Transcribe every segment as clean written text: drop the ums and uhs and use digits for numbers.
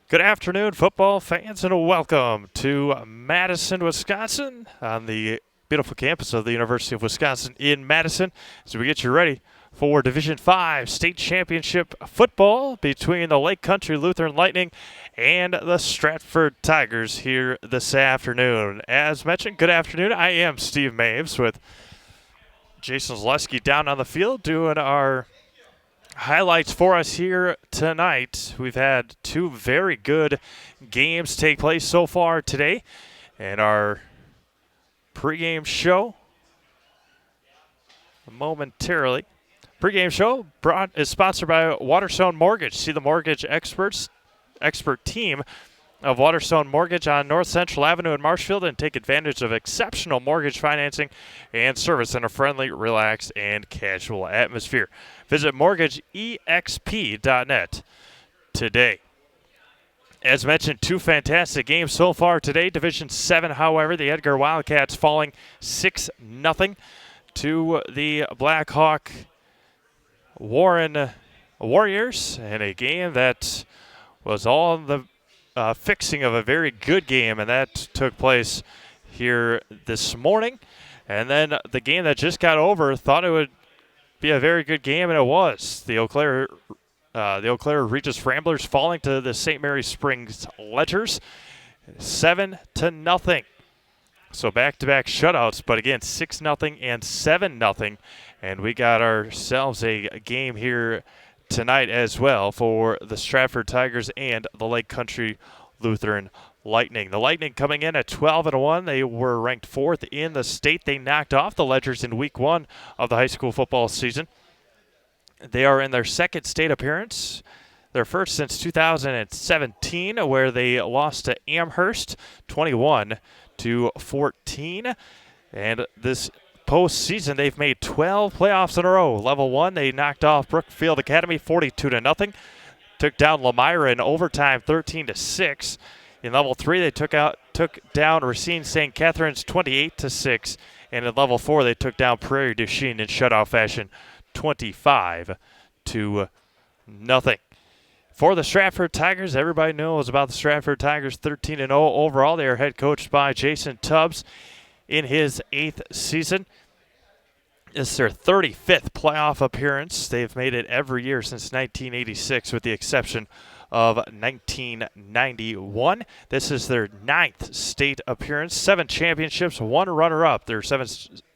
Good afternoon, football fans, and welcome to Madison, Wisconsin, on the beautiful campus of the University of Wisconsin in Madison, as we get you ready for Division V State Championship football between the Lake Country Lutheran Lightning and the Stratford Tigers here this afternoon. As mentioned, good afternoon. I am Steve Maves with Jason Zaleski down on the field doing our highlights for us here tonight. We've had two very good games take place so far today, and our pregame momentarily. Pregame show is sponsored by Waterstone Mortgage. See the mortgage expert team of Waterstone Mortgage on North Central Avenue in Marshfield and take advantage of exceptional mortgage financing and service in a friendly, relaxed, and casual atmosphere. Visit mortgageexp.net today. As mentioned, two fantastic games so far today. Division 7, however, the Edgar Wildcats falling 6-0 to the Blackhawk Warren Warriors in a game that was all in the fixing of a very good game, and that took place here this morning. And then the game that just got over, thought it would be a very good game, and it was. The Eau Claire Regis Ramblers falling to the St. Mary Springs Ledgers 7-0. So back-to-back shutouts, but again 6-0 and 7-0, and we got ourselves a game here tonight as well for the Stratford Tigers and the Lake Country Lutheran Lightning. The Lightning coming in at 12-1. They were ranked 4th in the state. They knocked off the Ledgers in week 1 of the high school football season. They are in their second state appearance, their first since 2017, where they lost to Amherst 21-14. And this postseason, they've made 12 playoffs in a row. Level 1, they knocked off Brookfield Academy 42-0. Took down Lamira in overtime 13-6. In level 3, they took down Racine St. Catharines 28-6. And in level 4, they took down Prairie du Chien in shutout fashion 25-0. For the Stratford Tigers, everybody knows about the Stratford Tigers 13-0 overall. They are head coached by Jason Tubbs in his 8th season. It's their 35th playoff appearance. They've made it every year since 1986 with the exception of 1991. This is their 9th state appearance, 7 championships, 1 runner-up. Their 7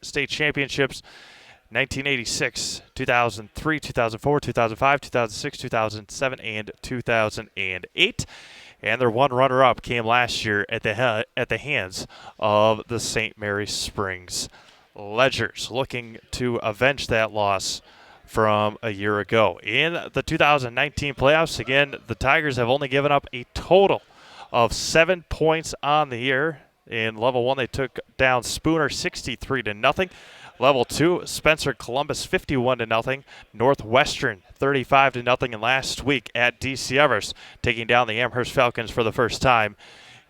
state championships, 1986, 2003, 2004, 2005, 2006, 2007, and 2008. And their 1 runner-up came last year at the hands of the St. Mary Springs Ledgers, looking to avenge that loss from a year ago. In the 2019 playoffs, again, the Tigers have only given up a total of 7 points on the year. In level 1, they took down Spooner 63-0. Level 2, Spencer Columbus 51-0. Northwestern 35-0. And last week at DC Everest, taking down the Amherst Falcons for the first time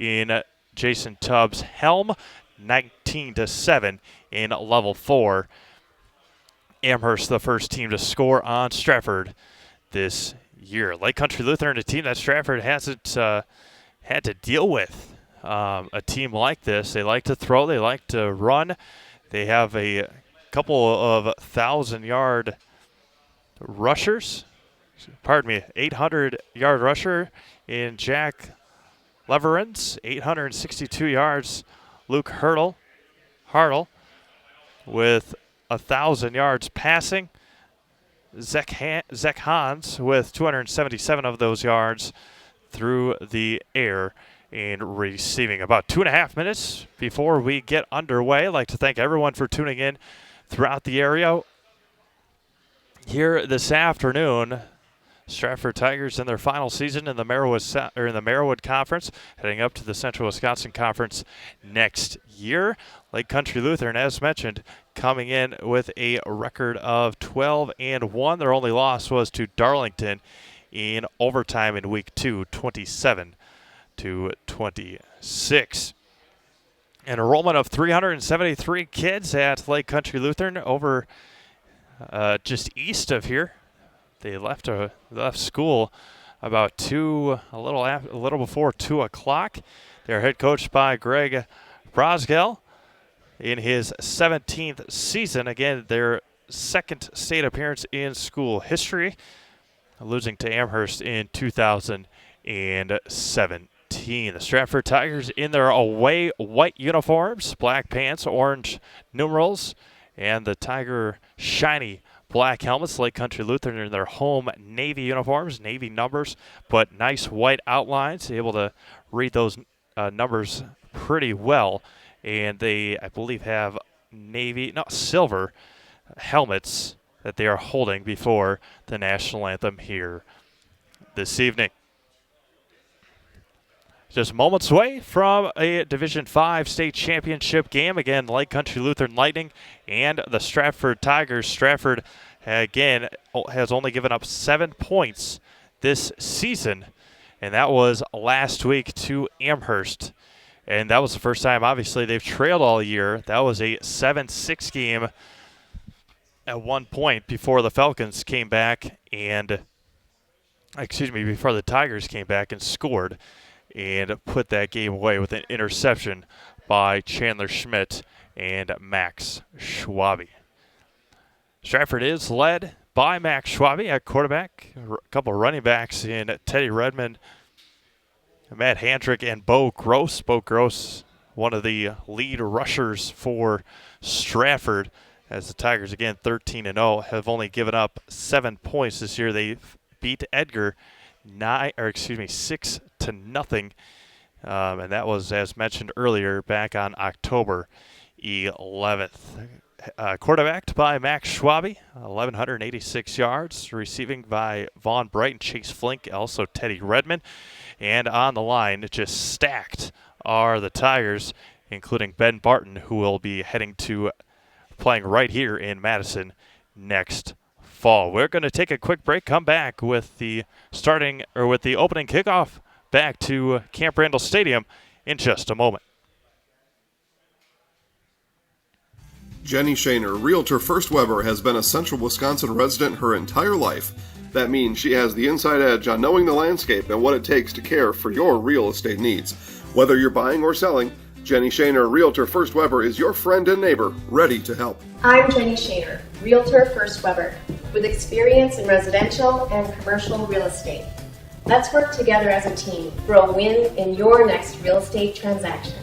in Jason Tubbs' helm, 19-7 in level 4. Amherst, the first team to score on Stratford this year. Lake Country Lutheran, a team that Stratford hasn't had to deal with. A team like this, they like to throw, they like to run. They have a couple of 1,000-yard rushers. 800-yard rusher in Jack Leverins, 862 yards. Luke Hurdle Hartle with 1,000 yards passing. Zach Hans with 277 of those yards through the air and receiving. About 2.5 minutes before we get underway. I'd like to thank everyone for tuning in throughout the area here this afternoon. Stratford Tigers in their final season in the Merriwood Conference, heading up to the Central Wisconsin Conference next year. Lake Country Lutheran, as mentioned, coming in with a record of 12-1. Their only loss was to Darlington in overtime in Week 2, 27-26. An enrollment of 373 kids at Lake Country Lutheran over just east of here. They left school about a little before 2 o'clock. They're head coached by Greg Brosgell in his 17th season. Again, their second state appearance in school history, losing to Amherst in 2017. The Stratford Tigers in their away white uniforms, black pants, orange numerals, and the Tiger shiny black helmets. Lake Country Lutheran in their home navy uniforms, navy numbers, but nice white outlines. Able to read those numbers pretty well. And they, I believe, have silver helmets that they are holding before the national anthem here this evening. Just moments away from a Division V state championship game. Again, Lake Country Lutheran Lightning and the Stratford Tigers. Stratford, again, has only given up 7 points this season, and that was last week to Amherst. And that was the first time, obviously, they've trailed all year. That was a 7-6 game at one point before the Falcons came back before the Tigers came back and scored and put that game away with an interception by Chandler Schmidt and Max Schwabe. Stratford is led by Max Schwabe at quarterback. A couple of running backs in Teddy Redmond, Matt Handrick, and Bo Gross. Bo Gross, one of the lead rushers for Stratford, as the Tigers, again, 13-0, have only given up 7 points this year. They beat Edgar 6-0, and that was, as mentioned earlier, back on October 11th. Quarterbacked by Max Schwabe, 1,186 yards. Receiving by Vaughn Bright and Chase Flink, also Teddy Redmond. And on the line, just stacked, are the Tigers, including Ben Barton, who will be heading to playing right here in Madison next fall. We're going to take a quick break, come back with the opening kickoff back to Camp Randall Stadium in just a moment. Jenny Shaner, Realtor First Weber, has been a Central Wisconsin resident her entire life. That means she has the inside edge on knowing the landscape and what it takes to care for your real estate needs. Whether you're buying or selling, Jenny Shaner, Realtor First Weber, is your friend and neighbor, ready to help. I'm Jenny Shaner, Realtor First Weber, with experience in residential and commercial real estate. Let's work together as a team for a win in your next real estate transaction.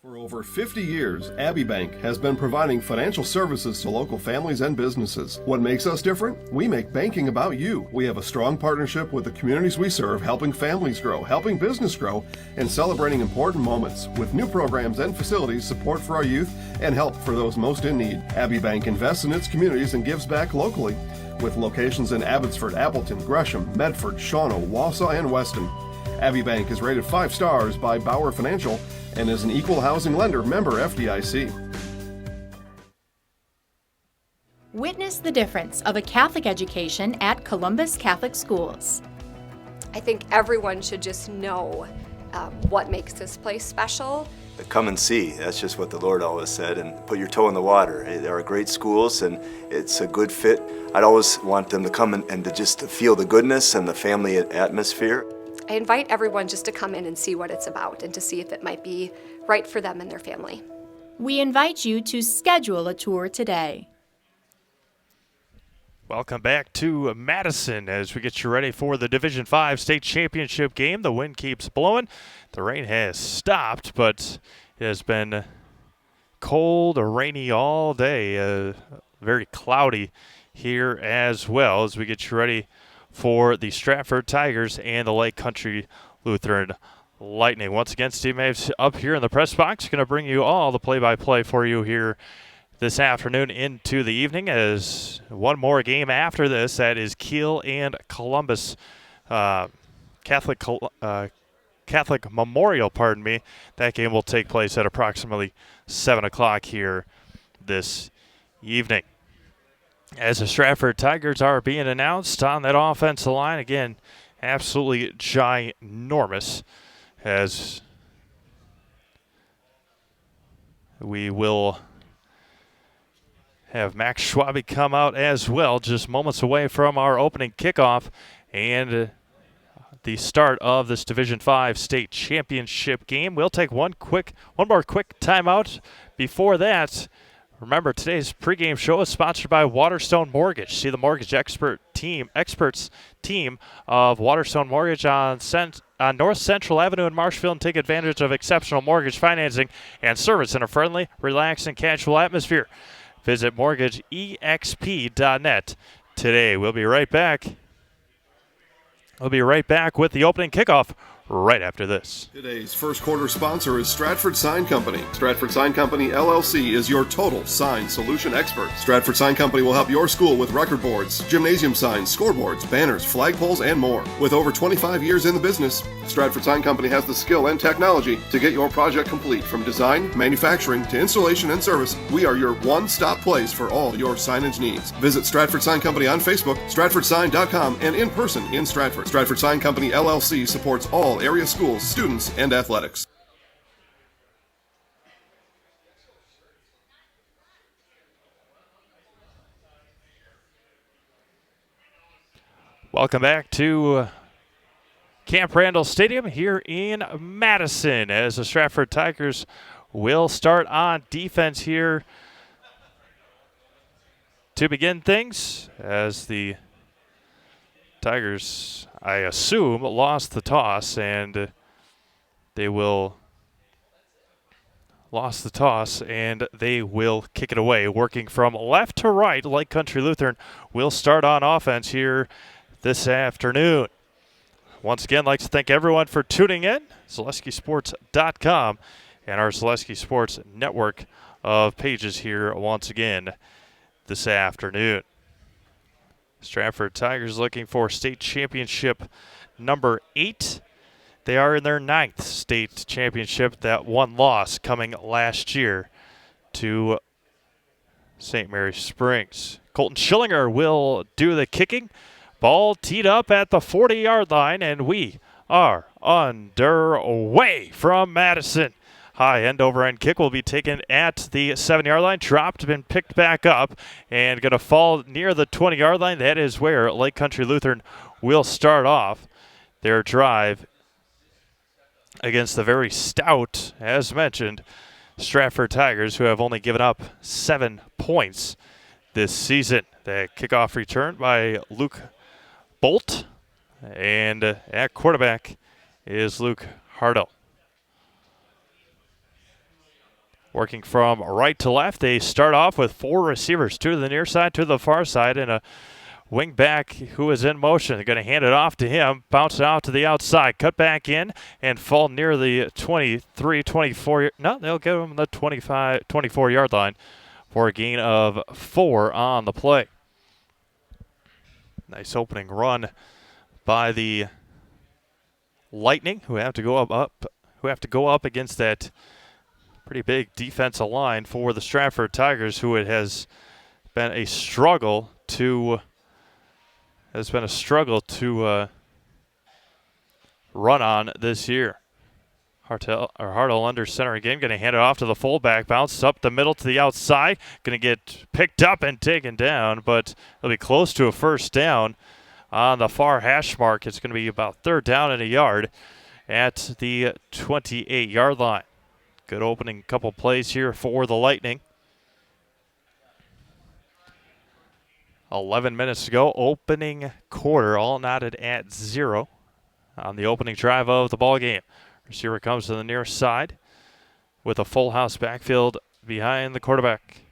For over 50 years, Abbey Bank has been providing financial services to local families and businesses. What makes us different? We make banking about you. We have a strong partnership with the communities we serve, helping families grow, helping business grow, and celebrating important moments with new programs and facilities, support for our youth, and help for those most in need. Abbey Bank invests in its communities and gives back locally, with locations in Abbotsford, Appleton, Gresham, Medford, Shawano, Wausau, and Weston. Abbey Bank is rated 5 stars by Bauer Financial and is an equal housing lender, member FDIC. Witness the difference of a Catholic education at Columbus Catholic Schools. I think everyone should just know what makes this place special. Come and see. That's just what the Lord always said, and put your toe in the water. There are great schools, and it's a good fit. I'd always want them to come and to just feel the goodness and the family atmosphere. I invite everyone just to come in and see what it's about and to see if it might be right for them and their family. We invite you to schedule a tour today. Welcome back to Madison as we get you ready for the Division 5 state championship game. The wind keeps blowing. The rain has stopped, but it has been cold or rainy all day. Very cloudy here as well as we get you ready for the Stratford Tigers and the Lake Country Lutheran Lightning. Once again, Steve Maves up here in the press box, going to bring you all the play-by-play for you here this afternoon into the evening, as one more game after this. That is Kiel and Columbus Catholic Memorial, That game will take place at approximately 7 o'clock here this evening. As the Stratford Tigers are being announced on that offensive line, again, absolutely ginormous, as we will have Max Schwabe come out as well, just moments away from our opening kickoff and the start of this Division 5 state championship game. We'll take one more quick timeout. Before that, remember, today's pregame show is sponsored by Waterstone Mortgage. See the mortgage experts team of Waterstone Mortgage on North Central Avenue in Marshfield and take advantage of exceptional mortgage financing and service in a friendly, relaxed, and casual atmosphere. Visit mortgageexp.net today. We'll be right back. We'll be right back with the opening kickoff right after this. Today's first quarter sponsor is Stratford Sign Company. Stratford Sign Company, LLC is your total sign solution expert. Stratford Sign Company will help your school with record boards, gymnasium signs, scoreboards, banners, flagpoles, and more. With over 25 years in the business, Stratford Sign Company has the skill and technology to get your project complete. From design, manufacturing, to installation and service, we are your one-stop place for all your signage needs. Visit Stratford Sign Company on Facebook, stratfordsign.com, and in person in Stratford. Stratford Sign Company, LLC supports all area schools, students, and athletics. Welcome back to Camp Randall Stadium here in Madison, as the Stratford Tigers will start on defense here to begin things, as the Tigers, I assume, lost the toss, and they will kick it away. Working from left to right, Lake Country Lutheran will start on offense here this afternoon. Once again, I'd like to thank everyone for tuning in. ZaleskiSports.com and our Zaleski Sports network of pages here once again this afternoon. Stratford Tigers looking for state championship number 8. They are in their 9th state championship, that one loss coming last year to St. Mary's Springs. Colton Schillinger will do the kicking. Ball teed up at the 40-yard line, and we are underway from Madison. High end-over-end kick will be taken at the 7-yard line, dropped, been picked back up, and going to fall near the 20-yard line. That is where Lake Country Lutheran will start off their drive against the very stout, as mentioned, Stratford Tigers, who have only given up 7 points this season. The kickoff return by Luke Bolt, and at quarterback is Luke Hardell. Working from right to left, they start off with 4 receivers, 2 to the near side, 2 to the far side, and a wing back who is in motion. They're going to hand it off to him, bounce it out to the outside, cut back in, and fall near the 23, 24. No, they'll give him the 25, 24-yard line for a gain of 4 on the play. Nice opening run by the Lightning, who have to go up against that pretty big defensive line for the Stratford Tigers, who it has been a struggle to run on this year. Hartle under center again, going to hand it off to the fullback, bounces up the middle to the outside, going to get picked up and taken down, but it'll be close to a first down on the far hash mark. It's going to be about 3rd down and a yard at the 28-yard line. Good opening couple plays here for the Lightning. 11 minutes to go. Opening quarter, all knotted at 0 on the opening drive of the ball game. Receiver comes to the near side with a full house backfield behind the quarterback.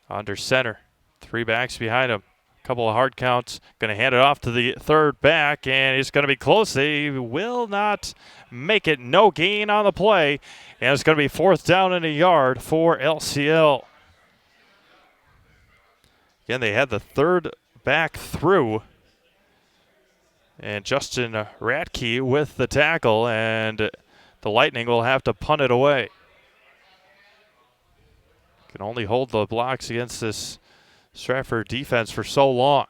Under center, 3 backs behind him. Couple of hard counts. Going to hand it off to the third back, and it's going to be close. They will not make it. No gain on the play, and it's going to be 4th down and a yard for LCL. Again, they had the third back through, and Justin Radke with the tackle, and the Lightning will have to punt it away. Can only hold the blocks against this Stratford defense for so long.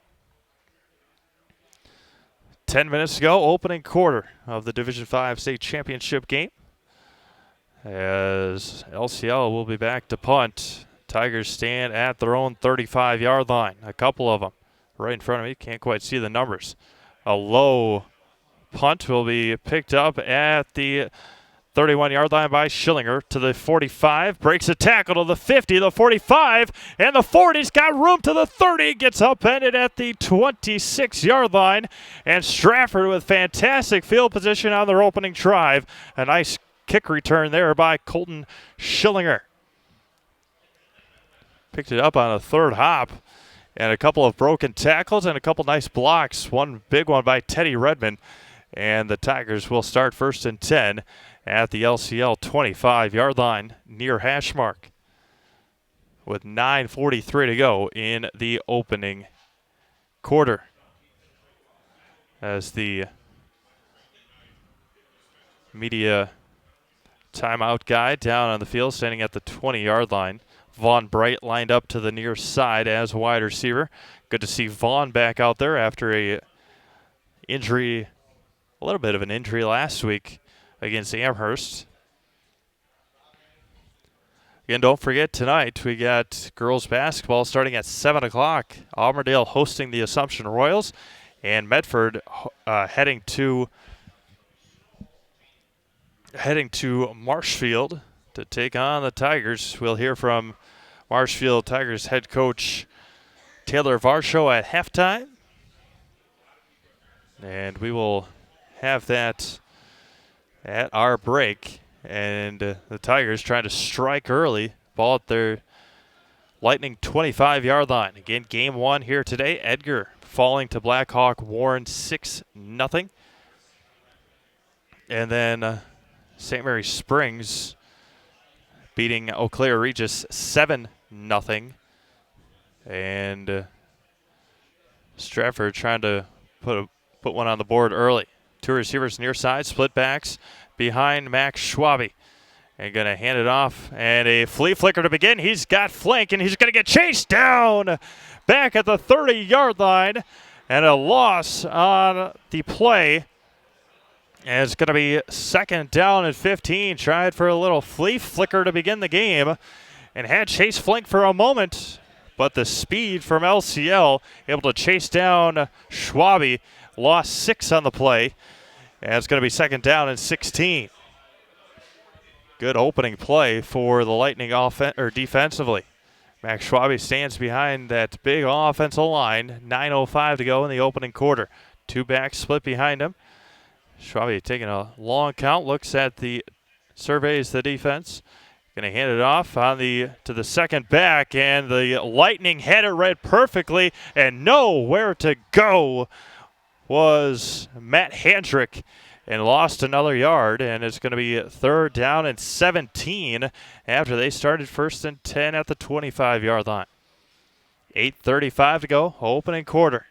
10 minutes to go, opening quarter of the Division V State Championship game. As LCL will be back to punt. Tigers stand at their own 35-yard line. A couple of them right in front of me. Can't quite see the numbers. A low punt will be picked up at the 31-yard line by Schillinger to the 45. Breaks a tackle to the 50, the 45, and the 40's got room to the 30. Gets upended at the 26-yard line. And Stratford with fantastic field position on their opening drive. A nice kick return there by Colton Schillinger. Picked it up on a third hop. And a couple of broken tackles and a couple nice blocks. One big one by Teddy Redmond. And the Tigers will start 1st and 10 at the LCL 25-yard line near hash mark with 9:43 to go in the opening quarter. As the media timeout guy down on the field standing at the 20-yard line. Vaughn Bright lined up to the near side as a wide receiver. Good to see Vaughn back out there after a little bit of an injury last week against Amherst. Again, don't forget tonight we got girls basketball starting at 7 o'clock. Auburndale hosting the Assumption Royals, and Medford heading to Marshfield to take on the Tigers. We'll hear from Marshfield Tigers head coach Taylor Varsho at halftime, and we will have that at our break. And the Tigers trying to strike early. Ball at their Lightning 25-yard line. Again, game 1 here today. Edgar falling to Blackhawk Warren 6-0. And then St. Mary Springs beating Eau Claire Regis 7-0. And Stratford trying to put one on the board early. 2 receivers near side, split backs behind Max Schwabe. And going to hand it off. And a flea flicker to begin. He's got flank, and he's going to get chased down back at the 30-yard line. And a loss on the play. And it's going to be 2nd down and 15. Tried for a little flea flicker to begin the game. And had chase flank for a moment. But the speed from LCL able to chase down Schwabe. Lost 6 on the play. And it's going to be 2nd down and 16. Good opening play for the Lightning defensively. Max Schwabe stands behind that big offensive line. 9:05 to go in the opening quarter. 2 backs split behind him. Schwabe taking a long count, surveys the defense. Going to hand it off to the second back, and the Lightning had it read perfectly, and nowhere to go was Matt Handrick, and lost another yard, and it's going to be 3rd down and 17 after they started 1st and 10 at the 25-yard line. 8:35 to go, opening quarter.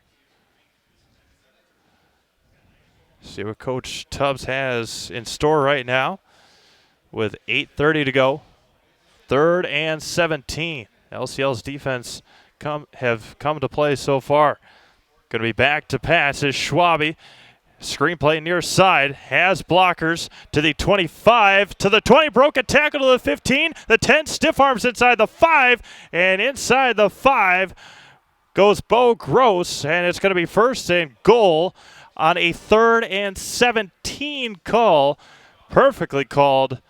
See what Coach Tubbs has in store right now with 8:30 to go. 3rd and 17. LCL's defense have come to play so far. Going to be back to pass is Schwabe. Screenplay near side, has blockers to the 25, to the 20, broke a tackle to the 15, the 10, stiff arms inside the 5, and inside the 5 goes Bo Gross, and it's going to be 1st and goal on a 3rd and 17 call. Perfectly called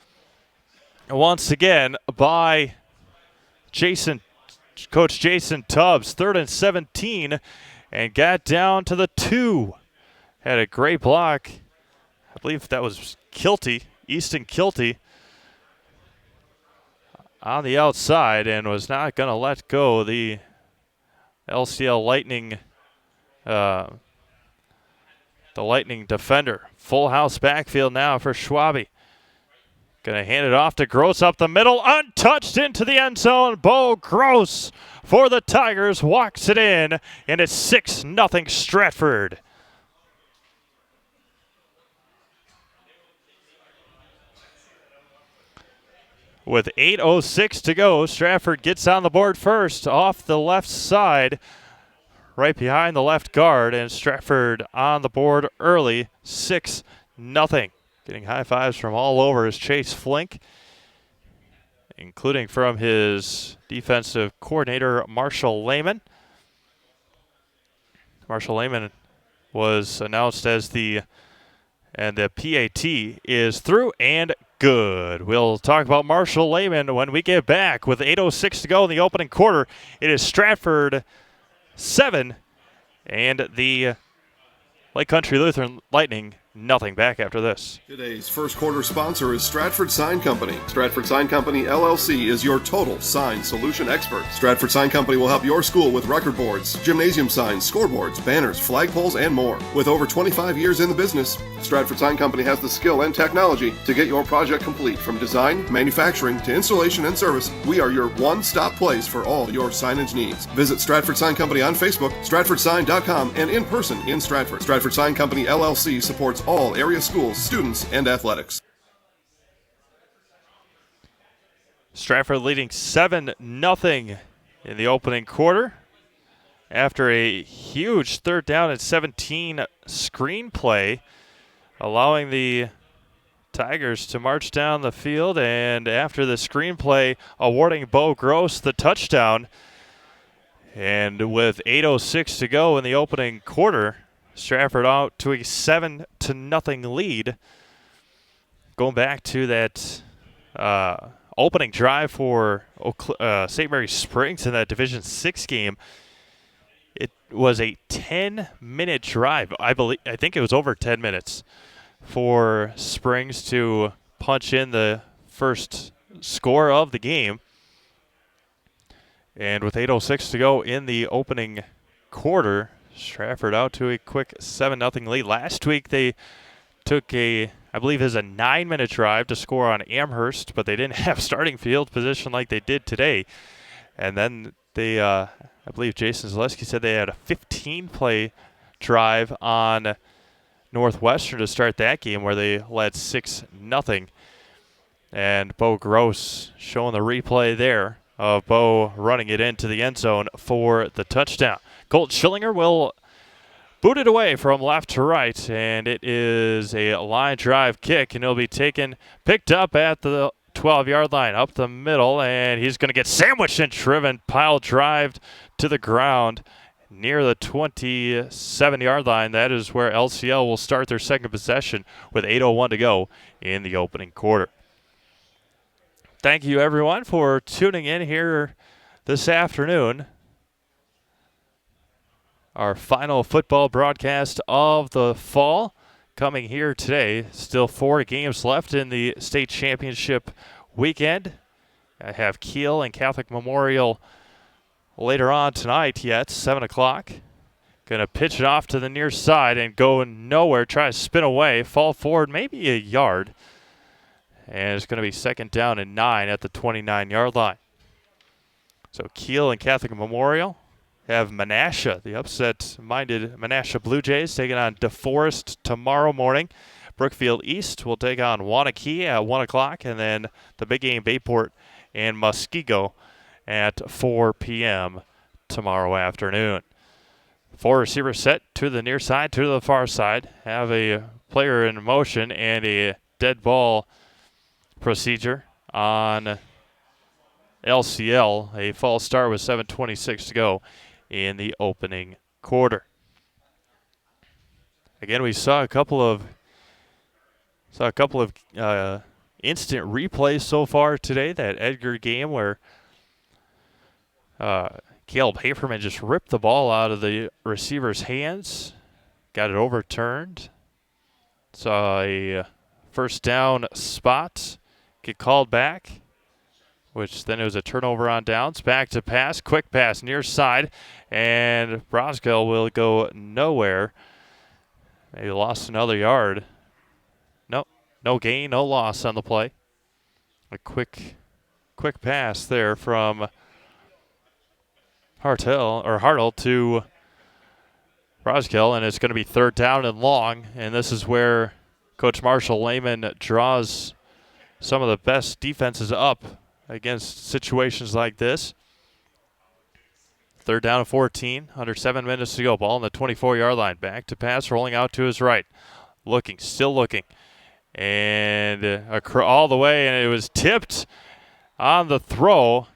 once again by Jason Coach Jason Tubbs, 3rd and 17, and got down to the 2. Had a great block. I believe that was Kilty, Easton Kilty, on the outside, and was not going to let go. The LCL Lightning, the Lightning defender. Full house backfield now for Schwabe. Going to hand it off to Gross up the middle, untouched into the end zone. Bo Gross for the Tigers walks it in, and it's 6-0 Stratford. With 8:06 to go, Stratford gets on the board first off the left side, right behind the left guard, and Stratford on the board early, 6-0. Getting high fives from all over is Chase Flink, including from his defensive coordinator, Marshall Lehman. Marshall Lehman was announced as the PAT is through and good. We'll talk about Marshall Lehman when we get back. With 8:06 to go in the opening quarter, it is Stratford 7 and the Lake Country Lutheran Lightning nothing. Back after this. Today's first quarter sponsor is Stratford Sign Company. Stratford Sign Company, LLC is your total sign solution expert. Stratford Sign Company will help your school with record boards, gymnasium signs, scoreboards, banners, flagpoles, and more. With over 25 years in the business, Stratford Sign Company has the skill and technology to get your project complete. From design, manufacturing, to installation and service, we are your one-stop place for all your signage needs. Visit Stratford Sign Company on Facebook, stratfordsign.com, and in person in Stratford. Stratford Sign Company, LLC supports all area schools, students, and athletics. Stratford leading 7-0 in the opening quarter after a huge 3rd down and 17 screenplay, allowing the Tigers to march down the field, and after the screenplay, awarding Bo Gross the touchdown. And with 8:06 to go in the opening quarter, Stratford out to a 7-0 lead. Going back to that opening drive for St. Mary Springs in that Division 6 game, it was a 10-minute drive. I think it was over 10 minutes for Springs to punch in the first score of the game. And with 8:06 to go in the opening quarter, Stratford out to a quick 7-0 lead. Last week they took I believe it was a 9-minute drive to score on Amherst, but they didn't have starting field position like they did today. And then they, I believe Jason Zaleski said they had a 15-play drive on Northwestern to start that game where they led 6-0. And Bo Gross showing the replay there of Bo running it into the end zone for the touchdown. Colt Schillinger will boot it away from left to right, and it is a line drive kick, and it'll be picked up at the 12-yard line, up the middle, and he's going to get sandwiched and driven, pile drive to the ground near the 27-yard line. That is where LCL will start their second possession with 8:01 to go in the opening quarter. Thank you, everyone, for tuning in here this afternoon. Our final football broadcast of the fall coming here today. Still 4 games left in the state championship weekend. I have Kiel and Catholic Memorial later on tonight yet, 7 o'clock. Going to pitch it off to the near side and go nowhere. Try to spin away, fall forward maybe a yard. And it's going to be 2nd down and 9 at the 29-yard line. So Kiel and Catholic Memorial have Menasha, the upset-minded Menasha Blue Jays, taking on DeForest tomorrow morning. Brookfield East will take on Wanakee at 1 o'clock, and then the big game Bayport and Muskego at 4 p.m. tomorrow afternoon. 4 receivers set to the near side, to the far side. Have a player in motion and a dead ball procedure on LCL. A false start with 7:26 to go in the opening quarter. Again, we saw a couple of instant replays so far today. That Edgar game where Caleb Haferman just ripped the ball out of the receiver's hands, got it overturned. Saw a first down spot get called back, which then it was a turnover on downs. Back to pass, quick pass near side, and Brosgill will go nowhere. Maybe lost another yard. Nope, no gain, no loss on the play. A quick pass there from Hartle to Brosgill, and it's going to be third down and long, and this is where Coach Marshall Lehman draws some of the best defenses up against situations like this. Third down and 14, under 7 minutes to go. Ball on the 24-yard line. Back to pass, rolling out to his right. Still looking. And all the way, and it was tipped on the throw.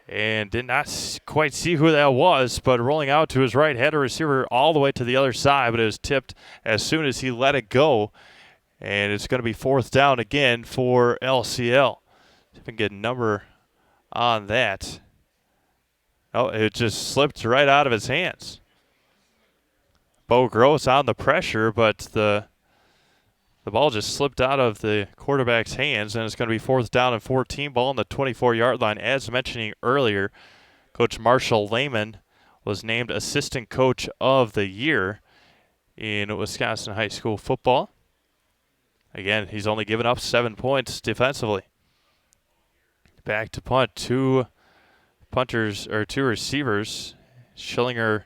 And did not quite see who that was, but rolling out to his right, had a receiver all the way to the other side, but it was tipped as soon as he let it go. And it's going to be fourth down again for LCL. See if we can get a number on that. Oh, it just slipped right out of his hands. Bo Gross on the pressure, but the ball just slipped out of the quarterback's hands, and it's going to be fourth down and 14, ball on the 24-yard line. As mentioning earlier, Coach Marshall Lehman was named Assistant Coach of the Year in Wisconsin high school football. Again, he's only given up 7 points defensively. Back to punt, two receivers, Schillinger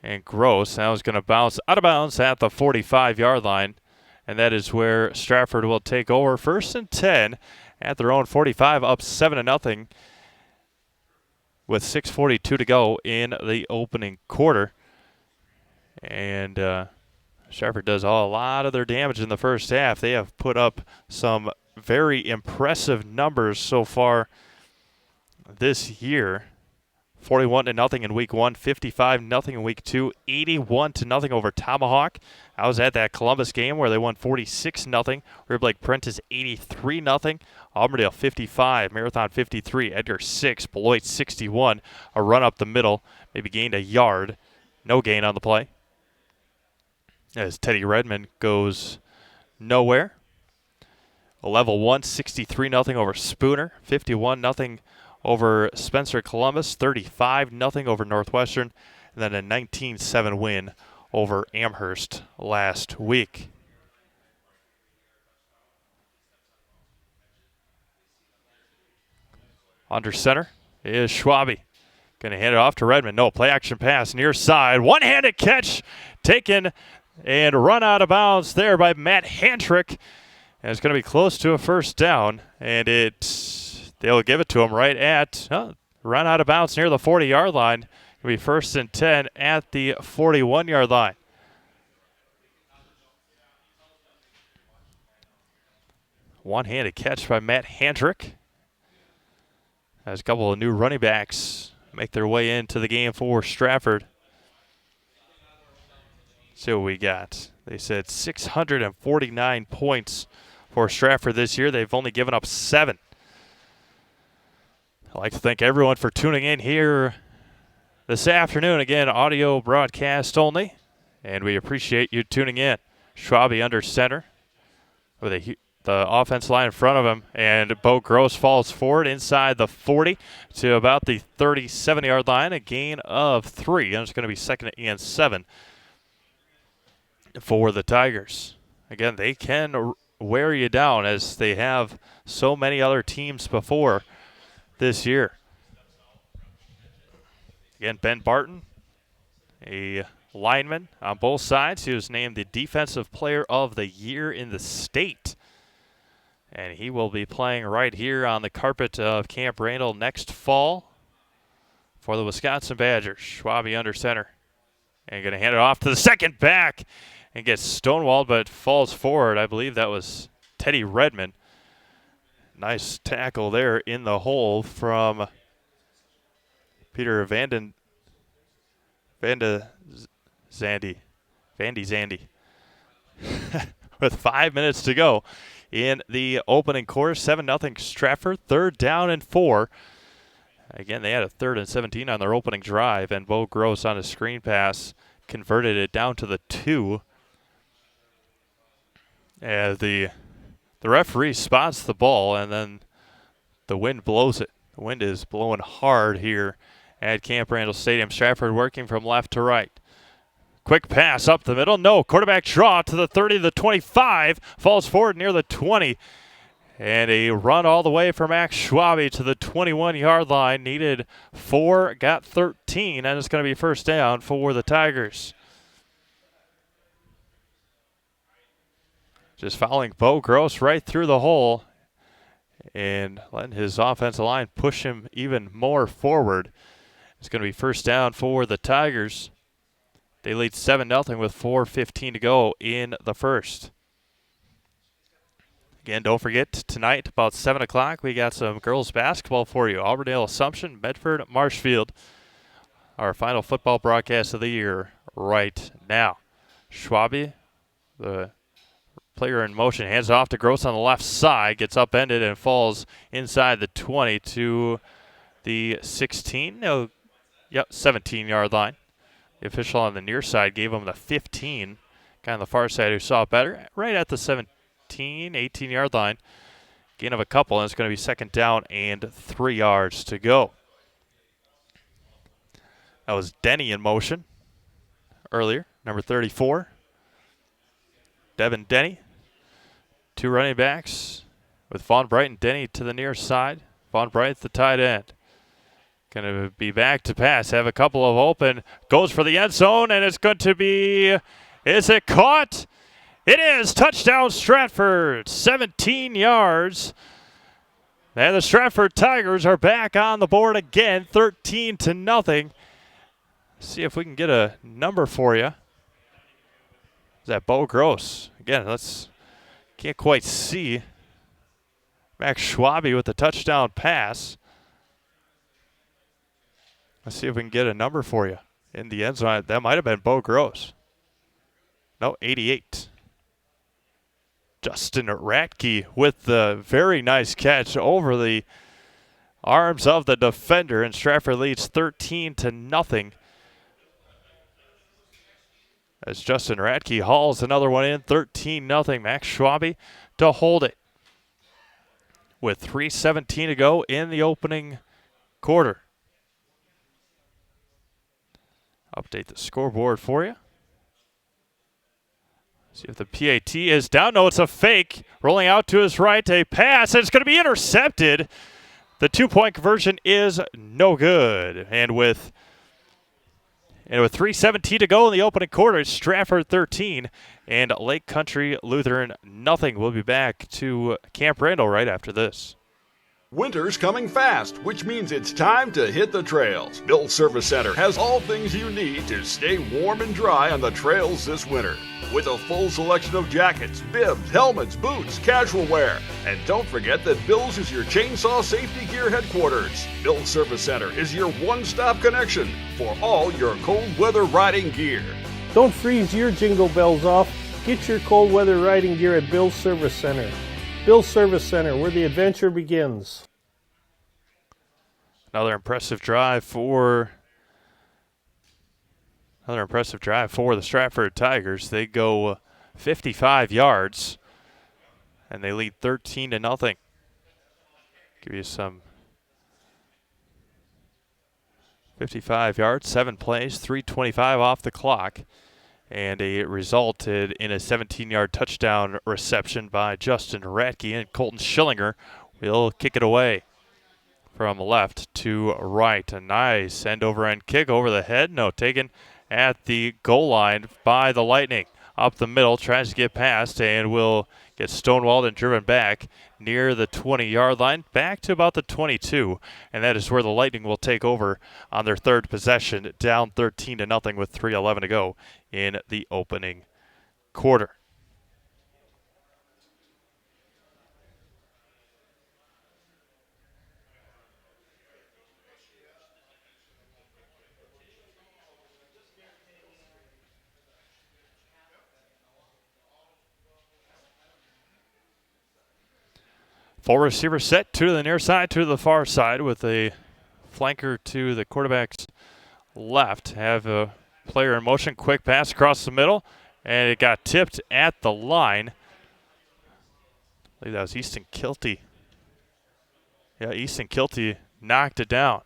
and Gross. Now is going to bounce out of bounds at the 45-yard line, and that is where Stratford will take over. First and 10 at their own 45, up 7-0 with 6:42 to go in the opening quarter. And Stratford does a lot of their damage in the first half. They have put up some very impressive numbers so far this year. 41-0 in week 1, 55-0 in week 2, 81-0 over Tomahawk. I was at that Columbus game where they won 46-0. River Lake Prentice 83-0. Auburndale 55, Marathon 53, Edgar 6, Beloit 61. A run up the middle, maybe gained a yard. No gain on the play, as Teddy Redmond goes nowhere. A level 1, 63-0 over Spooner, 51-0 over Spencer Columbus, 35-0 over Northwestern, and then a 19-7 win over Amherst last week. Under center is Schwabe. Going to hand it off to Redmond. No, play action pass near side. One-handed catch taken and run out of bounds there by Matt Handrick. And it's going to be close to a first down, and they'll give it to him right at, run out of bounds near the 40-yard line. It'll be first and 10 at the 41-yard line. One-handed catch by Matt Handrick. As a couple of new running backs make their way into the game for Stratford. See what we got. They said 649 points for Stratford this year. They've only given up 7. I'd like to thank everyone for tuning in here this afternoon. Again, audio broadcast only, and we appreciate you tuning in. Schwabe under center with the offense line in front of him, and Bo Gross falls forward inside the 40 to about the 37-yard line, a gain of 3, and it's going to be second and 7 for the Tigers. Again, they can wear you down, as they have so many other teams before this year. Again, Ben Barton, a lineman on both sides. He was named the Defensive Player of the Year in the state. And he will be playing right here on the carpet of Camp Randall next fall for the Wisconsin Badgers. Schwabe under center. And going to hand it off to the second back and gets stonewalled, but falls forward. I believe that was Teddy Redmond. Nice tackle there in the hole from Peter Vandy Zandy. With 5 minutes to go in the opening quarter, 7-0 Stratford. Third down and 4 Again, they had a 3rd and 17 on their opening drive, and Bo Gross on a screen pass converted it down to the 2. As the referee spots the ball, and then the wind blows it. The wind is blowing hard here at Camp Randall Stadium. Stratford working from left to right. Quick pass up the middle. No. Quarterback draw to the 30, the 25. Falls forward near the 20. And a run all the way for Max Schwabe to the 21-yard line. Needed 4, got 13, and it's going to be first down for the Tigers. Just following Bo Gross right through the hole and letting his offensive line push him even more forward. It's going to be first down for the Tigers. They lead 7-0 with 4:15 to go in the first. Again, don't forget, tonight about 7 o'clock, we got some girls basketball for you. Auburndale Assumption, Medford, Marshfield. Our final football broadcast of the year right now. Schwabe, the player in motion, hands off to Gross on the left side, gets upended and falls inside the 20 to the 16. No, yep, 17-yard line. The official on the near side gave him the 15. Guy on the far side who saw it better, right at the 18-yard line. Gain of a couple, and it's going to be second down and 3 yards to go. That was Denny in motion earlier, number 34. Devin Denny. 2 running backs with Vaughn Bright and Denny to the near side. Vaughn Bright, the tight end. Going to be back to pass. Have a couple of open. Goes for the end zone, and it's going to be, is it caught? It is. Touchdown Stratford. 17 yards. And the Stratford Tigers are back on the board again, 13-0. See if we can get a number for you. Is that Bo Gross? Again, can't quite see. Max Schwabe with the touchdown pass. Let's see if we can get a number for you in the end zone. That might have been Bo Gross. No, 88. Justin Ratke with the very nice catch over the arms of the defender, and Stratford leads 13-0. As Justin Ratke hauls another one in, 13-0. Max Schwabe to hold it with 3:17 to go in the opening quarter. Update the scoreboard for you. See if the PAT is down. No, it's a fake. Rolling out to his right, a pass, and it's going to be intercepted. The 2-point conversion is no good. And with 3:17 to go in the opening quarter, it's Stratford 13 and Lake Country Lutheran nothing. We'll be back to Camp Randall right after this. Winter's coming fast, which means it's time to hit the trails. Bill's Service Center has all things you need to stay warm and dry on the trails this winter. With a full selection of jackets, bibs, helmets, boots, casual wear. And don't forget that Bill's is your chainsaw safety gear headquarters. Bill's Service Center is your one-stop connection for all your cold weather riding gear. Don't freeze your jingle bells off. Get your cold weather riding gear at Bill's Service Center. Bill's Service Center, where the adventure begins. Another impressive drive for the Stratford Tigers. They go 55 yards, and they lead 13-0. Give you some 55 yards, 7 plays, 3:25 off the clock. And it resulted in a 17-yard touchdown reception by Justin Ratke, and Colton Schillinger will kick it away from left to right. A nice end-over-end kick over the head. No, taken at the goal line by the Lightning. Up the middle, tries to get past, and will get stonewalled and driven back near the 20-yard line, back to about the 22. And that is where the Lightning will take over on their third possession, down 13-0 with 3:11 to go in the opening quarter. Full receiver set, 2 to the near side, 2 to the far side with a flanker to the quarterback's left. Have a player in motion, quick pass across the middle, and it got tipped at the line. I believe that was Easton Kilty. Yeah, Easton Kilty knocked it down.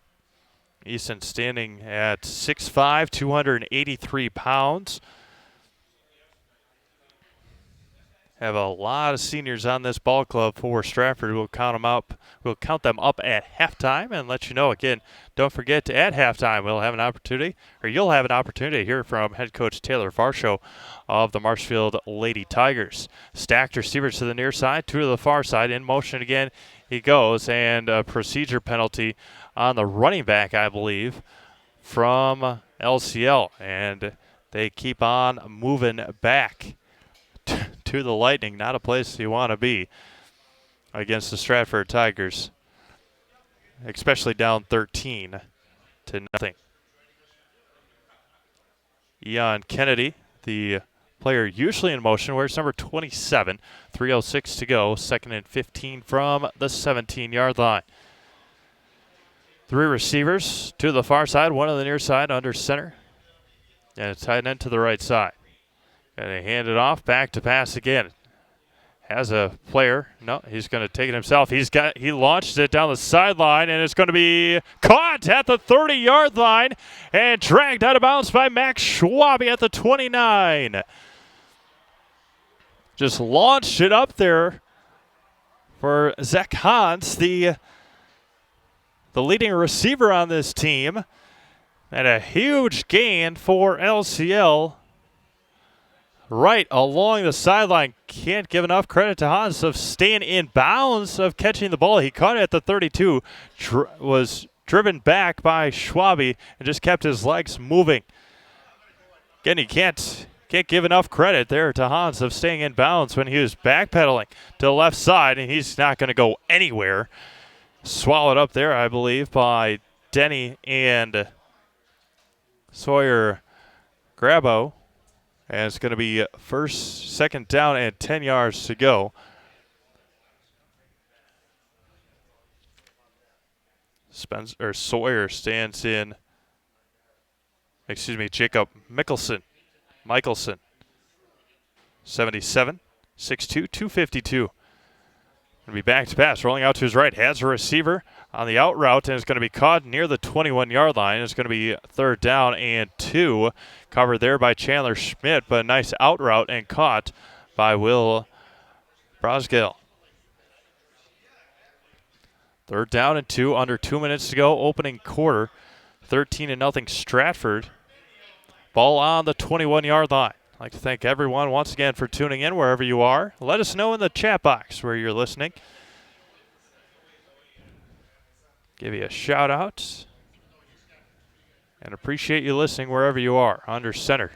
Easton standing at 6'5", 283 pounds. Have a lot of seniors on this ball club for Stratford. We'll count them up. We'll count them up at halftime and let you know again. Don't forget at halftime we'll have an opportunity, or you'll have an opportunity to hear from head coach Taylor Varsho of the Marshfield Lady Tigers. Stacked receivers to the near side, two to the far side. In motion again, he goes, and a procedure penalty on the running back, I believe, from LCL, and they keep on moving back to the Lightning. Not a place you want to be against the Stratford Tigers, especially down 13-0. Eon Kennedy, the player usually in motion, wears number 27. 3:06 to go. 2nd and 15 from the 17-yard line. Three receivers to the far side, one on the near side under center, and a tight end to the right side. And they hand it off, back to pass again. Has a player. No, he's going to take it himself. He launched it down the sideline, and it's going to be caught at the 30-yard line and dragged out of bounds by Max Schwabe at the 29. Just launched it up there for Zach Hans, the leading receiver on this team. And a huge gain for LCL. Right along the sideline. Can't give enough credit to Hans of staying in bounds, of catching the ball. He caught it at the 32, was driven back by Schwabe, and just kept his legs moving. Again, he can't give enough credit there to Hans of staying in bounds when he was backpedaling to the left side, and he's not going to go anywhere. Swallowed up there, I believe, by Denny and Sawyer Grabo. And it's going to be second down and 10 yards to go. Sawyer stands in. Jacob Michelson. 77, 6'2", 252. Going to be back to pass, rolling out to his right. Has a receiver on the out route, and it's going to be caught near the 21-yard line. It's going to be 3rd down and 2. Covered there by Chandler Schmidt, but a nice out route and caught by Will Brosgill. 3rd down and 2, under 2 minutes to go, opening quarter. 13-0 Stratford. Ball on the 21-yard line. I'd like to thank everyone once again for tuning in wherever you are. Let us know in the chat box where you're listening. Give you a shout out. And appreciate you listening wherever you are. Under center.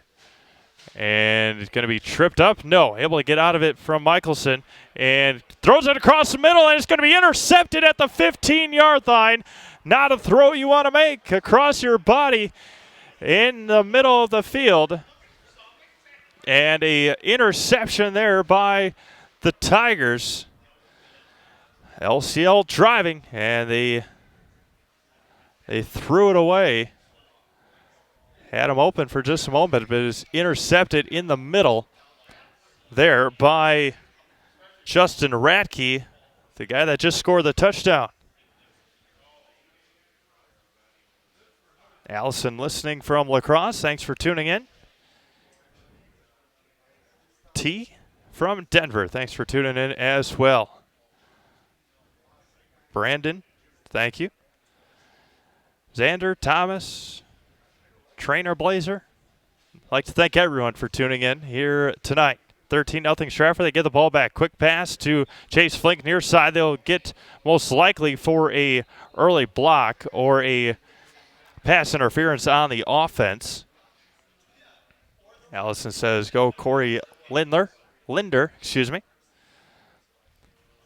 And it's going to be tripped up. No, able to get out of it from Michelson. And throws it across the middle, and it's going to be intercepted at the 15-yard line. Not a throw you want to make across your body in the middle of the field. And a interception there by the Tigers. LCL driving, and they threw it away. Had him open for just a moment, but it was intercepted in the middle there by Justin Ratke, the guy that just scored the touchdown. Allison listening from La Crosse, thanks for tuning in. T from Denver, thanks for tuning in as well. Brandon, thank you. Xander, Thomas, Trainer Blazer, I'd like to thank everyone for tuning in here tonight. 13-0 Stratford. They get the ball back. Quick pass to Chase Flink near side. They'll get most likely for a early block or a pass interference on the offense. Allison says go Corey Linder,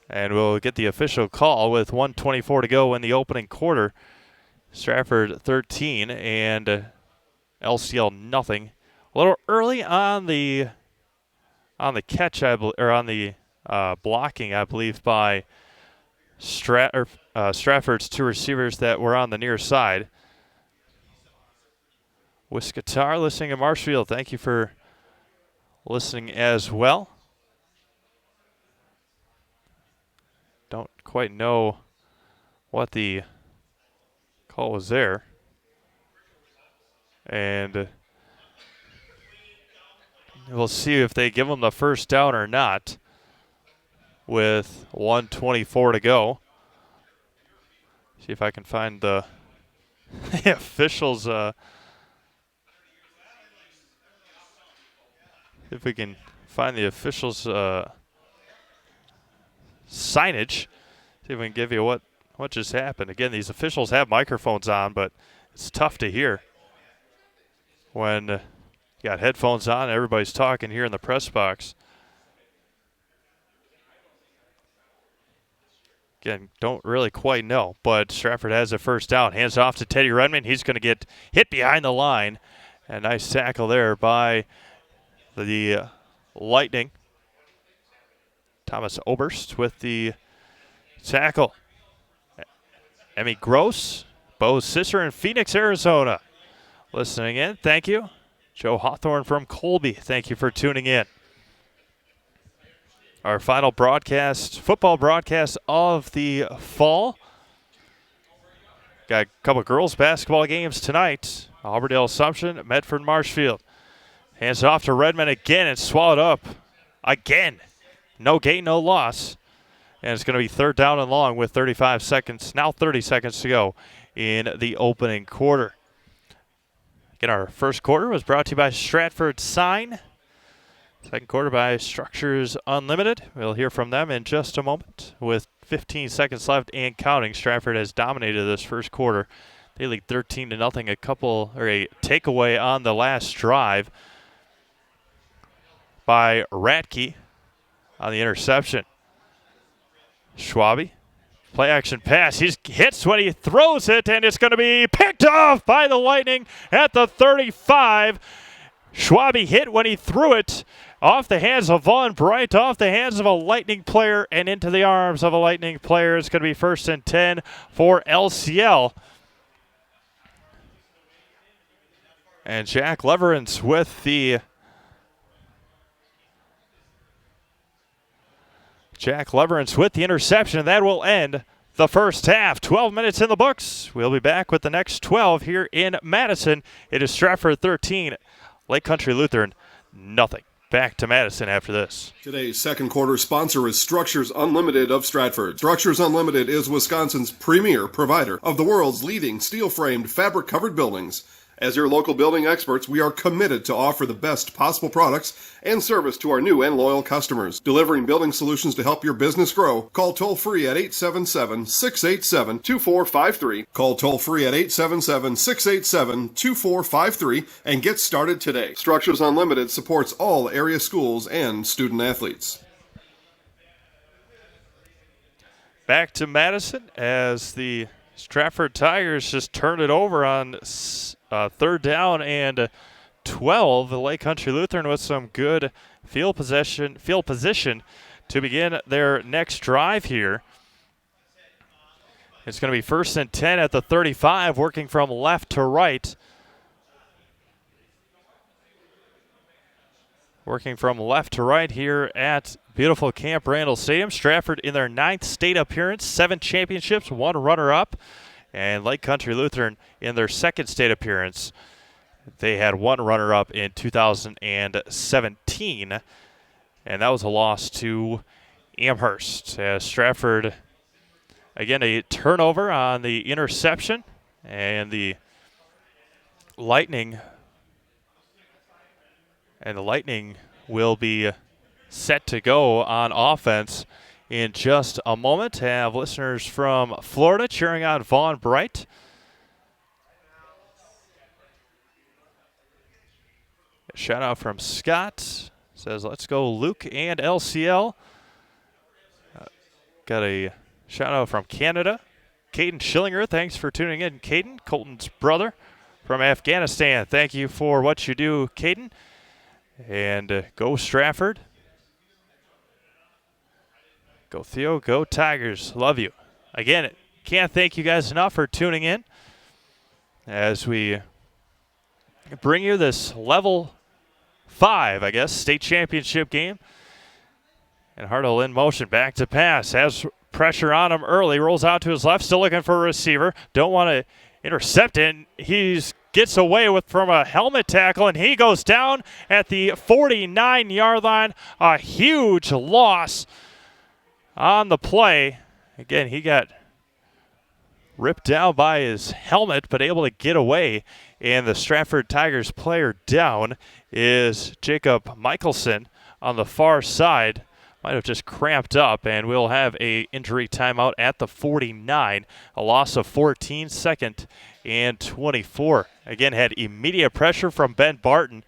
and we'll get the official call with 1:24 to go in the opening quarter. Stratford 13 and LCL nothing. A little early on the catch, or on the blocking, I believe, by Stratford's two receivers that were on the near side. Wiscatar listening in Marshfield, thank you for listening as well. Don't quite know what the call was there. And we'll see if they give them the first down or not with 1:24 to go. See if I can find the officials. If we can find the officials' signage. See if we can give you what just happened. Again, these officials have microphones on, but it's tough to hear when you got headphones on and everybody's talking here in the press box. Again, don't really quite know, but Stratford has a first down. Hands off to Teddy Redmond. He's going to get hit behind the line. A nice tackle there by the Lightning. Thomas Oberst with the tackle. Emmy Gross, Bo's sister in Phoenix, Arizona. Listening in, thank you. Joe Hawthorne from Colby, thank you for tuning in. Our final broadcast, football broadcast of the fall. Got a couple girls basketball games tonight. Auburndale Assumption, Medford Marshfield. Hands off to Redmond again and swallowed up again. No gain, no loss. And it's going to be third down and long with 35 seconds, now 30 seconds to go in the opening quarter. Again, our first quarter was brought to you by Stratford Sign. Second quarter by Structures Unlimited. We'll hear from them in just a moment. With 15 seconds left and counting, Stratford has dominated this first quarter. They lead 13-0. A takeaway on the last drive by Ratke on the interception. Schwabe, play action pass. He hits when he throws it, and it's going to be picked off by the Lightning at the 35. Schwabe hit when he threw it off the hands of Vaughn Bright, off the hands of a Lightning player, and into the arms of a Lightning player. It's going to be 1st and 10 for LCL. And Jack Leverance with the interception. That will end the first half. 12 minutes in the books. We'll be back with the next 12 here in Madison. It is Stratford 13, Lake Country Lutheran nothing. Back to Madison after this. Today's second quarter sponsor is Structures Unlimited of Stratford. Structures Unlimited is Wisconsin's premier provider of the world's leading steel-framed, fabric-covered buildings. As your local building experts, we are committed to offer the best possible products and service to our new and loyal customers. Delivering building solutions to help your business grow. Call toll-free at 877-687-2453. Call toll-free at 877-687-2453 and get started today. Structures Unlimited supports all area schools and student athletes. Back to Madison as the Stratford Tigers just turned it over on third down and 12. The Lake Country Lutheran with some good field position to begin their next drive here. It's going to be 1st and 10 at the 35, working from left to right. Working from left to right here at beautiful Camp Randall Stadium. Stratford in their 9th state appearance, 7 championships, 1 runner-up. And Lake Country Lutheran in their 2nd state appearance. They had 1 runner-up in 2017. And that was a loss to Amherst. As Stratford, again, a turnover on the interception. And the Lightning will be set to go on offense in just a moment. Have listeners from Florida cheering on Vaughn Bright. A shout out from Scott. Says, let's go Luke and LCL. Got a shout out from Canada. Caden Schillinger, thanks for tuning in. Caden, Colton's brother from Afghanistan. Thank you for what you do, Caden. And go Stratford. Go Theo, go Tigers. Love you. Again, can't thank you guys enough for tuning in as we bring you this level 5, I guess, state championship game. And Hartle in motion, back to pass, has pressure on him early, rolls out to his left, still looking for a receiver. Don't want to intercept it. He gets away from a helmet tackle, and he goes down at the 49-yard line. A huge loss on the play. Again, he got ripped down by his helmet, but able to get away. And the Stratford Tigers player down is Jacob Michelson on the far side. Might have just cramped up, and we'll have a injury timeout at the 49. A loss of 14, second and 24. Again, had immediate pressure from Ben Barton.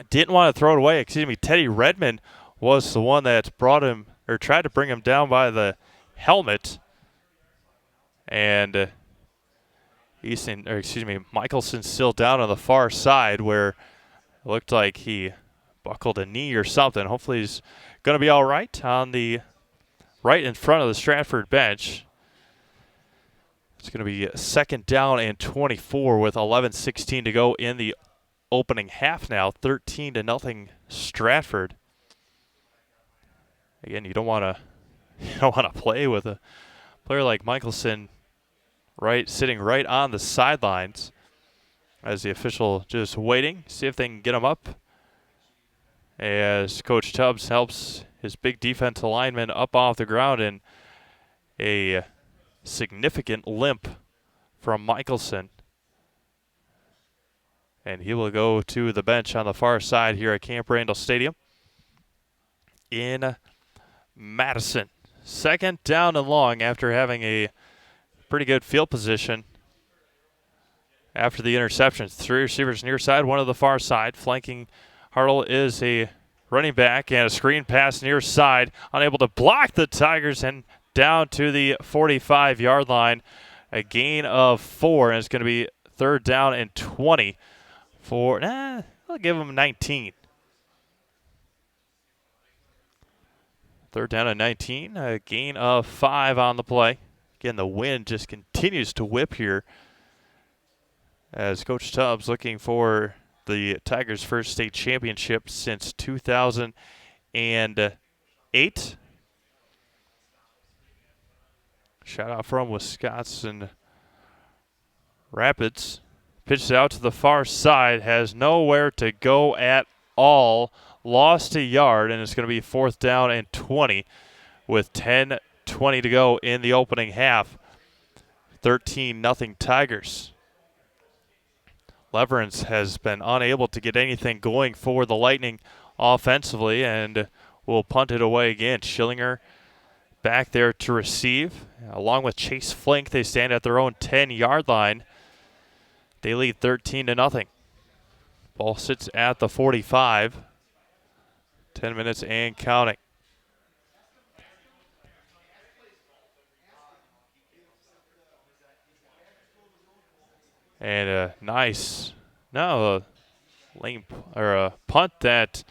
Didn't want to throw it away. Teddy Redmond was the one that brought him, or tried to bring him down by the helmet. And Michelson still down on the far side where it looked like he buckled a knee or something. Hopefully he's going to be all right on the right in front of the Stratford bench. It's going to be second down and 24 with 11:16 to go in the opening half now. 13-0 Stratford. Again, you don't want to play with a player like Michelson sitting right on the sidelines as the official just waiting, see if they can get him up. As Coach Tubbs helps his big defensive lineman up off the ground, and a significant limp from Michelson. And he will go to the bench on the far side here at Camp Randall Stadium in Madison. Second down and long after having a pretty good field position after the interceptions. 3 receivers near side, one to the far side. Flanking Hartle is a running back, and a screen pass near side. Unable to block the Tigers, and down to the 45-yard line. A gain of 4, and it's going to be third down and 20 for, I'll give them 19. Third down and 19, a gain of 5 on the play. Again, the wind just continues to whip here as Coach Tubbs looking for the Tigers' first state championship since 2008. Shout out from Wisconsin Rapids. Pitches out to the far side, has nowhere to go at all. Lost a yard, and it's going to be fourth down and 20 with 10:20 to go in the opening half. 13-0 Tigers. Leverance has been unable to get anything going for the Lightning offensively, and will punt it away again. Schillinger back there to receive. Along with Chase Flink, they stand at their own 10-yard line. They lead 13-0. Ball sits at the 45. 10 minutes and counting. And a nice, a punt that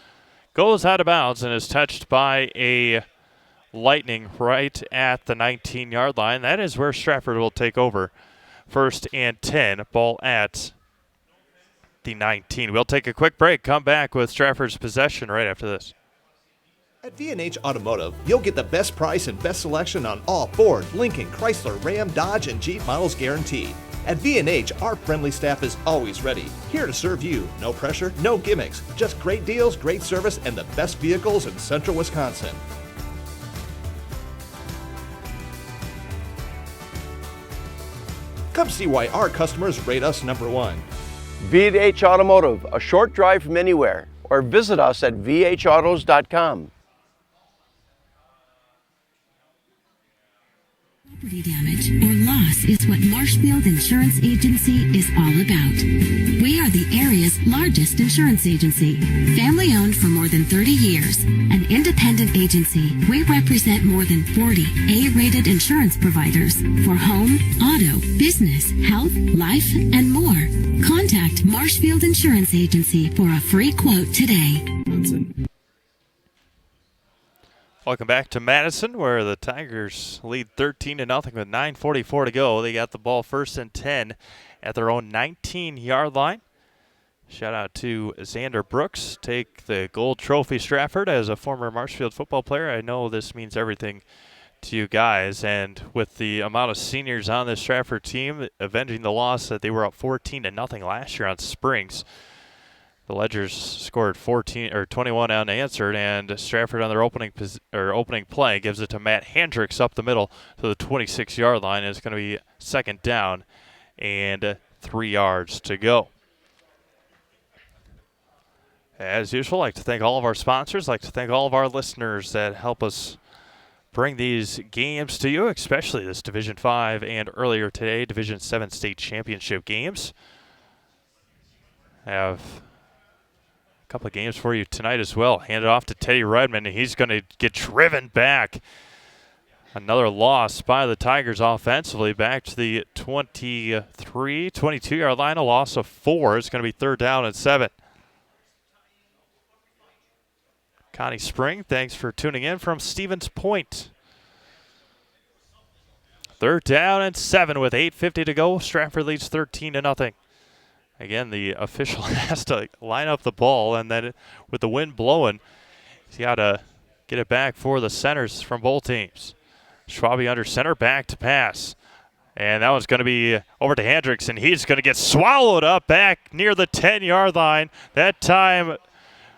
goes out of bounds and is touched by a Lightning right at the 19-yard line. That is where Stratford will take over. First and 10, ball at the 19. We'll take a quick break, come back with Stratford's possession right after this. At V&H Automotive, you'll get the best price and best selection on all Ford, Lincoln, Chrysler, Ram, Dodge, and Jeep models guaranteed. At V&H, our friendly staff is always ready, here to serve you. No pressure, no gimmicks, just great deals, great service, and the best vehicles in central Wisconsin. Come see why our customers rate us #1. V&H Automotive, a short drive from anywhere, or visit us at vhautos.com. Property damage or loss is what Marshfield Insurance Agency is all about. We are the area's largest insurance agency, family owned for more than 30 years. An independent agency, we represent more than 40 A-rated insurance providers for home, auto, business, health, life, and more. Contact Marshfield Insurance Agency for a free quote today. Welcome back to Madison, where the Tigers lead 13-0 with 9:44 to go. They got the ball 1st and 10 at their own 19-yard line. Shout out to Xander Brooks. Take the gold trophy, Stratford. As a former Marshfield football player, I know this means everything to you guys. And with the amount of seniors on this Stratford team, avenging the loss that they were up 14-0 last year on Springs, the Ledgers scored 21 unanswered, and Stratford on their opening play gives it to Matt Hendricks up the middle to the 26-yard line. It's going to be 2nd down and 3 yards to go. As usual, I'd like to thank all of our sponsors. I'd like to thank all of our listeners that help us bring these games to you, especially this Division 5 and earlier today, Division 7 state championship games. I have couple of games for you tonight as well. Hand it off to Teddy Redmond, and he's going to get driven back. Another loss by the Tigers offensively, back to the 22-yard line. A loss of 4. It's going to be 3rd down and 7. Connie Spring, thanks for tuning in from Stevens Point. 3rd down and 7 with 8:50 to go. Stratford leads 13-0. Again, the official has to line up the ball, and then with the wind blowing, he's got to get it back for the centers from both teams. Schwabe under center, back to pass. And that one's going to be over to Hendricks, and he's going to get swallowed up back near the 10-yard line. That time,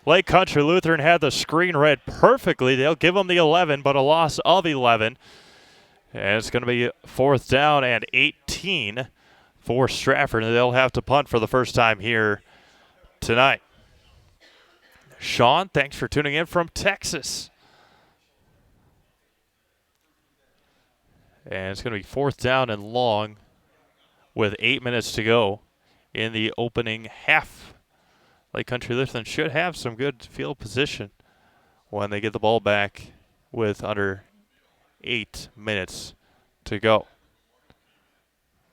Lake Country Lutheran had the screen read perfectly. They'll give him the 11, but a loss of 11. And it's going to be 4th down and 18. For Stratford, and they'll have to punt for the first time here tonight. Sean, thanks for tuning in from Texas. And it's going to be 4th down and long with 8 minutes to go in the opening half. Lake Country Lutheran should have some good field position when they get the ball back with under 8 minutes to go.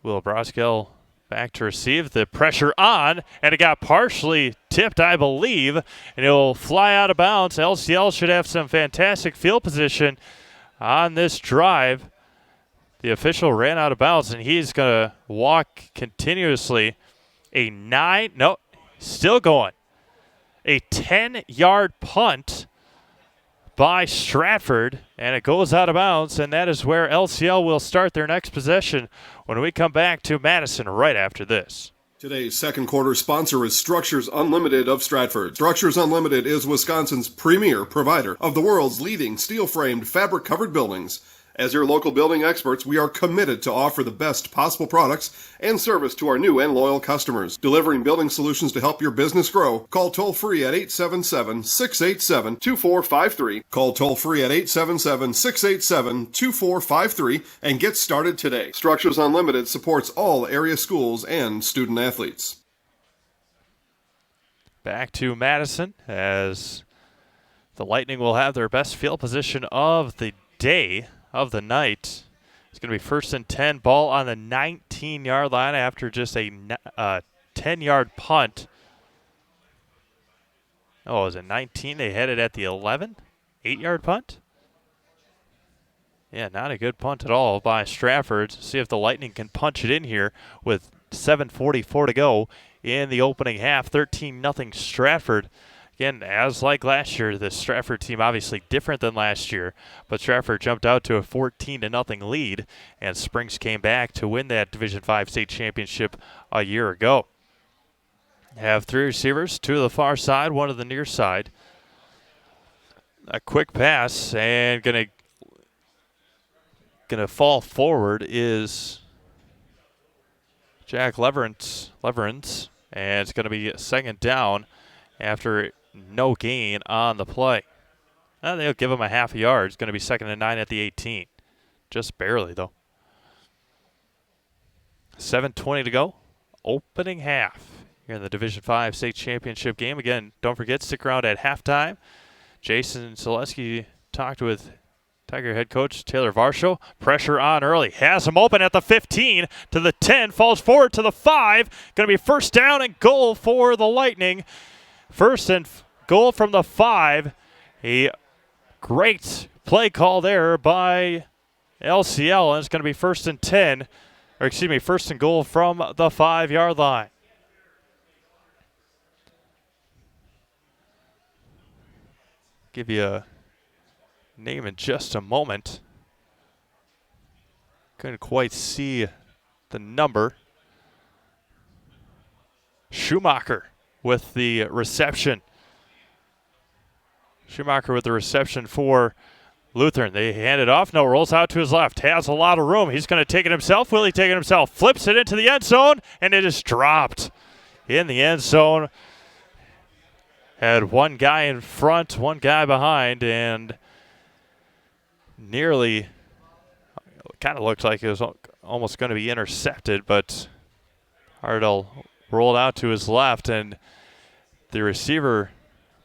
Will Broskell back to receive. The pressure on, and it got partially tipped, I believe, and it'll fly out of bounds. LCL should have some fantastic field position on this drive. The official ran out of bounds, and he's going to walk continuously. Still going. A 10-yard punt by Stratford, and it goes out of bounds, and that is where LCL will start their next possession when we come back to Madison right after this. Today's second quarter sponsor is Structures Unlimited of Stratford. Structures Unlimited is Wisconsin's premier provider of the world's leading steel-framed, fabric-covered buildings. As your local building experts, we are committed to offer the best possible products and service to our new and loyal customers. Delivering building solutions to help your business grow. Call toll-free at 877-687-2453. Call toll-free at 877-687-2453 and get started today. Structures Unlimited supports all area schools and student athletes. Back to Madison as the Lightning will have their best field position of the day. Of the night. It's going to be 1st and 10, ball on the 19-yard line after just a 10-yard punt. Oh, was it 19? They had it at the 11? 8-yard punt? Yeah, not a good punt at all by Stratford. See if the Lightning can punch it in here with 7:44 to go in the opening half. 13-0 Stratford. Again, as like last year, the Stratford team obviously different than last year, but Stratford jumped out to a 14-0 lead, and Springs came back to win that Division 5 state championship a year ago. Have 3 receivers, 2 to the far side, 1 to the near side. A quick pass, and gonna fall forward is Jack Leverance, and it's gonna be 2nd down after no gain on the play. They'll give him a half a yard. It's going to be 2nd and 9 at the 18. Just barely, though. 7:20 to go. Opening half here in the Division 5 state championship game. Again, don't forget, stick around at halftime. Jason Zaleski talked with Tiger head coach Taylor Varsho. Pressure on early. Has him open at the 15 to the 10. Falls forward to the 5. Going to be 1st down and goal for the Lightning. 1st and goal from the 5. A great play call there by LCL, and it's going to be first and goal from the 5-yard line. Give you a name in just a moment. Couldn't quite see the number. Schumacher with the reception. Schumacher with the reception for Lutheran. They hand it off. No, rolls out to his left. Has a lot of room. He's going to take it himself. Will he take it himself? Flips it into the end zone, and it is dropped in the end zone. Had one guy in front, one guy behind, and nearly kind of looked like it was almost going to be intercepted, but Hardell rolled out to his left, and the receiver,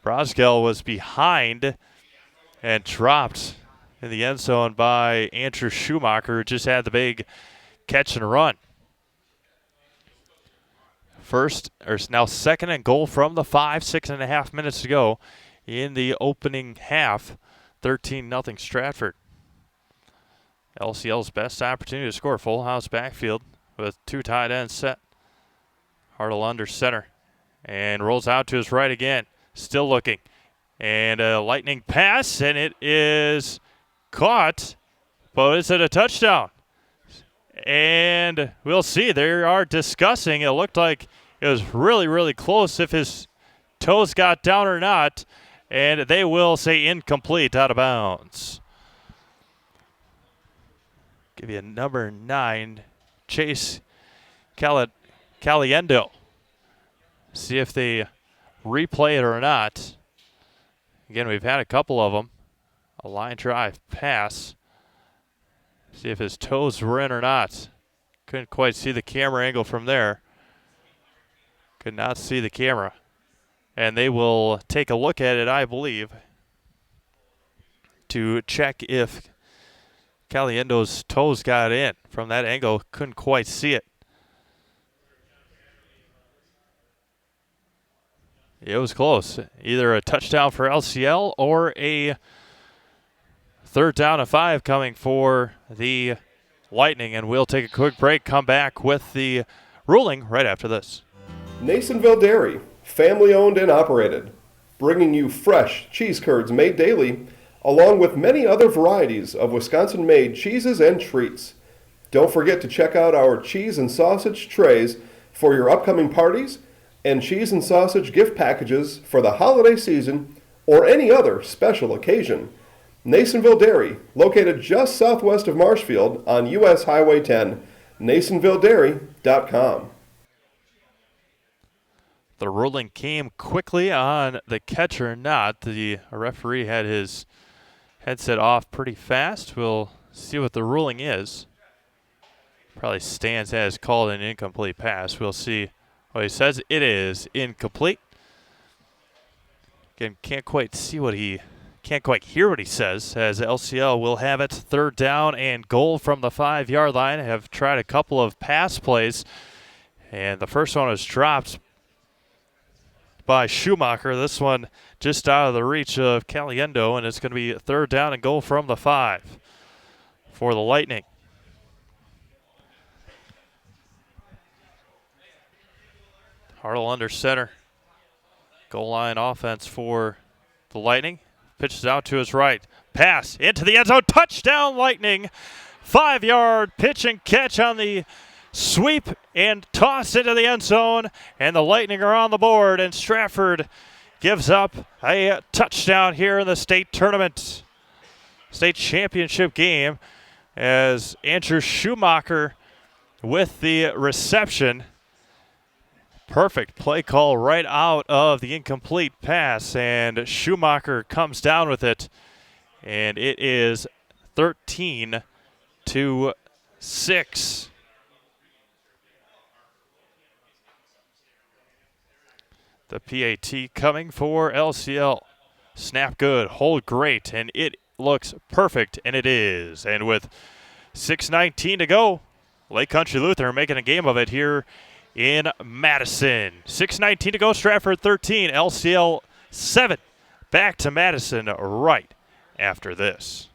Brosgell, was behind and dropped in the end zone by Andrew Schumacher, who just had the big catch and run. Now second and goal from the 5, 6.5 minutes to go in the opening half. 13-0 Stratford. LCL's best opportunity to score. Full house backfield with two tight ends set. Hartle under center and rolls out to his right again. Still looking. And a lightning pass, and it is caught, but is it a touchdown? And we'll see. They are discussing. It looked like it was really, really close if his toes got down or not. And they will say incomplete, out of bounds. Give you a number 9, Chase Caliendo. See if they replay it or not. Again, we've had a couple of them. A line drive pass. See if his toes were in or not. Couldn't quite see the camera angle from there. Could not see the camera. And they will take a look at it, I believe, to check if Caliendo's toes got in. From that angle, couldn't quite see it. It was close. Either a touchdown for LCL or a 3rd down and 5 coming for the Lightning. And we'll take a quick break, come back with the ruling right after this. Nasonville Dairy, family owned and operated, bringing you fresh cheese curds made daily, along with many other varieties of Wisconsin-made cheeses and treats. Don't forget to check out our cheese and sausage trays for your upcoming parties and cheese and sausage gift packages for the holiday season or any other special occasion. Nasonville Dairy, located just southwest of Marshfield on US Highway 10, NasonvilleDairy.com. The ruling came quickly on the catch or not. The referee had his headset off pretty fast. We'll see what the ruling is. Probably stands as called an incomplete pass. We'll see what he says. It is incomplete. Again, can't quite hear what he says, as LCL will have it 3rd down and goal from the 5-yard line. Have tried a couple of pass plays, and the first one was dropped by Schumacher. This one just out of the reach of Caliendo, and it's going to be 3rd down and goal from the 5 for the Lightning. Hartle under center. Goal line offense for the Lightning. Pitches out to his right. Pass into the end zone. Touchdown, Lightning. 5-yard pitch and catch on the sweep and toss into the end zone. And the Lightning are on the board. And Stratford gives up a touchdown here in the state tournament. State championship game, as Andrew Schumacher with the reception. Perfect play call right out of the incomplete pass, and Schumacher comes down with it, and it is 13-6. The PAT coming for LCL. Snap good, hold great, and it looks perfect, and it is. And with 6:19 to go, Lake Country Lutheran making a game of it here in Madison. 6:19 to go, Stratford 13, LCL 7. Back to Madison right after this.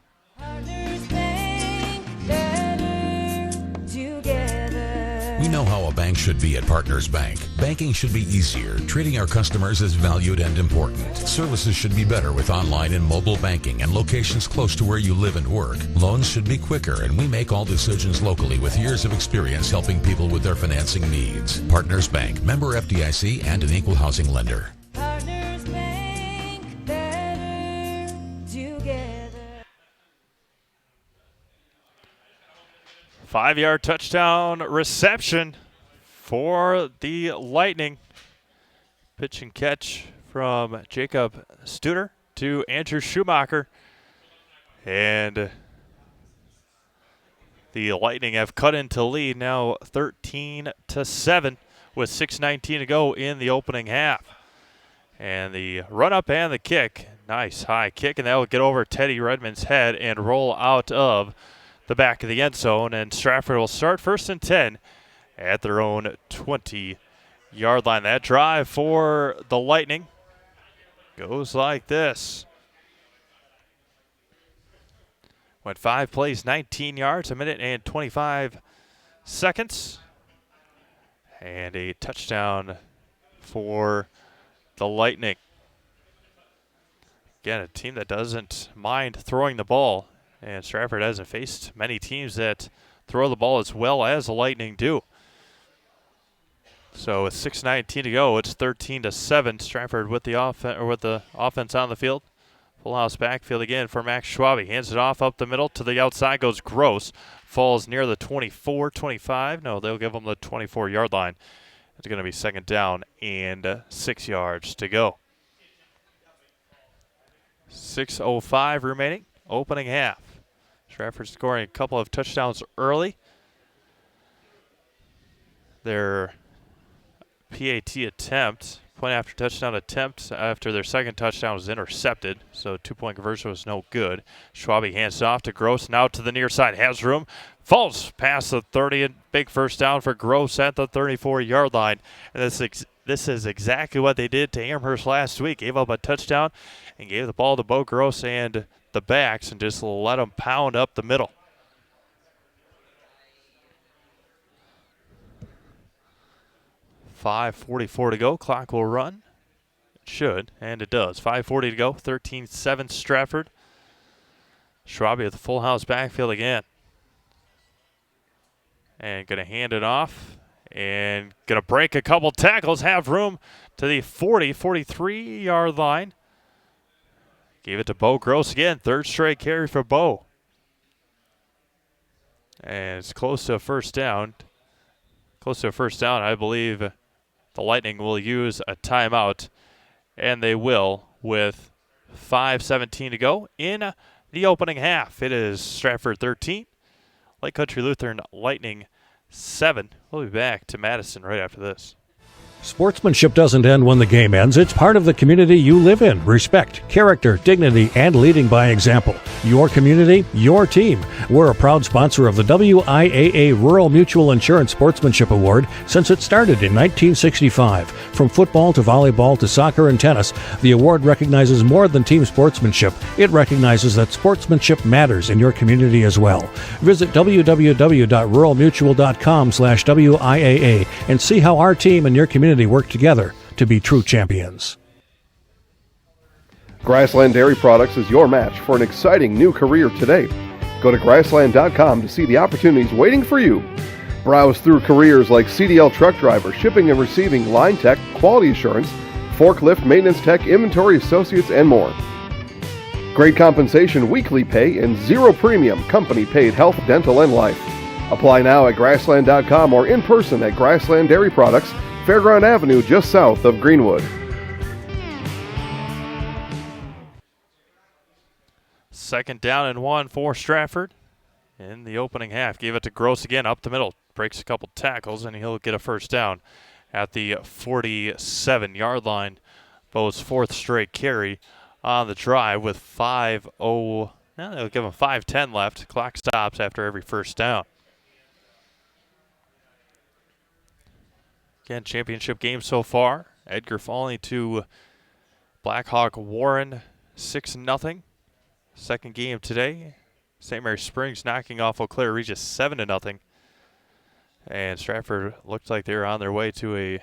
We know how a bank should be at Partners Bank. Banking should be easier. Treating our customers as valued and important. Services should be better with online and mobile banking and locations close to where you live and work. Loans should be quicker, and we make all decisions locally with years of experience helping people with their financing needs. Partners Bank, member FDIC, and an equal housing lender. Partners Bank, better together. 5-yard touchdown reception for the Lightning. Pitch and catch from Jacob Studer to Andrew Schumacher. And the Lightning have cut into lead now 13-7 with 6:19 to go in the opening half. And the run up and the kick, nice high kick, and that will get over Teddy Redmond's head and roll out of the back of the end zone, and Stratford will start 1st and 10 at their own 20-yard line. That drive for the Lightning goes like this. Went 5 plays, 19 yards, 1 minute and 25 seconds. And a touchdown for the Lightning. Again, a team that doesn't mind throwing the ball. And Stratford hasn't faced many teams that throw the ball as well as the Lightning do. So with 6:19 to go, it's 13-7. Stratford with the offense on the field. Full house backfield again for Max Schwabe. Hands it off up the middle to the outside goes Gross. Falls near the 24, 25. No, they'll give him the 24-yard line. It's going to be 2nd down and 6 yards to go. 6:05 remaining. Opening half. Stratford scoring a couple of touchdowns early. Their PAT attempt, point after touchdown attempt, after their second touchdown was intercepted, so 2-point conversion was no good. Schwabe hands it off to Gross, now to the near side, has room, falls past the 30, and big first down for Gross at the 34-yard line. And this is exactly what they did to Amherst last week. Gave up a touchdown and gave the ball to Bo Gross and the backs and just let them pound up the middle. $5:44 to go. Clock will run. It should, and it does. 5:40 to go. 13-7 Stratford. Schwabe with the full house backfield again. And going to hand it off. And going to break a couple tackles. Have room to the 40, 43-yard line. Gave it to Bo Gross again. 3rd straight carry for Bo. And it's close to a first down. Close to a first down. I believe the Lightning will use a timeout. And they will with 5:17 to go in the opening half. It is Stratford 13. Lake Country Lutheran Lightning 7. We'll be back to Madison right after this. Sportsmanship doesn't end when the game ends. It's part of the community you live in. Respect, character, dignity, and leading by example. Your community, your team. We're a proud sponsor of the WIAA Rural Mutual Insurance Sportsmanship Award since it started in 1965. From football to volleyball to soccer and tennis, the award recognizes more than team sportsmanship. It recognizes that sportsmanship matters in your community as well. Visit www.ruralmutual.com/WIAA and see how our team and your community work together to be true champions. Grassland Dairy Products is your match for an exciting new career today. Go to grassland.com to see the opportunities waiting for you. Browse through careers like CDL truck driver, shipping and receiving, line tech, quality assurance, forklift maintenance tech, inventory associates, and more. Great compensation, weekly pay, and zero premium company paid health, dental, and life. Apply now at grassland.com or in person at Grassland Dairy Products, Fairground Avenue, just south of Greenwood. 2nd down and 1 for Stratford in the opening half. Gave it to Gross again up the middle. Breaks a couple tackles, and he'll get a first down at the 47-yard line. Bo's 4th straight carry on the drive with 5:0. Now they'll give him 5:10 left. Clock stops after every first down. Again, championship game so far. Edgar falling to Blackhawk Warren 6-0. Second game today. St. Mary Springs knocking off Eau Claire Regis 7-0. And Stratford looked like they were on their way to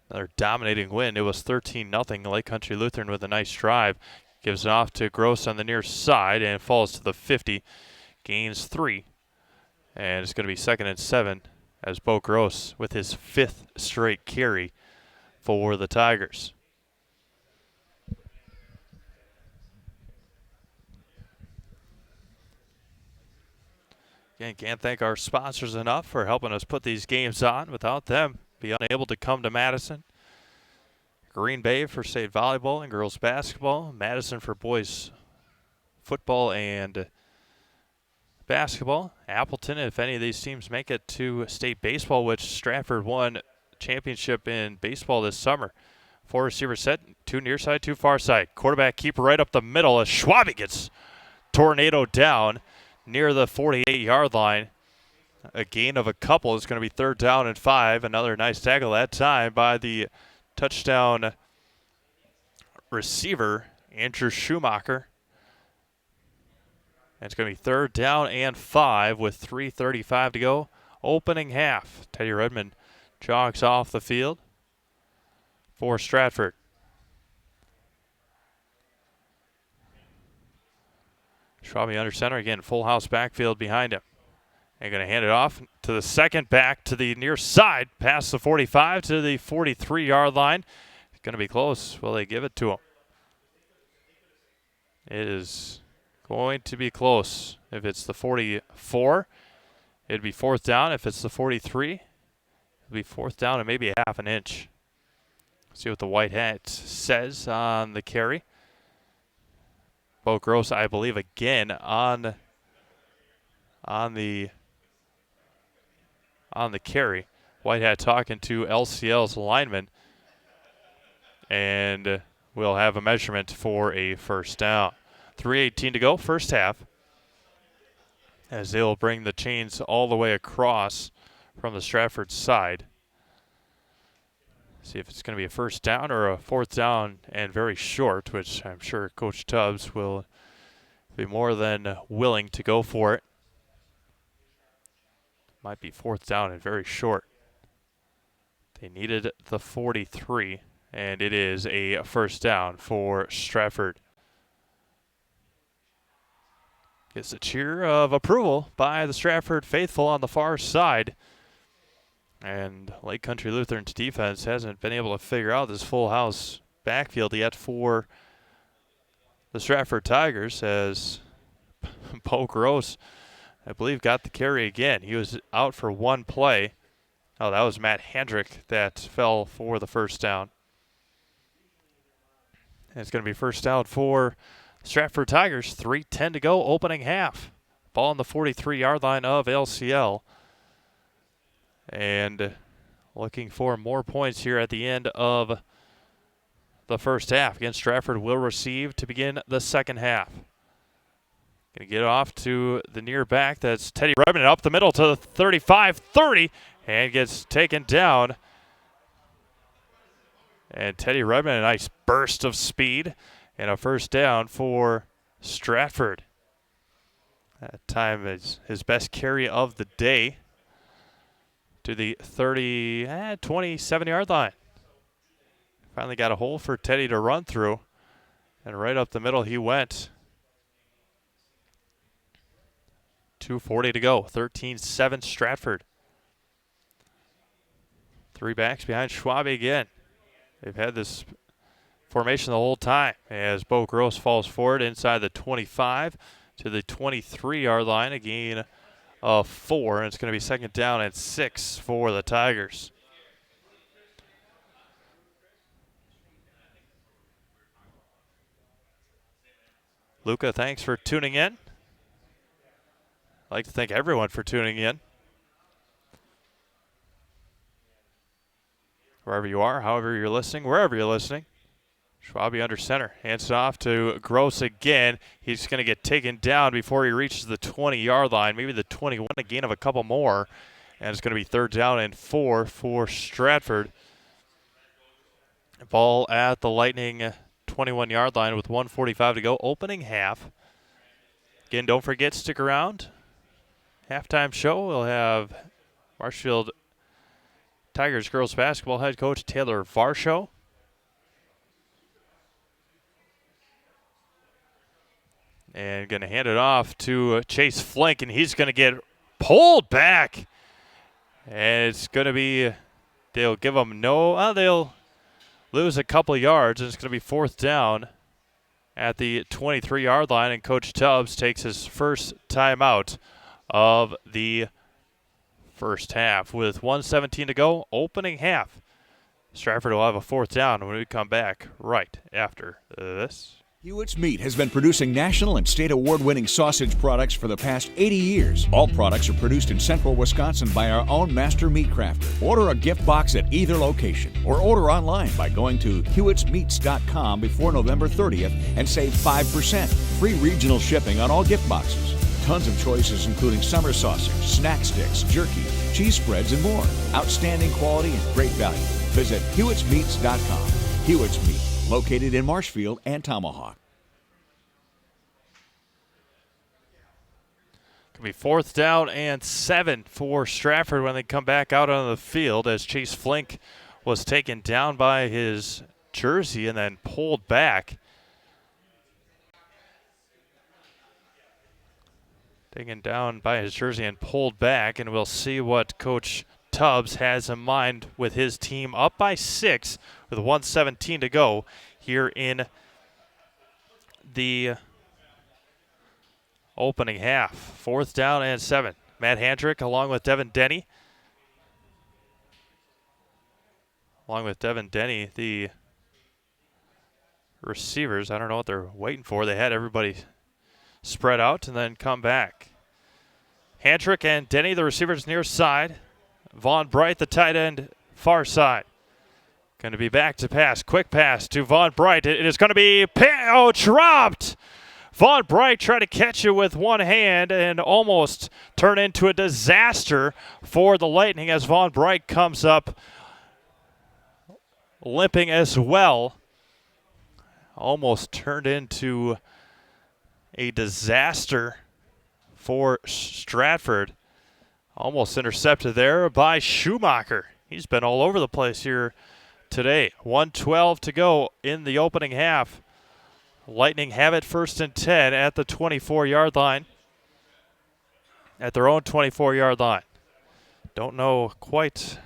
another dominating win. It was 13-0. Lake Country Lutheran with a nice drive. Gives it off to Gross on the near side and falls to the 50. Gains 3. And it's going to be 2nd and 7 as Bo Gross with his 5th straight carry for the Tigers. Again, can't thank our sponsors enough for helping us put these games on. Without them, be unable to come to Madison. Green Bay for state volleyball and girls basketball. Madison for boys football and basketball. Appleton, if any of these teams make it to state baseball, which Stratford won championship in baseball this summer. 4 receiver set, 2 near side, 2 far side. Quarterback keeper right up the middle as Schwabe gets tornadoed down near the 48-yard line. A gain of a couple is going to be 3rd down and 5. Another nice tackle that time by the touchdown receiver, Andrew Schumacher. And it's going to be 3rd down and 5 with 3:35 to go. Opening half. Teddy Redmond jogs off the field for Stratford. Schwabe under center. Again, full house backfield behind him. And going to hand it off to the second back to the near side, past the 45 to the 43-yard line. It's going to be close. Will they give it to him? It is going to be close. If it's the 44, it'd be 4th down. If it's the 43, it'll be 4th down and maybe a half an inch. See what the white hat says on the carry. Bo Gross, I believe, again on the carry. White hat talking to LCL's lineman, and we'll have a measurement for a 1st down. 3:18 to go, first half, as they'll bring the chains all the way across from the Stratford side. See if it's going to be a 1st down or a 4th down and very short, which I'm sure Coach Tubbs will be more than willing to go for it. Might be 4th down and very short. They needed the 43, and it is a 1st down for Stratford. Gets a cheer of approval by the Stratford faithful on the far side. And Lake Country Lutheran's defense hasn't been able to figure out this full house backfield yet for the Stratford Tigers, as Bo Gross, I believe, got the carry again. He was out for 1 play. Oh, that was Matt Hendrick that fell for the 1st down. And it's going to be 1st down for Stratford Tigers. 3:10 to go, opening half. Ball on the 43-yard line of LCL. And looking for more points here at the end of the 1st half. Again, Stratford will receive to begin the 2nd half. Going to get off to the near back. That's Teddy Redmond up the middle to the 35-30 and gets taken down. And Teddy Redmond, a nice burst of speed and a 1st down for Stratford. That time is his best carry of the day to the 27-yard line. Finally got a hole for Teddy to run through, and right up the middle he went. 2:40 to go, 13-7 Stratford. 3 backs behind Schwabe again. They've had this formation the whole time as Bo Gross falls forward inside the 25 to the 23-yard line, a gain of 4, and it's going to be 2nd down and 6 for the Tigers. Luca, thanks for tuning in. I'd like to thank everyone for tuning in. Wherever you are, however you're listening, wherever you're listening. Schwabe under center. Hands it off to Gross again. He's going to get taken down before he reaches the 20-yard line, maybe the 21, a gain of a couple more. And it's going to be 3rd down and 4 for Stratford. Ball at the Lightning 21-yard line with 1:45 to go. Opening half. Again, don't forget, stick around. Halftime show, we'll have Marshfield Tigers girls basketball head coach Taylor Varsho. And going to hand it off to Chase Flink, and he's going to get pulled back. And it's going to be, they'll give them they'll lose a couple yards, and it's going to be 4th down at the 23-yard line, and Coach Tubbs takes his first timeout of the first half with 1:17 to go, opening half. Stratford will have a 4th down when we come back right after this. Hewitt's Meat has been producing national and state award-winning sausage products for the past 80 years. All products are produced in central Wisconsin by our own master meat crafter. Order a gift box at either location or order online by going to hewittsmeats.com before November 30th and save 5%. Free regional shipping on all gift boxes. Tons of choices including summer sausage, snack sticks, jerky, cheese spreads, and more. Outstanding quality and great value. Visit hewittsmeats.com. Hewitt's Meat, located in Marshfield and Tomahawk. It'll be 4th down and 7 for Stratford when they come back out on the field, as Chase Flink was taken down by his jersey and then pulled back. Taken down by his jersey and pulled back, and we'll see what Coach Tubbs has in mind with his team up by 6 with 1:17 to go here in the opening half. 4th down and 7. Matt Handrick along with Devin Denny. The receivers, I don't know what they're waiting for. They had everybody spread out and then come back. Handrick and Denny, the receivers near side. Vaughn Bright, the tight end, far side. Going to be back to pass. Quick pass to Vaughn Bright. It is going to be dropped. Vaughn Bright tried to catch it with one hand and almost turned into a disaster for the Lightning as Vaughn Bright comes up limping as well. Almost turned into a disaster for Stratford. Almost intercepted there by Schumacher. He's been all over the place here today. 1:12 to go in the opening half. Lightning have it 1st and 10 at the 24-yard line. At their own 24-yard line. Don't know quite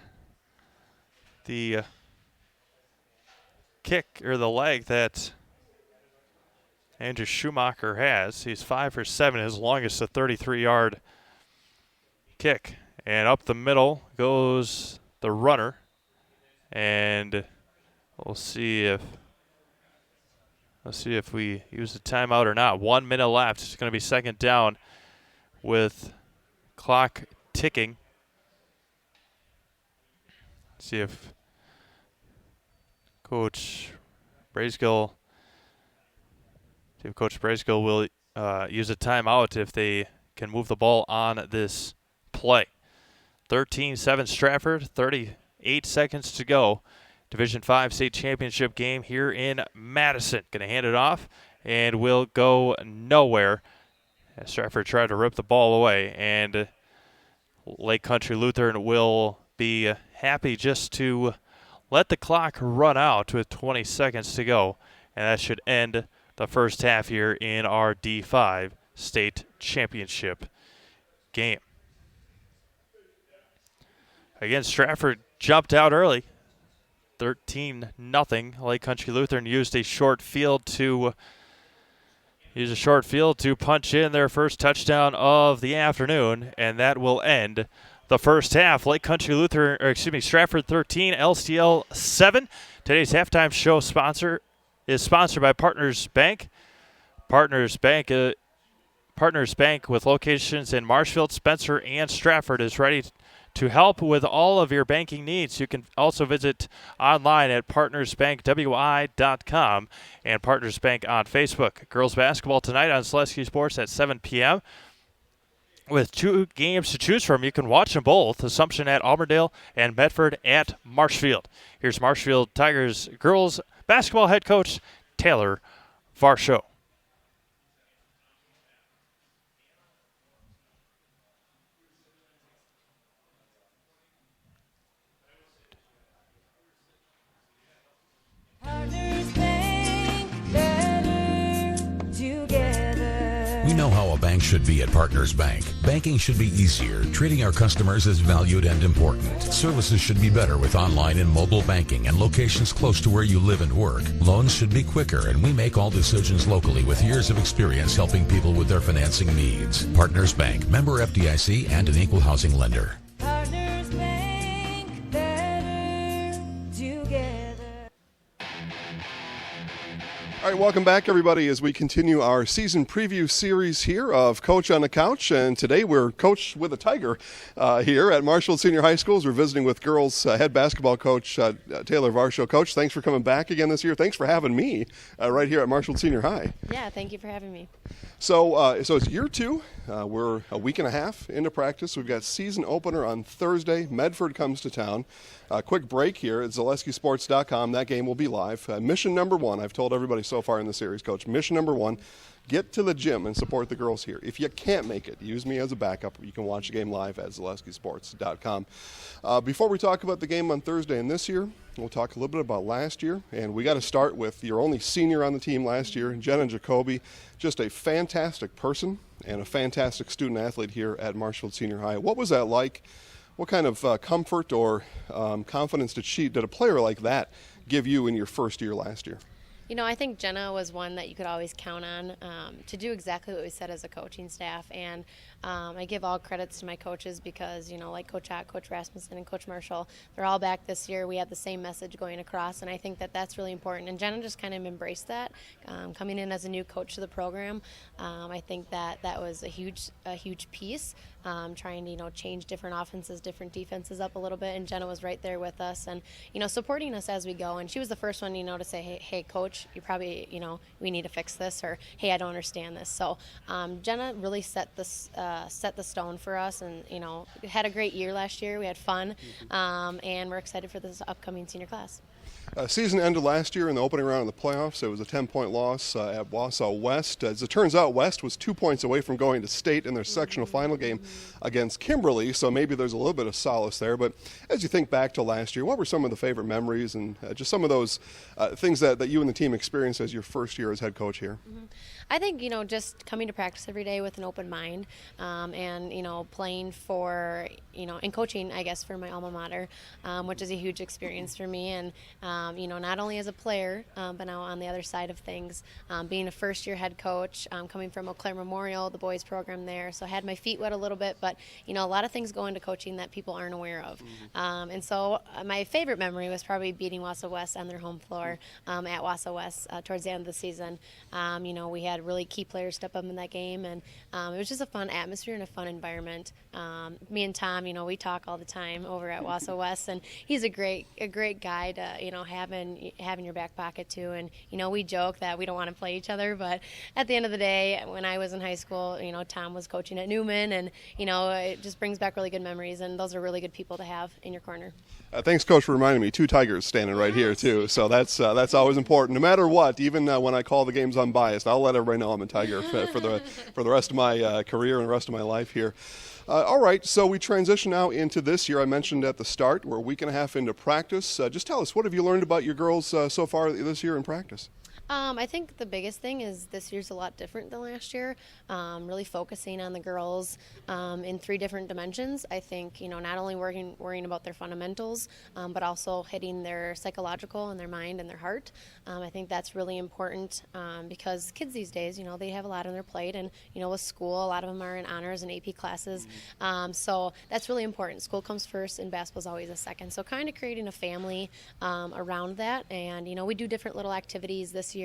the kick or the leg that Andrew Schumacher has. He's 5 for 7. His longest a 33-yard kick. And up the middle goes the runner. And we'll see if we use the timeout or not. 1 minute left. It's going to be 2nd down with clock ticking. See if Coach Brazegill will use a timeout if they can move the ball on this play. 13-7 Stratford, 38 seconds to go. Division 5 state championship game here in Madison. Going to hand it off and will go nowhere. Stratford tried to rip the ball away, and Lake Country Lutheran will be happy just to let the clock run out with 20 seconds to go, and that should end the first half here in our D5 state championship game. Again, Stratford jumped out early. 13-0. Lake Country Lutheran used a short field to punch in their first touchdown of the afternoon, and that will end the first half. Lake Country Stratford 13, LCL 7. Today's halftime show is sponsored by Partners Bank. Partners Bank with locations in Marshfield, Spencer, and Stratford is ready to help with all of your banking needs. You can also visit online at partnersbankwi.com and Partners Bank on Facebook. Girls basketball tonight on Selesky Sports at 7 p.m. With 2 games to choose from, you can watch them both. Assumption at Auburndale and Medford at Marshfield. Here's Marshfield Tigers girls basketball head coach Taylor Varsho. bank should be at Partners Bank. Banking should be easier, treating our customers as valued and important. Services should be better with online and mobile banking and locations close to where you live and work. Loans should be quicker, and we make all decisions locally with years of experience helping people with their financing needs. Partners Bank, member FDIC, and an equal housing lender. Partners Bank, better together. All right, welcome back, everybody, as we continue our season preview series here of Coach on the Couch. And today we're Coach with a Tiger here at Marshall Senior High Schools. We're visiting with girls head basketball coach Taylor Varsho. Coach, thanks for coming back again this year. Thanks for having me right here at Marshall Senior High. Yeah, thank you for having me. So it's year two. We're a week and a half into practice. We've got season opener on Thursday. Medford comes to town. Quick break here at ZaleskiSports.com. That game will be live. Mission number one, I've told everybody so far in the series, Coach, mission number one, get to the gym and support the girls here. If you can't make it, use me as a backup. You can watch the game live at ZaleskiSports.com. Before we talk about the game on Thursday and this year, we'll talk a little bit about last year. And we got to start with your only senior on the team last year, Jenna Jacoby. Just a fantastic person and a fantastic student athlete here at Marshall Senior High. What was that like? What kind of comfort or confidence did a player like that give you in your first year last year? You know, I think Jenna was one that you could always count on to do exactly what we said as a coaching staff. And I give all credits to my coaches because, you know, like Coach Ott, Coach Rasmussen, and Coach Marshall, they're all back this year. We have the same message going across, and I think that that's really important. And Jenna just kind of embraced that, coming in as a new coach to the program. I think that was a huge piece, trying to, you know, change different offenses, different defenses up a little bit. And Jenna was right there with us and, you know, supporting us as we go. And she was the first one, you know, to say, hey, Coach, you probably, you know, we need to fix this, or hey, I don't understand this. So Jenna really set the stone for us, and, you know, had a great year last year. We had fun, and we're excited for this upcoming senior class. Season ended last year in the opening round of the playoffs. It was a 10-point loss at Wausau West. As it turns out, West was 2 points away from going to state in their sectional final game against Kimberly, so maybe there's a little bit of solace there. But as you think back to last year, what were some of the favorite memories and just some of those things that you and the team experienced as your first year as head coach here? I think, you know, just coming to practice every day with an open mind, and, you know, playing for, you know, and coaching, I guess, for my alma mater, which is a huge experience for me. And, you know, not only as a player, but now on the other side of things, being a first-year head coach, coming from Eau Claire Memorial, the boys program there. So I had my feet wet a little bit, but, you know, a lot of things go into coaching that people aren't aware of. And so my favorite memory was probably beating Wausau West on their home floor at Wausau West towards the end of the season. You know, we had really key players step up in that game, and it was just a fun atmosphere and a fun environment. Me and Tom, you know, we talk all the time over at Wausau West, and he's a great guy to, you know, have in your back pocket too. And, you know, we joke that we don't want to play each other, but at the end of the day, when I was in high school, you know, Tom was coaching at Newman, and, you know, it just brings back really good memories, and those are really good people to have in your corner. Thanks, Coach, for reminding me. 2 Tigers standing right here too, so that's always important. No matter what, even when I call the games unbiased, I'll let everybody know I'm a Tiger for the rest of my career and the rest of my life here. All right, so we transition now into this year. I mentioned at the start, we're a week and a half into practice. Just tell us, what have you learned about your girls so far this year in practice? I think the biggest thing is this year's a lot different than last year, really focusing on the girls in 3 different dimensions. I think, you know, not only worrying about their fundamentals, but also hitting their psychological and their mind and their heart. I think that's really important because kids these days, you know, they have a lot on their plate, and, you know, with school, a lot of them are in honors and AP classes. So that's really important. School comes first and basketball's always a second. So kind of creating a family around that. And, you know, we do different little activities this year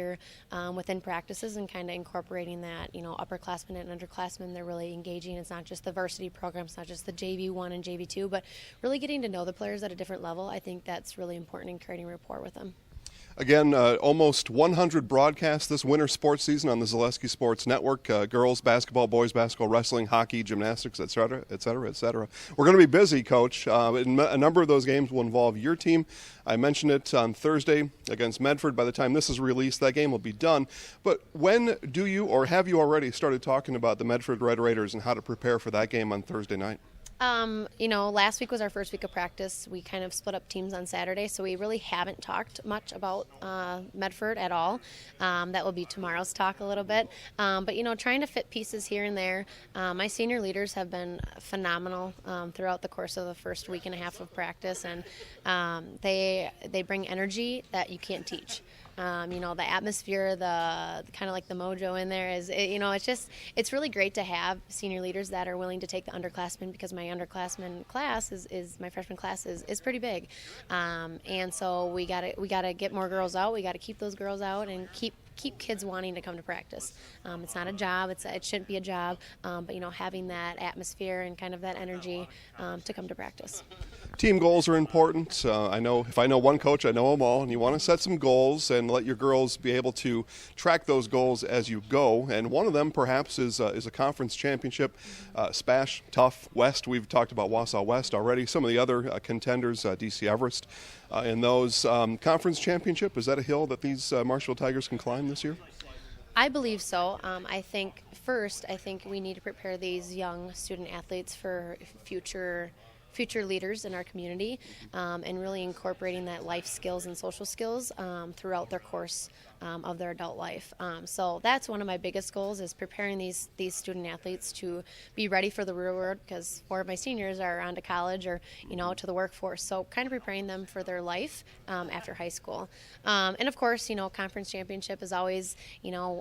within practices, and kind of incorporating that, you know, upperclassmen and underclassmen. They're really engaging. It's not just the varsity program, it's not just the JV1 and JV2, but really getting to know the players at a different level. I think that's really important in creating rapport with them. Again, almost 100 broadcasts this winter sports season on the Zaleski Sports Network. Girls basketball, boys basketball, wrestling, hockey, gymnastics, et cetera, et cetera, et cetera. We're going to be busy, Coach. A number of those games will involve your team. I mentioned it on Thursday against Medford. By the time this is released, that game will be done. But when do you, or have you already started talking about the Medford Red Raiders and how to prepare for that game on Thursday night? Last week was our first week of practice. We kind of split up teams on Saturday, so we really haven't talked much about Medford at all. That will be tomorrow's talk a little bit. But trying to fit pieces here and there. My senior leaders have been phenomenal throughout the course of the first week and a half of practice, and they bring energy that you can't teach. The atmosphere, the kind of like the mojo in there it's really great to have senior leaders that are willing to take the underclassmen, because my underclassmen class is my freshman class is pretty big. And so we gotta get more girls out. We gotta keep those girls out and keep kids wanting to come to practice. It's not a job. It shouldn't be a job. But having that atmosphere and kind of that energy to come to practice. Team goals are important. If I know one coach, I know them all, and you want to set some goals and let your girls be able to track those goals as you go. And one of them, perhaps, is a conference championship. SPASH, Tough, West. We've talked about Wausau West already. Some of the other contenders, DC Everest. In those conference championship, is that a hill that these Marshville Tigers can climb this year? I believe so. I think we need to prepare these young student athletes for future leaders in our community, and really incorporating that life skills and social skills throughout their course of their adult life. So that's one of my biggest goals, is preparing these student athletes to be ready for the real world, because 4 of my seniors are on to college or to the workforce. So kind of preparing them for their life after high school. And of course, conference championship is always,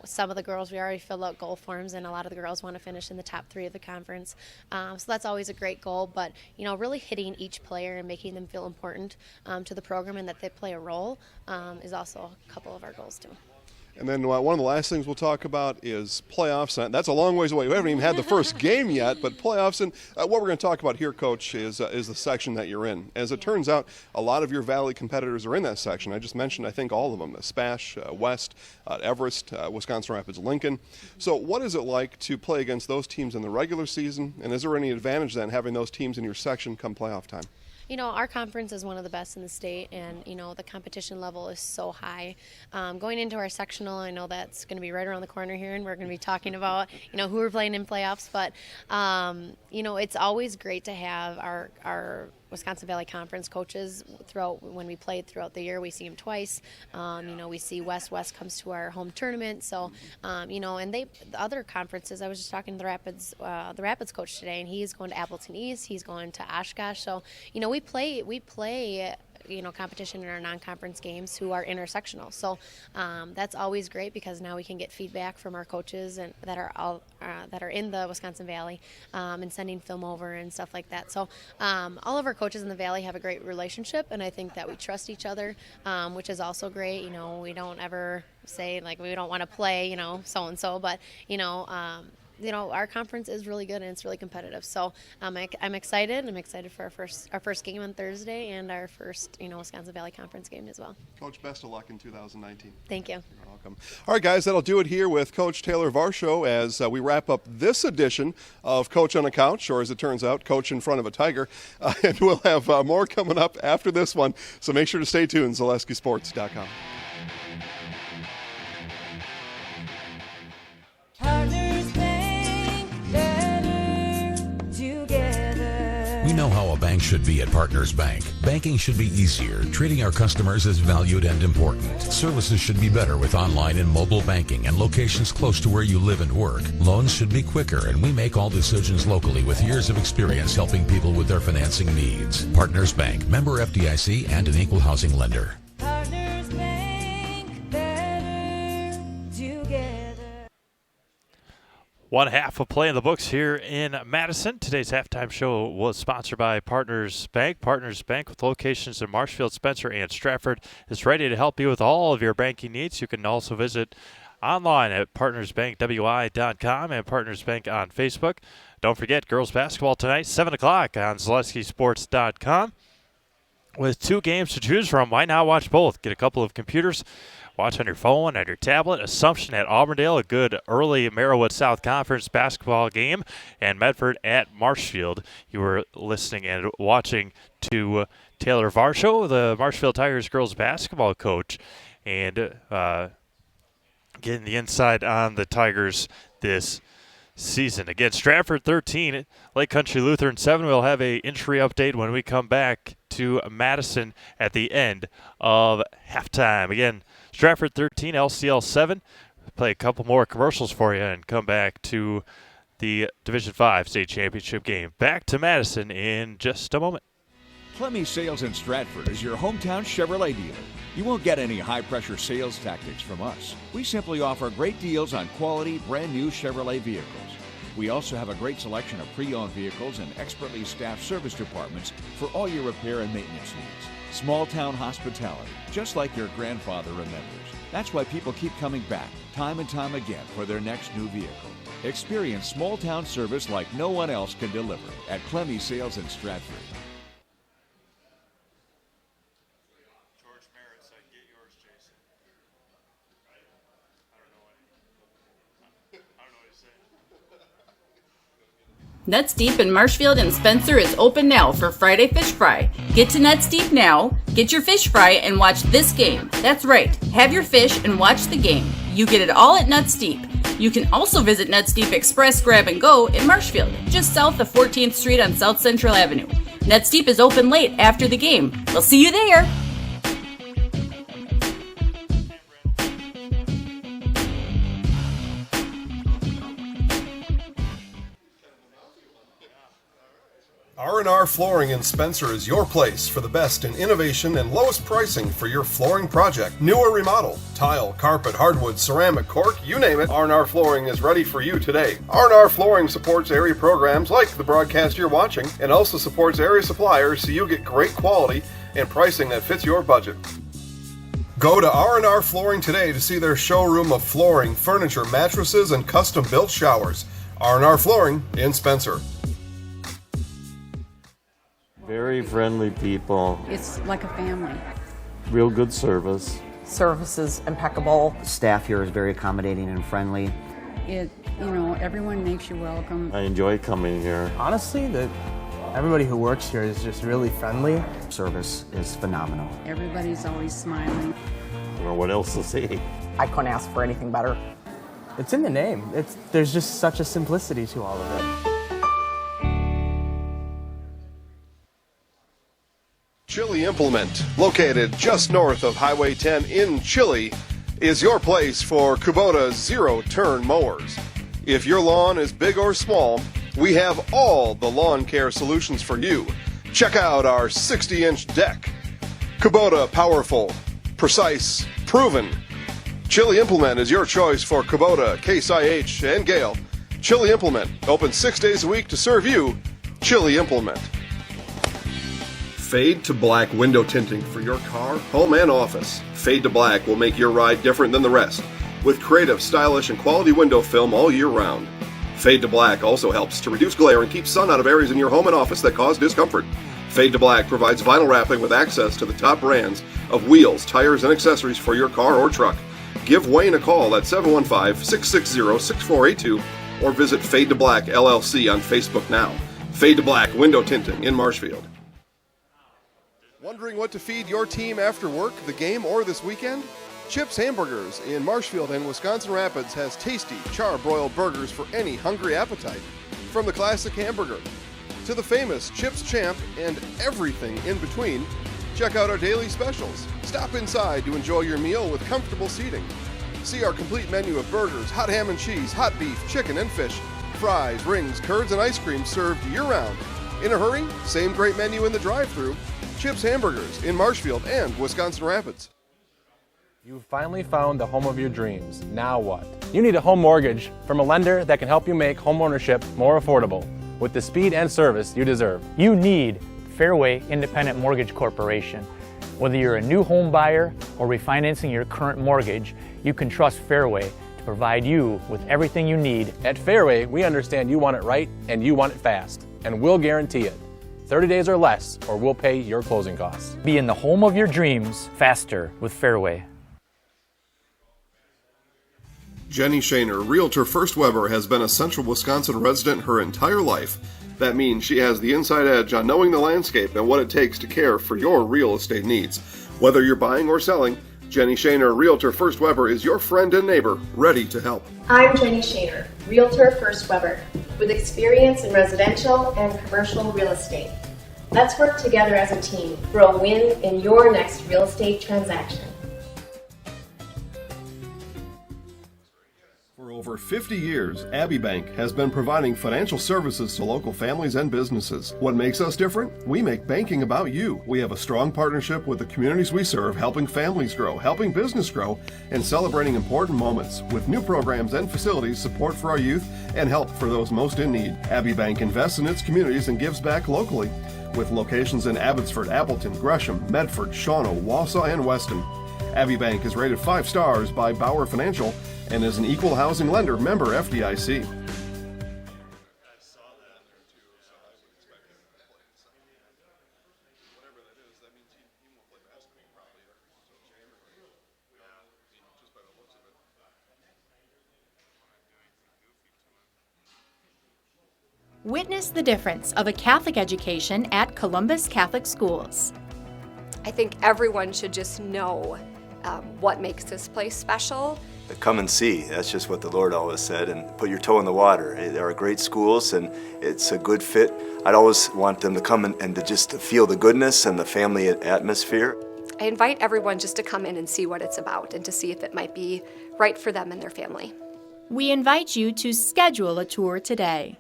some of the girls, we already filled out goal forms, and a lot of the girls want to finish in the top 3 of the conference. So that's always a great goal, but really hitting each player and making them feel important to the program and that they play a role is also a couple of our goals too. And then one of the last things we'll talk about is playoffs. That's a long ways away. We haven't even had the first game yet, but playoffs. And what we're going to talk about here, Coach, is the section that you're in. As it turns out, a lot of your Valley competitors are in that section. I just mentioned, I think, all of them: SPASH, West, Everest, Wisconsin Rapids, Lincoln. So what is it like to play against those teams in the regular season? And is there any advantage then having those teams in your section come playoff time? Our conference is one of the best in the state, and, the competition level is so high. Going into our sectional, I know that's going to be right around the corner here, and we're going to be talking about, who we're playing in playoffs. But, it's always great to have our Wisconsin Valley Conference coaches when we played throughout the year. We see them twice. We see West comes to our home tournament. So, and the other conferences, I was just talking to the Rapids coach today, and he's going to Appleton East. He's going to Oshkosh. So, we play competition in our non-conference games who are intersectional. So that's always great, because now we can get feedback from our coaches and that are in the Wisconsin Valley, and sending film over and stuff like that. So all of our coaches in the Valley have a great relationship, and I think that we trust each other, which is also great. We don't ever say we don't want to play so-and-so, but our conference is really good and it's really competitive. So I'm excited. I'm excited for our first game on Thursday and our first Wisconsin Valley Conference game as well. Coach, best of luck in 2019. Thank you. You're welcome. All right, guys, that'll do it here with Coach Taylor Varsho as we wrap up this edition of Coach on a Couch, or as it turns out, Coach in front of a Tiger. And we'll have more coming up after this one. So make sure to stay tuned, ZaleskiSports.com. We know how a bank should be at Partners Bank. Banking should be easier, treating our customers as valued and important. Services should be better with online and mobile banking and locations close to where you live and work. Loans should be quicker, and we make all decisions locally with years of experience helping people with their financing needs. Partners Bank, member FDIC, and an equal housing lender. Partners Bank, better together. One half of play in the books here in Madison. Today's halftime show was sponsored by Partners Bank. Partners Bank, with locations in Marshfield, Spencer, and Stratford, is ready to help you with all of your banking needs. You can also visit online at partnersbankwi.com and Partners Bank on Facebook. Don't forget, girls basketball tonight, 7 o'clock on ZaleskiSports.com. With 2 games to choose from, why not watch both? Get a couple of computers. Watch on your phone, on your tablet. Assumption at Auburndale, a good early Merriwood South Conference basketball game, and Medford at Marshfield. You were listening and watching to Taylor Varsho, the Marshfield Tigers girls basketball coach, and getting the inside on the Tigers this season. Again, Stratford 13, Lake Country Lutheran 7. We'll have a injury update when we come back to Madison at the end of halftime. Again, Stratford 13, LCL 7. Play a couple more commercials for you and come back to the Division 5 state championship game. Back to Madison in just a moment. Clemmy Sales in Stratford is your hometown Chevrolet dealer. You won't get any high-pressure sales tactics from us. We simply offer great deals on quality, brand-new Chevrolet vehicles. We also have a great selection of pre-owned vehicles and expertly staffed service departments for all your repair and maintenance needs. Small-town hospitality, just like your grandfather remembers. That's why people keep coming back, time and time again, for their next new vehicle. Experience small-town service like no one else can deliver at Clemmy Sales in Stratford. Nuts Deep in Marshfield and Spencer is open now for Friday Fish Fry. Get to Nuts Deep now, get your fish fry, and watch this game. That's right, have your fish and watch the game. You get it all at Nuts Deep. You can also visit Nuts Deep Express Grab and Go in Marshfield, just south of 14th Street on South Central Avenue. Nuts Deep is open late after the game. We'll see you there. R&R Flooring in Spencer is your place for the best in innovation and lowest pricing for your flooring project. New or remodel, tile, carpet, hardwood, ceramic, cork, you name it, R&R Flooring is ready for you today. R&R Flooring supports area programs like the broadcast you're watching and also supports area suppliers so you get great quality and pricing that fits your budget. Go to R&R Flooring today to see their showroom of flooring, furniture, mattresses, and custom-built showers. R&R Flooring in Spencer. Very friendly people. It's like a family. Real good service. Service is impeccable. The staff here is very accommodating and friendly. Everyone makes you welcome. I enjoy coming here. Honestly, everybody who works here is just really friendly. Service is phenomenal. Everybody's always smiling. I don't know what else to say. I couldn't ask for anything better. It's in the name. There's just such a simplicity to all of it. Chili Implement, located just north of Highway 10 in Chili, is your place for Kubota zero-turn mowers. If your lawn is big or small, we have all the lawn care solutions for you. Check out our 60-inch deck. Kubota powerful, precise, proven. Chili Implement is your choice for Kubota, Case IH, and Gale. Chili Implement, open 6 days a week to serve you. Chili Implement. Fade to black window tinting for your car, home, and office. Fade to black will make your ride different than the rest, with creative, stylish, and quality window film all year round. Fade to black also helps to reduce glare and keep sun out of areas in your home and office that cause discomfort. Fade to black provides vinyl wrapping with access to the top brands of wheels, tires, and accessories for your car or truck. Give Wayne a call at 715-660-6482 or visit Fade to Black LLC on Facebook now. Fade to Black window tinting in Marshfield. Wondering what to feed your team after work, the game, or this weekend? Chips Hamburgers in Marshfield and Wisconsin Rapids has tasty, char-broiled burgers for any hungry appetite. From the classic hamburger to the famous Chips Champ and everything in between, check out our daily specials. Stop inside to enjoy your meal with comfortable seating. See our complete menu of burgers, hot ham and cheese, hot beef, chicken and fish, fries, rings, curds, and ice cream served year-round. In a hurry? Same great menu in the drive-thru. Chips Hamburgers in Marshfield and Wisconsin Rapids. You finally found the home of your dreams. Now what? You need a home mortgage from a lender that can help you make homeownership more affordable with the speed and service you deserve. You need Fairway Independent Mortgage Corporation. Whether you're a new home buyer or refinancing your current mortgage, you can trust Fairway to provide you with everything you need. At Fairway, we understand you want it right and you want it fast, and we'll guarantee it. 30 days or less, or we'll pay your closing costs. Be in the home of your dreams faster with Fairway. Jenny Shaner, Realtor First Weber, has been a Central Wisconsin resident her entire life. That means she has the inside edge on knowing the landscape and what it takes to care for your real estate needs. Whether you're buying or selling, Jenny Shaner, Realtor First Weber, is your friend and neighbor, ready to help. I'm Jenny Shaner, Realtor First Weber, with experience in residential and commercial real estate. Let's work together as a team for a win in your next real estate transaction. For over 50 years, Abbey Bank has been providing financial services to local families and businesses. What makes us different? We make banking about you. We have a strong partnership with the communities we serve, helping families grow, helping business grow, and celebrating important moments with new programs and facilities, support for our youth, and help for those most in need. Abbey Bank invests in its communities and gives back locally, with locations in Abbotsford, Appleton, Gresham, Medford, Shawano, Wausau, and Weston. Abbey Bank is rated 5 stars by Bauer Financial and is an equal housing lender, member FDIC. Witness the difference of a Catholic education at Columbus Catholic Schools. I think everyone should just know what makes this place special. Come and see. That's just what the Lord always said, and put your toe in the water. There are great schools, and it's a good fit. I'd always want them to come and to just feel the goodness and the family atmosphere. I invite everyone just to come in and see what it's about and to see if it might be right for them and their family. We invite you to schedule a tour today.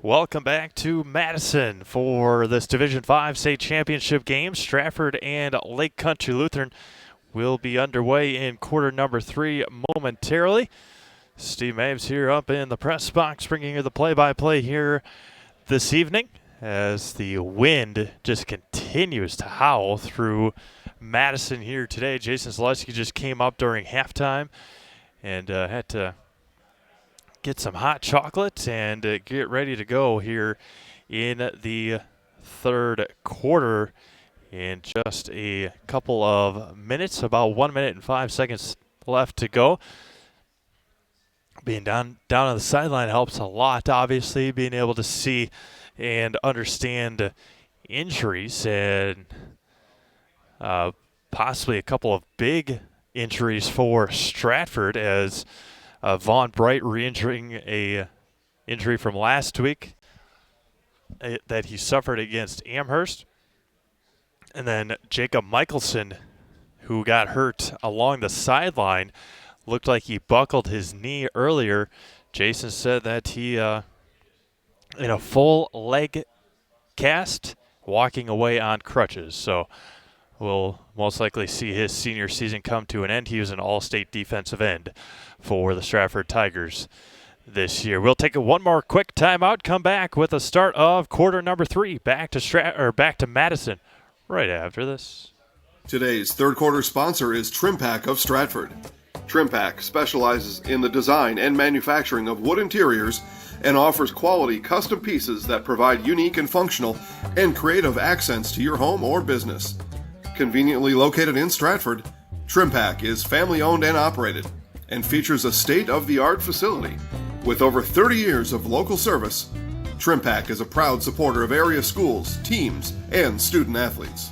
Welcome back to Madison for this Division 5 state championship game. Stratford and Lake Country Lutheran will be underway in quarter number 3 momentarily. Steve Mabes here up in the press box bringing you the play-by-play here this evening as the wind just continues to howl through Madison here today. Jason Zaleski just came up during halftime and had to get some hot chocolate and get ready to go here in the third quarter in just a couple of minutes, about 1 minute and 5 seconds left to go. Being down on the sideline helps a lot, obviously, being able to see and understand injuries and possibly a couple of big injuries for Stratford as Vaughn Bright re-injuring a injury from last week that he suffered against Amherst. And then Jacob Michelson, who got hurt along the sideline, looked like he buckled his knee earlier. Jason said that he, in a full leg cast, walking away on crutches. So we'll most likely see his senior season come to an end. He was an all-state defensive end for the Stratford Tigers this year. We'll take one more quick timeout, come back with the start of quarter number 3. Back to Madison right after this. Today's third quarter sponsor is Trimpak of Stratford. Trimpak specializes in the design and manufacturing of wood interiors and offers quality custom pieces that provide unique and functional and creative accents to your home or business. Conveniently located in Stratford, Trimpak is family-owned and operated and features a state-of-the-art facility. With over 30 years of local service, Trimpak is a proud supporter of area schools, teams, and student-athletes.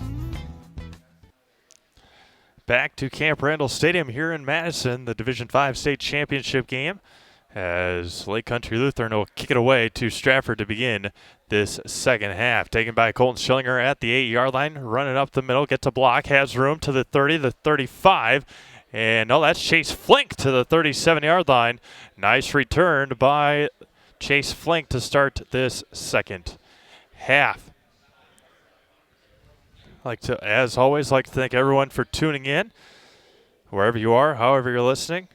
Back to Camp Randall Stadium here in Madison, the Division 5 state championship game, as Lake Country Lutheran will kick it away to Stratford to begin this second half. Taken by Colton Schillinger at the 8-yard line, running up the middle, gets a block, has room to the 30, the 35, and no, that's Chase Flink to the 37-yard line. Nice return by Chase Flink to start this second half. As always, like to thank everyone for tuning in, wherever you are, however you're listening.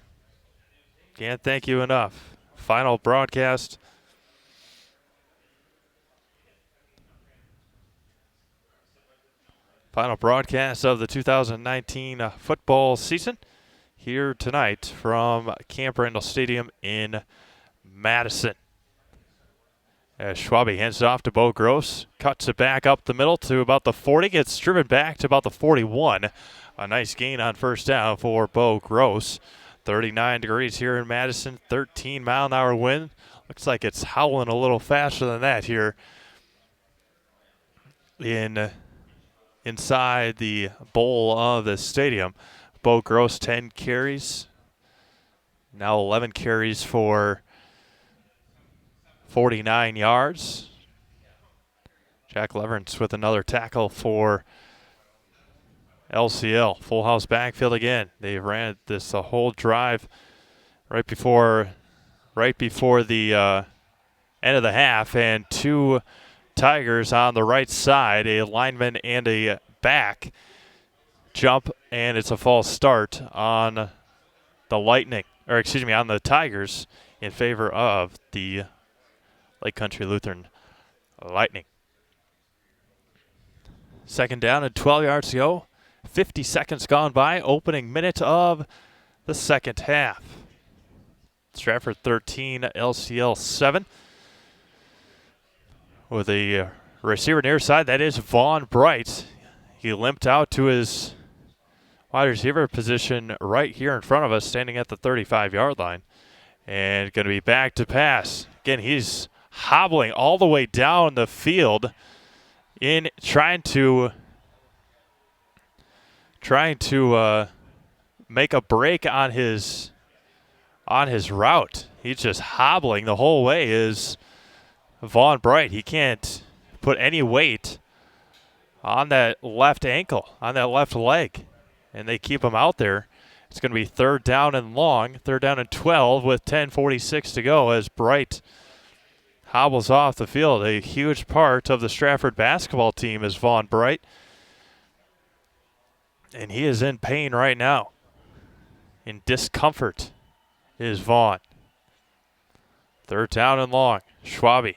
Can't thank you enough. Final broadcast. Final broadcast of the 2019 football season here tonight from Camp Randall Stadium in Madison. As Schwabe hands it off to Bo Gross, cuts it back up the middle to about the 40, gets driven back to about the 41. a nice gain on first down for Bo Gross. 39 degrees here in Madison, 13-mile-an-hour wind. Looks like it's howling a little faster than that here inside the bowl of the stadium. Bo Gross, 10 carries. Now 11 carries for 49 yards. Jack Leverance with another tackle for LCL. Full house backfield again. They ran this the whole drive right before the end of the half, and two Tigers on the right side, a lineman and a back, jump, and it's a false start on the on the Tigers in favor of the Lake Country Lutheran Lightning. Second down and 12 yards to go. 50 seconds gone by, opening minute of the second half. Stratford 13, LCL 7. With a receiver near side, that is Vaughn Bright. He limped out to his wide receiver position right here in front of us, standing at the 35-yard line. And going to be back to pass. Again, he's hobbling all the way down the field in trying to make a break on his route. He's just hobbling the whole way is Vaughn Bright. He can't put any weight on that left ankle, on that left leg, and they keep him out there. It's going to be third down and long, third down and 12 with 10:46 to go as Bright hobbles off the field. A huge part of the Stratford basketball team is Vaughn Bright, and he is in pain right now. In discomfort is Vaughn. Third down and long. Schwabe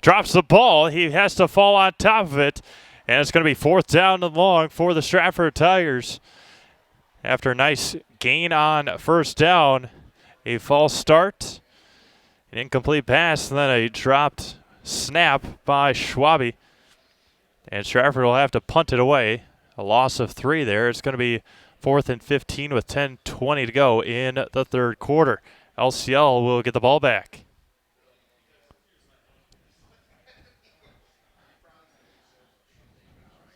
drops the ball. He has to fall on top of it, and it's going to be fourth down and long for the Stratford Tigers. After a nice gain on first down, a false start, an incomplete pass, and then a dropped snap by Schwabe. And Stratford will have to punt it away. A loss of 3 there. It's going to be 4th and 15 with 10:20 to go in the third quarter. LCL will get the ball back.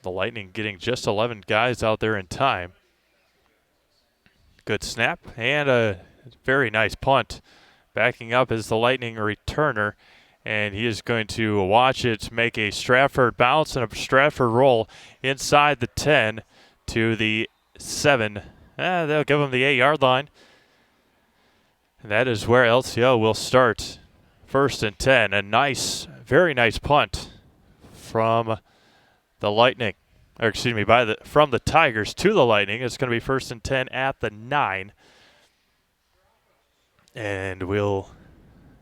The Lightning getting just 11 guys out there in time. Good snap and a very nice punt. Backing up is the Lightning returner, and he is going to watch it make a Stratford bounce and a Stratford roll inside the 10 to the 7. They'll give him the 8-yard line. And that is where LCO will start. First and 10. A nice, very nice punt from the Lightning. Or excuse me, from the Tigers to the Lightning. It's going to be first and 10 at the 9. And we'll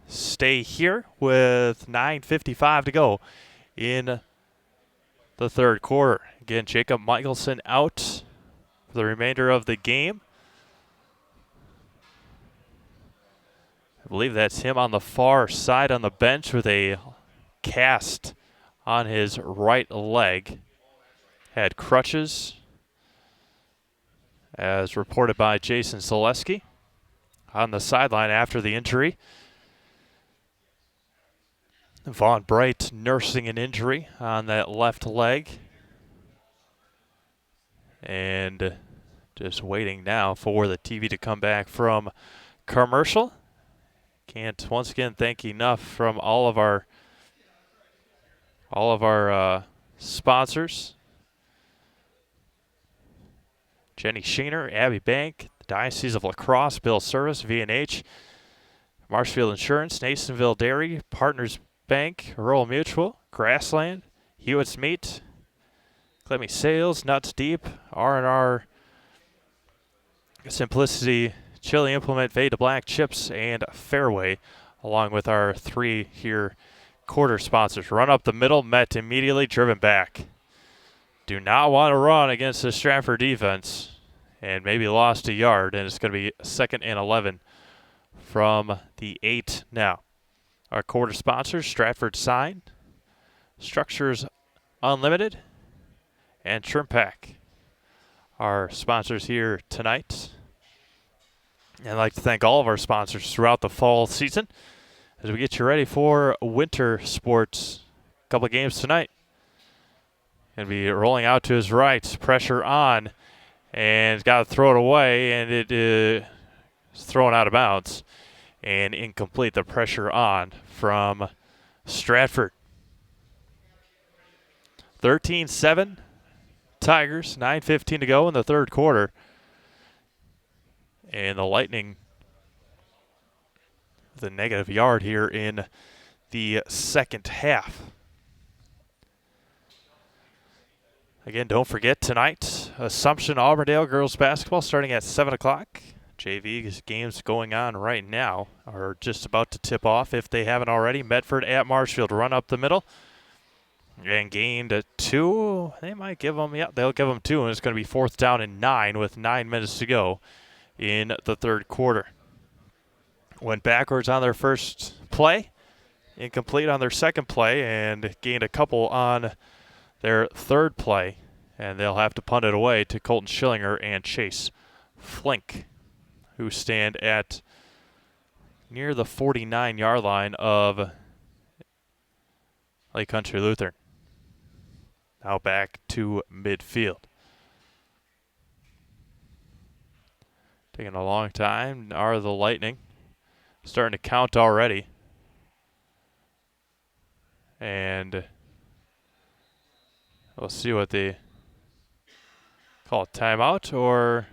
stay here with 9:55 to go in the third quarter. Again, Jacob Michelson out for the remainder of the game. I believe that's him on the far side on the bench with a cast on his right leg. Had crutches, as reported by Jason Zaleski, on the sideline after the injury. Vaughn Bright nursing an injury on that left leg. And just waiting now for the TV to come back from commercial. Can't once again thank enough from all of our sponsors. Jenny Sheener, Abby Bank, the Diocese of La Crosse, Bill Service, V&H, Marshfield Insurance, Nasonville Dairy, Partners Bank, Rural Mutual, Grassland, Hewitt's Meat, Clemmy Sales, Nuts Deep, R&R, Simplicity, Chili Implement, Veda Black Chips, and Fairway, along with our 3 here quarter sponsors. Run up the middle, met immediately, driven back. Do not want to run against the Stratford defense, and maybe lost a yard, and it's going to be 2nd and 11 from the 8 now. Our quarter sponsors, Stratford Sign, Structures Unlimited, and Trim Pack. our sponsors here tonight. And I'd like to thank all of our sponsors throughout the fall season as we get you ready for winter sports. A couple of games tonight. Going to be rolling out to his right, pressure on, and got to throw it away, and it is thrown out of bounds and incomplete. The pressure on from Stratford. 13-7 Tigers, 9:15 to go in the third quarter. And the Lightning the negative yard here in the second half. Again, don't forget tonight, Assumption Auburndale girls basketball starting at 7 o'clock. JV games going on right now are just about to tip off if they haven't already. Medford at Marshfield, run up the middle. And gained 2. They might give them, they'll give them 2, and it's going to be 4th down and 9 with 9 minutes to go in the third quarter. Went backwards on their first play, incomplete on their second play, and gained a couple on their third play. And they'll have to punt it away to Colton Schillinger and Chase Flink, who stand at near the 49-yard line of Lake Country Lutheran. Now back to midfield. Taking a long time are the Lightning. Starting to count already. And we'll see what they call a timeout, or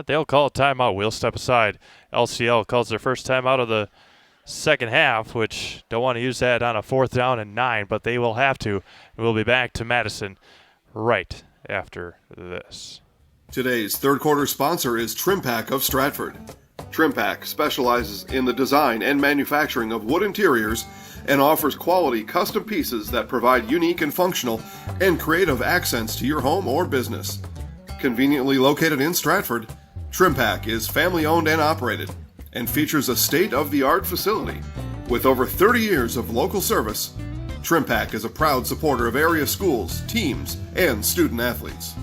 they'll call a timeout. We'll step aside. LCL calls their first timeout of the second half, which don't want to use that on a 4th down and 9, but they will have to. We'll be back to Madison right after this. Today's third quarter sponsor is Trimpack of Stratford. Trimpack specializes in the design and manufacturing of wood interiors and offers quality custom pieces that provide unique and functional and creative accents to your home or business. Conveniently located in Stratford, Trimpack is family owned and operated and features a state-of-the-art facility. With over 30 years of local service, Trimpack is a proud supporter of area schools, teams, and student athletes.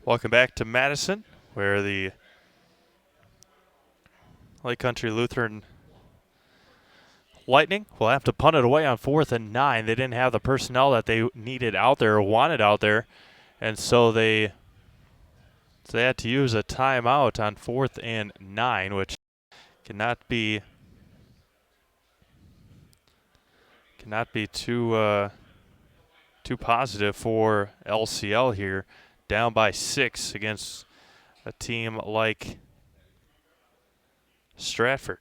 Welcome back to Madison, where the Lake Country Lutheran Lightning will have to punt it away on 4th and 9. They didn't have the personnel that they needed out there or wanted out there, and so they had to use a timeout on 4th and 9, which cannot be too positive for LCL here. Down by 6 against a team like Stratford.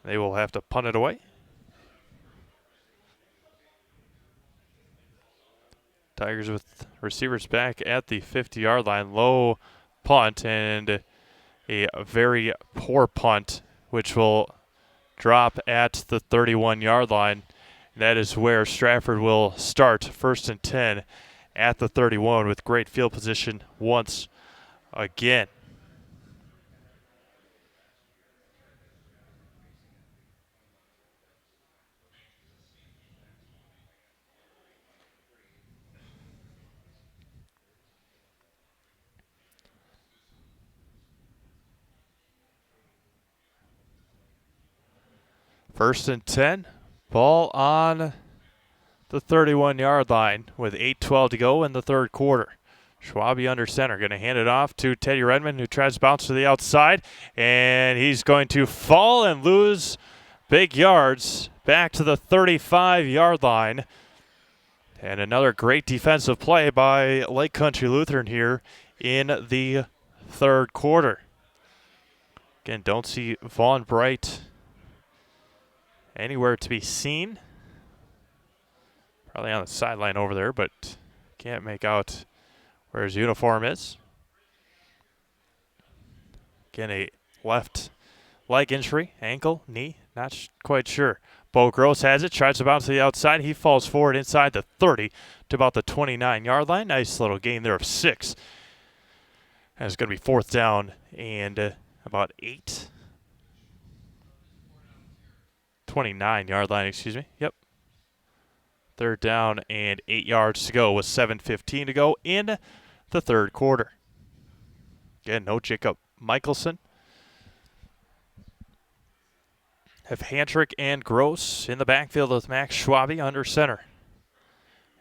They will have to punt it away. Tigers with receivers back at the 50-yard line. Low punt and a very poor punt, which will drop at the 31-yard line. That is where Stratford will start 1st and 10 at the 31 with great field position once again. First and 10. Ball on the 31-yard line with 8:12 to go in the third quarter. Schwabe under center, going to hand it off to Teddy Redmond, who tries to bounce to the outside, and he's going to fall and lose big yards back to the 35-yard line. And another great defensive play by Lake Country Lutheran here in the third quarter. Again, don't see Vaughn Bright anywhere to be seen. Probably on the sideline over there, but can't make out where his uniform is. Again, a left leg injury, ankle, knee, not quite sure. Bo Gross has it, tries to bounce to the outside. He falls forward inside the 30 to about the 29-yard line. Nice little gain there of 6. And it's going to be 4th down and about 8. 29-yard line, excuse me. Yep. Third down and 8 yards to go with 7:15 to go in the third quarter. Again, no Jacob Michelson. Have Handrick and Gross in the backfield with Max Schwabe under center.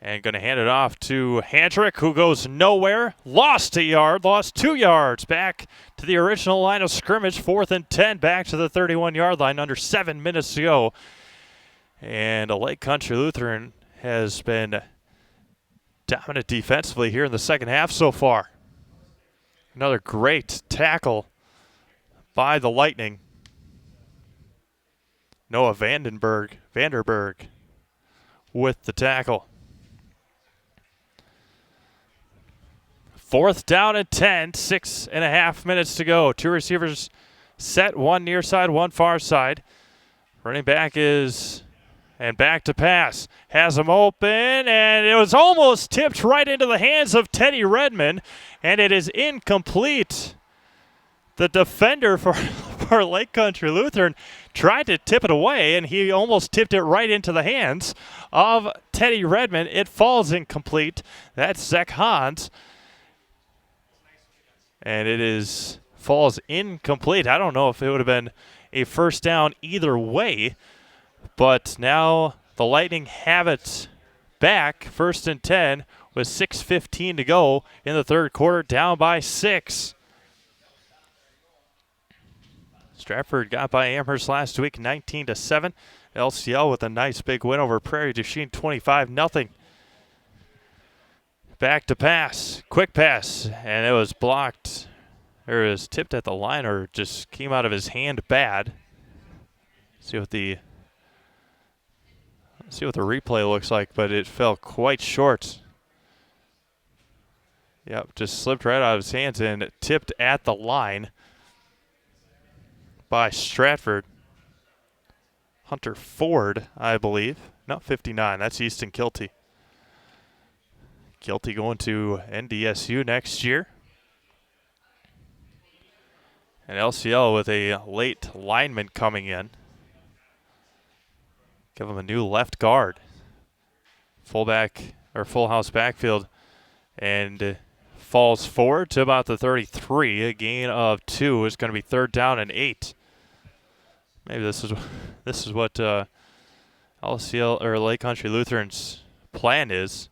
And going to hand it off to Handrick, who goes nowhere. Lost a yard, lost 2 yards. Back to the original line of scrimmage, 4th and 10, back to the 31-yard line, under 7 minutes to go. And Lake Country Lutheran has been dominant defensively here in the second half so far. Another great tackle by the Lightning. Noah Vanderberg with the tackle. 4th down and 10, 6.5 minutes to go. 2 receivers set, 1 near side, 1 far side. Running back is, and back to pass. Has him open, and it was almost tipped right into the hands of Teddy Redmond, and it is incomplete. The defender for Lake Country Lutheran tried to tip it away, and he almost tipped it right into the hands of Teddy Redmond. It falls incomplete. That's Zach Hans. And it falls incomplete. I don't know if it would have been a first down either way, but now the Lightning have it back, 1st and 10, with 6:15 to go in the third quarter, down by 6. Stratford got by Amherst last week, 19-7. LCL with a nice big win over Prairie du Chien, 25-0. Back to pass, quick pass, and it was blocked. Or it was tipped at the line, or just came out of his hand bad. See what the replay looks like, but it fell quite short. Yep, just slipped right out of his hands and tipped at the line by Stratford. Hunter Ford, I believe. No, 59. That's Easton Kilty. Kilty going to NDSU next year. And LCL with a late lineman coming in. Give him a new left guard. Fullback, or full house backfield. And falls forward to about the 33. A gain of 2 is going to be 3rd down and 8. Maybe this is what LCL or Lake Country Lutheran's plan is.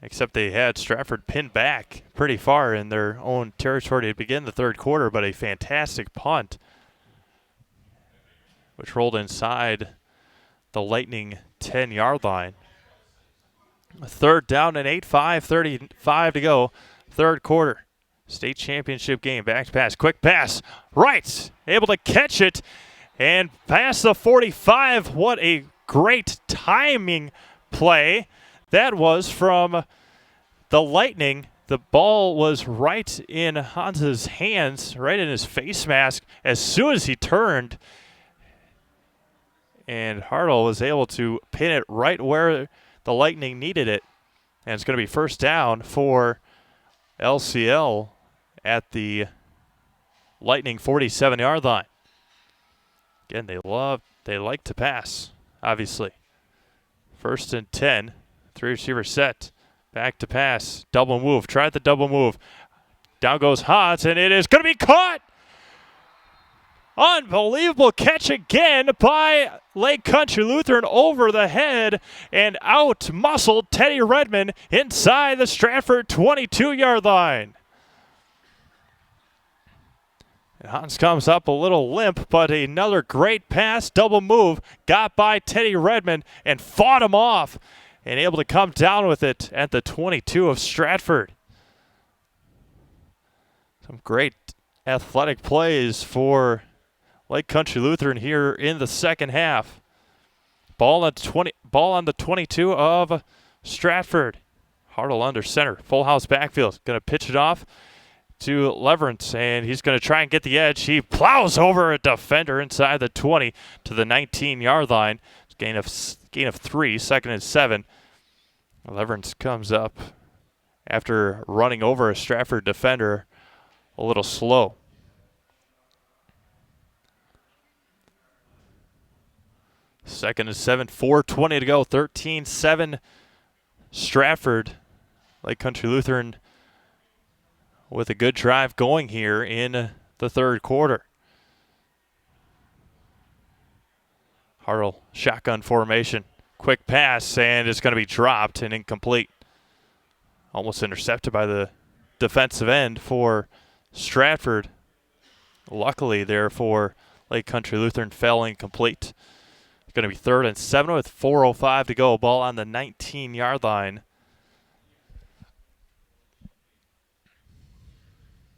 Except they had Stratford pinned back pretty far in their own territory to begin the third quarter, but a fantastic punt, which rolled inside the Lightning 10-yard line. 3rd down and 8, 5:35 to go, third quarter. State championship game, back to pass, quick pass, right, able to catch it, and past the 45. What a great timing play that was from the Lightning. The ball was right in Hans's hands, right in his face mask as soon as he turned, and Hartle was able to pin it right where the Lightning needed it. And it's going to be 1st down for LCL at the Lightning 47-yard line. Again, they like to pass, obviously. 1st and 10, 3 receiver set, back to pass, double move, tried the double move. Down goes Hans, and it is going to be caught. Unbelievable catch again by Lake Country Lutheran over the head, and out muscled Teddy Redmond inside the Stratford 22-yard line. And Hans comes up a little limp, but another great pass, double move, got by Teddy Redmond and fought him off and able to come down with it at the 22 of Stratford. Some great athletic plays for Lake Country Lutheran here in the second half. Ball on the 22 of Stratford. Hartle under center, full house backfield. Going to pitch it off to Leverance, and he's going to try and get the edge. He plows over a defender inside the 20 to the 19-yard line. Gain of 3, 2nd and 7. Leverance comes up after running over a Stratford defender a little slow. 2nd and 7, 4:20 to go, 13-7 Stratford. Lake Country Lutheran with a good drive going here in the third quarter. Harrell, shotgun formation. Quick pass, and it's going to be dropped and incomplete. Almost intercepted by the defensive end for Stratford. Luckily there for Lake Country Lutheran, fell incomplete. It's going to be 3rd and 7 with 4:05 to go. Ball on the 19-yard line.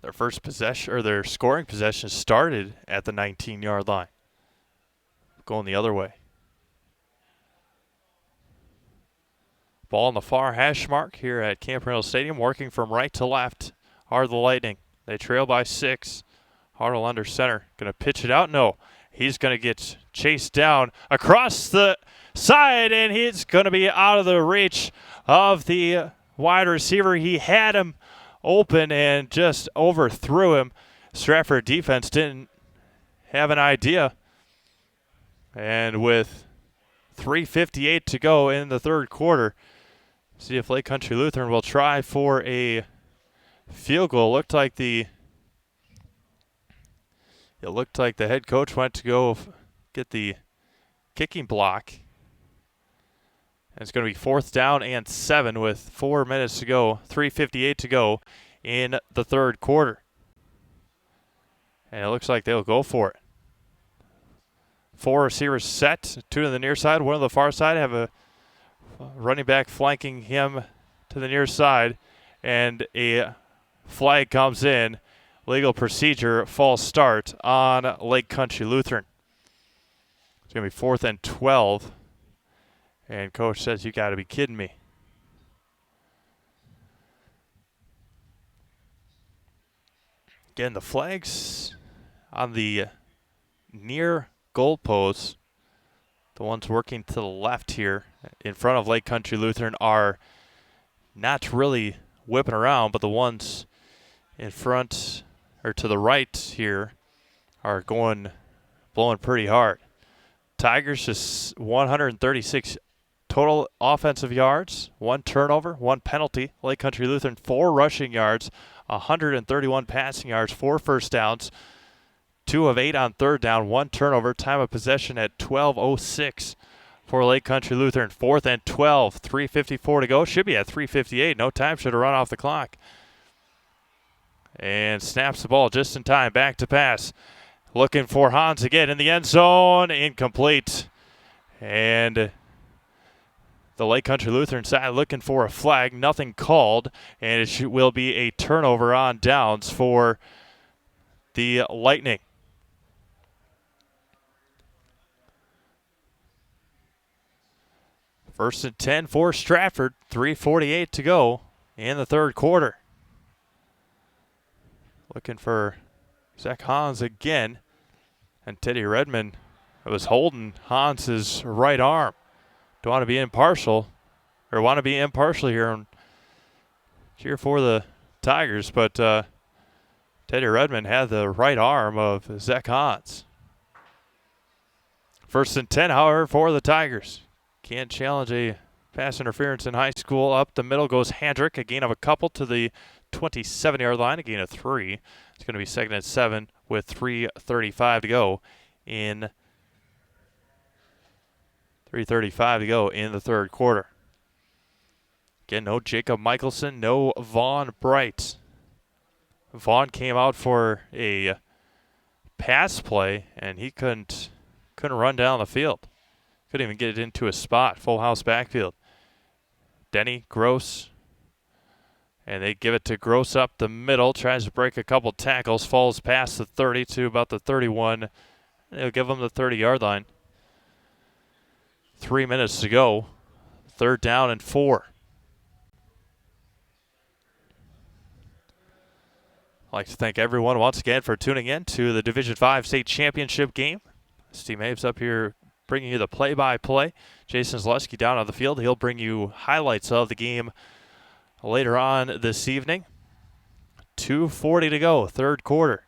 Their first possession, or their scoring possession, started at the 19-yard line. Going the other way. Ball on the far hash mark here at Camp Reynolds Stadium. Working from right to left are the Lightning. They trail by 6. Harrell under center. Going to pitch it out? No. He's going to get chased down across the side, and he's going to be out of the reach of the wide receiver. He had him open and just overthrew him. Stratford defense didn't have an idea. And with 3:58 to go in the third quarter, see if Lake Country Lutheran will try for a field goal. It looked like the head coach went to go get the kicking block. And it's going to be 4th down and 7 with 4 minutes to go, 3:58 to go in the third quarter. And it looks like they'll go for it. 4 receivers set, 2 to the near side, 1 to the far side. Have a running back flanking him to the near side, and a flag comes in. Legal procedure, false start on Lake Country Lutheran. It's going to be 4th and 12. And coach says, you got to be kidding me. Again, the flags on the near goal posts, the ones working to the left here in front of Lake Country Lutheran, are not really whipping around, but the ones in front or to the right here are blowing pretty hard. Tigers just 136 total offensive yards, 1 turnover, 1 penalty. Lake Country Lutheran 4 rushing yards, 131 passing yards, 4 first downs, 2 of 8 on third down, 1 turnover. Time of possession at 12:06 for Lake Country Lutheran. 4th and 12, 3:54 to go. Should be at 3:58. No time should have run off the clock. And snaps the ball just in time. Back to pass. Looking for Hans again in the end zone. Incomplete. And the Lake Country Lutheran side looking for a flag. Nothing called. And it will be a turnover on downs for the Lightning. First and 10 for Stratford. 3:48 to go in the third quarter. Looking for Zach Hans again. And Teddy Redmond was holding Hans's right arm. Don't want to be impartial, or want to be impartial here and cheer for the Tigers, but Teddy Redmond had the right arm of Zach Hans. First and 10, however, for the Tigers. Can't challenge a pass interference in high school. Up the middle goes Handrick, a gain of a couple to the 27-yard line, a gain of 3. It's going to be 2nd and 7 with 3:35 to go in the third quarter. Again, no Jacob Michelson, no Vaughn Bright. Vaughn came out for a pass play, and he couldn't run down the field. Couldn't even get it into a spot. Full house backfield. Denny, Gross, and they give it to Gross up the middle. Tries to break a couple tackles. Falls past the 30 to about the 31. They'll give him the 30-yard line. 3 minutes to go. 3rd down and 4. I'd like to thank everyone once again for tuning in to the Division 5 State Championship game. Steve Aves up here bringing you the play-by-play. Jason Zaleski down on the field. He'll bring you highlights of the game later on this evening. 2:40 to go, third quarter.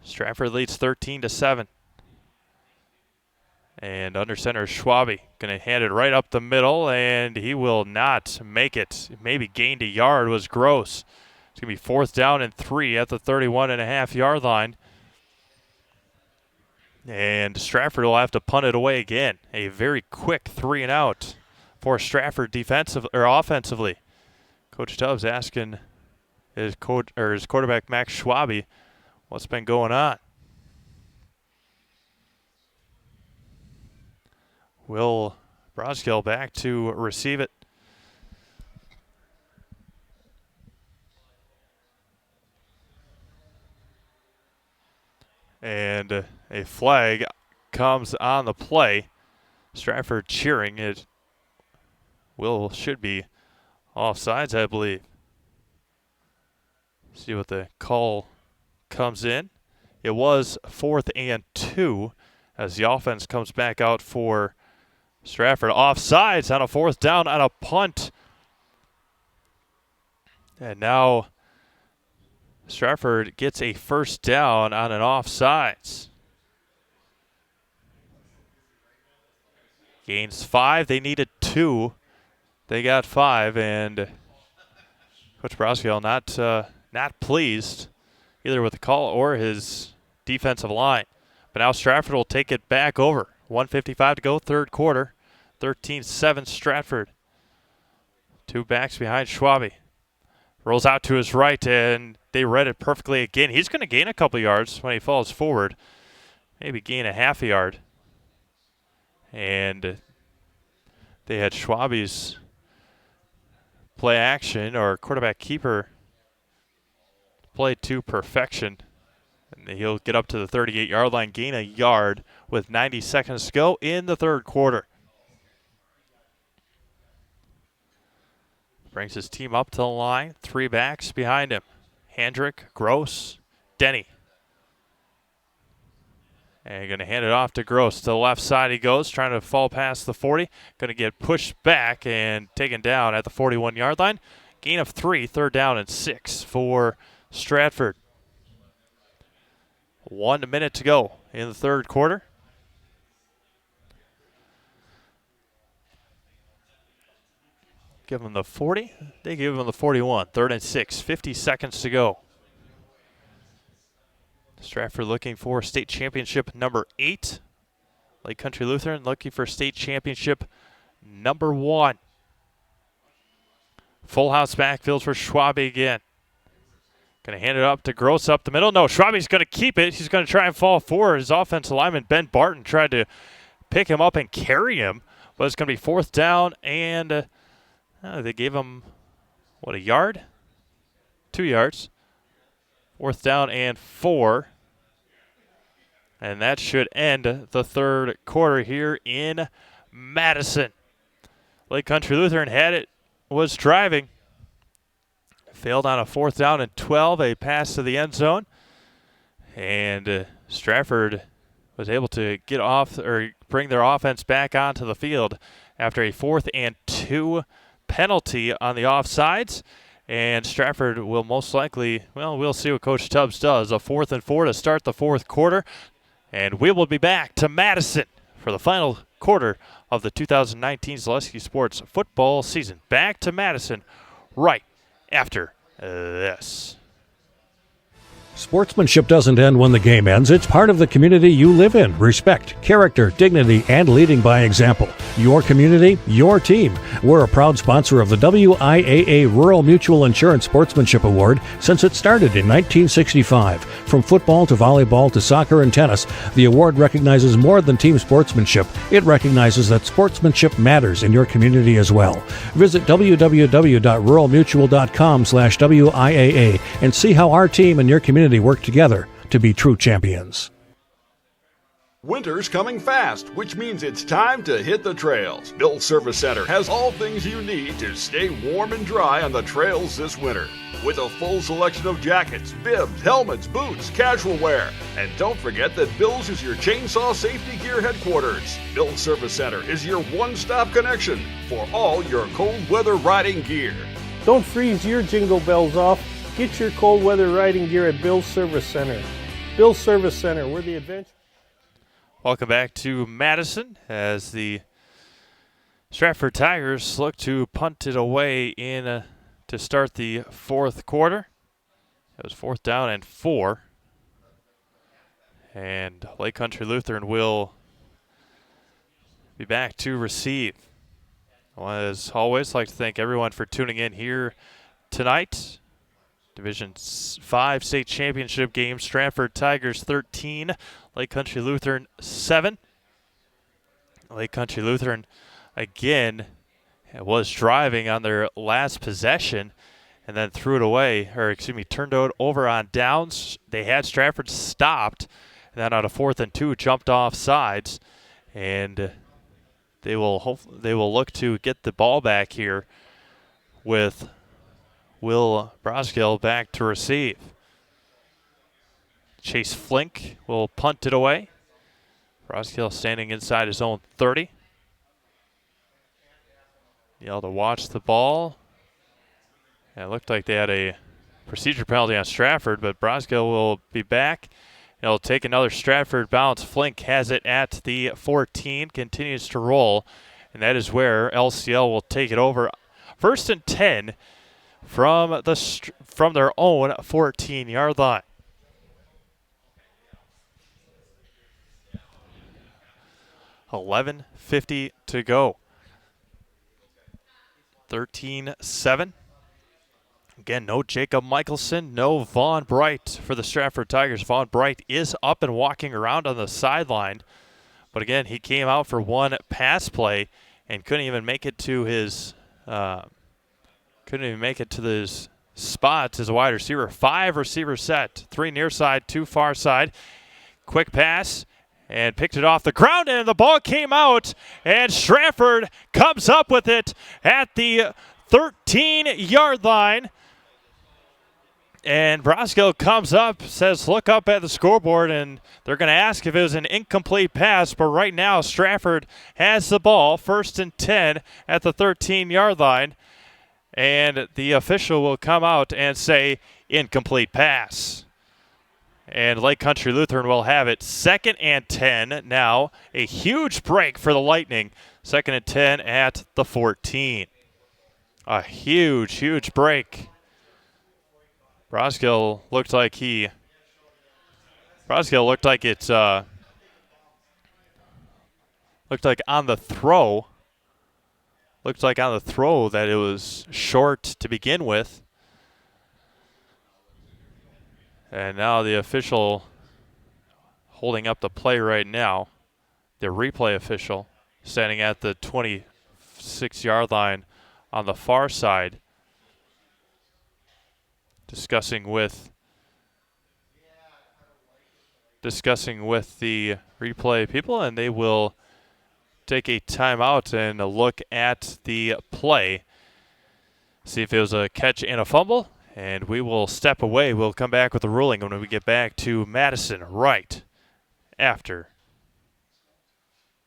Stratford leads 13-7. And under center is Schwabe. Going to hand it right up the middle, and he will not make it. Maybe gained a yard, was Gross. It's going to be 4th down and 3 at the 31.5-yard line. And Stratford will have to punt it away again. A very quick 3-and-out for Stratford offensively. Coach Tubbs asking his quarterback Max Schwabe what's been going on. Will Broskill back to receive it. And a flag comes on the play. Stratford cheering. It should be offsides, I believe. See what the call comes in. It was 4th and 2 as the offense comes back out for Stratford. Offsides on a 4th down on a punt. And now Stratford gets a 1st down on an offsides. Gains 5. They needed 2. They got 5, and Coach Broskill not pleased either with the call or his defensive line. But now Stratford will take it back over. 1:55 to go, 3rd quarter. 13-7 Stratford. 2 backs behind Schwabe. Rolls out to his right, and they read it perfectly again. He's going to gain a couple yards when he falls forward. Maybe gain a half a yard. And they had Schwabe's play action or quarterback keeper play to perfection. And he'll get up to the 38-yard line, gain a yard with 90 seconds to go in the 3rd quarter. Brings his team up to the line. 3 backs behind him. Hendrick, Gross, Denny. And going to hand it off to Gross. To the left side he goes, trying to fall past the 40. Going to get pushed back and taken down at the 41-yard line. Gain of 3, 3rd down and 6 for Stratford. 1 minute to go in the 3rd quarter. Give them the 40. They give them the 41. 3rd and 6. 50 seconds to go. Stratford looking for state championship number 8. Lake Country Lutheran looking for state championship number 1. Full house backfield for Schwabe again. Going to hand it up to Gross up the middle. No, Schwabe's going to keep it. He's going to try and fall forward. His offensive lineman, Ben Barton, tried to pick him up and carry him. But it's going to be 4th down, and they gave him, a yard? 2 yards. 4th down and 4. And that should end the 3rd quarter here in Madison. Lake Country Lutheran had it, was driving. Failed on a 4th down and 12, a pass to the end zone. And Stratford was able to get off or bring their offense back onto the field after a 4th and 2 penalty on the offsides. And Stratford will most likely, we'll see what Coach Tubbs does. A 4th and 4 to start the 4th quarter. And we will be back to Madison for the final quarter of the 2019 Zaleski Sports football season. Back to Madison right after this. Sportsmanship doesn't end when the game ends. It's part of the community you live in. Respect, character, dignity, and leading by example. Your community, your team. We're a proud sponsor of the WIAA Rural Mutual Insurance Sportsmanship Award since it started in 1965. From football to volleyball to soccer and tennis, the award recognizes more than team sportsmanship. It recognizes that sportsmanship matters in your community as well. Visit www.ruralmutual.com/WIAA and see how our team and your community work together to be true champions. Winter's coming fast, which means it's time to hit the trails. Bill's Service Center has all things you need to stay warm and dry on the trails this winter. With a full selection of jackets, bibs, helmets, boots, casual wear. And don't forget that Bill's is your chainsaw safety gear headquarters. Bill's Service Center is your one-stop connection for all your cold weather riding gear. Don't freeze your jingle bells off. Get your cold weather riding gear at Bill's Service Center. Bill's Service Center, where the adventure... Welcome back to Madison as the Stratford Tigers look to punt it away in to start the fourth quarter. It was 4th down and 4. And Lake Country Lutheran will be back to receive. Well, as always, I'd like to thank everyone for tuning in here tonight. Division 5 state championship game, Stratford Tigers 13, Lake Country Lutheran 7. Lake Country Lutheran, again, was driving on their last possession and then threw it away, turned it over on downs. They had Stratford stopped, and then on a 4th and 2, jumped off sides, and they will look to get the ball back here with Will Broskill back to receive. Chase Flink will punt it away. Broskill standing inside his own 30. Yell to watch the ball. And it looked like they had a procedure penalty on Stratford, but Broskill will be back. It'll take another Stratford bounce. Flink has it at the 14, continues to roll, and that is where LCL will take it over. 1st and 10 from their own 14-yard line. $11:50 to go. 13-7. Again, no Jacob Michelson, no Vaughn Bright for the Stratford Tigers. Vaughn Bright is up and walking around on the sideline. But again, he came out for one pass play and couldn't even make it to his spots as a wide receiver. 5 receivers set, 3 near side, 2 far side. Quick pass and picked it off the ground, and the ball came out, and Stratford comes up with it at the 13-yard line. And Broskill comes up, says look up at the scoreboard, and they're going to ask if it was an incomplete pass. But right now, Stratford has the ball, 1st and 10 at the 13-yard line. And the official will come out and say incomplete pass. And Lake Country Lutheran will have it 2nd and 10 now. A huge break for the Lightning. 2nd and 10 at the 14. A huge, huge break. Broskill looked like on the throw. Looked like on the throw that it was short to begin with. And now the official holding up the play right now, the replay official standing at the 26-yard line on the far side, discussing with the replay people, and they will take a timeout and look at the play, see if it was a catch and a fumble, and we will step away. We'll come back with the ruling when we get back to Madison right after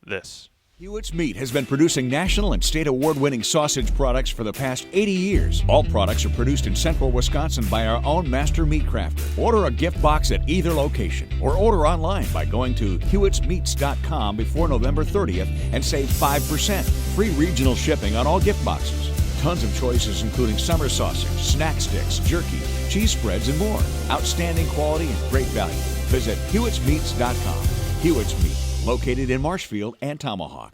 this. Hewitt's Meat has been producing national and state award-winning sausage products for the past 80 years. All products are produced in central Wisconsin by our own master meat crafter. Order a gift box at either location or order online by going to hewittsmeats.com before November 30th and save 5%. Free regional shipping on all gift boxes. Tons of choices including summer sausage, snack sticks, jerky, cheese spreads, and more. Outstanding quality and great value. Visit hewittsmeats.com. Hewitt's Meat, located in Marshfield and Tomahawk.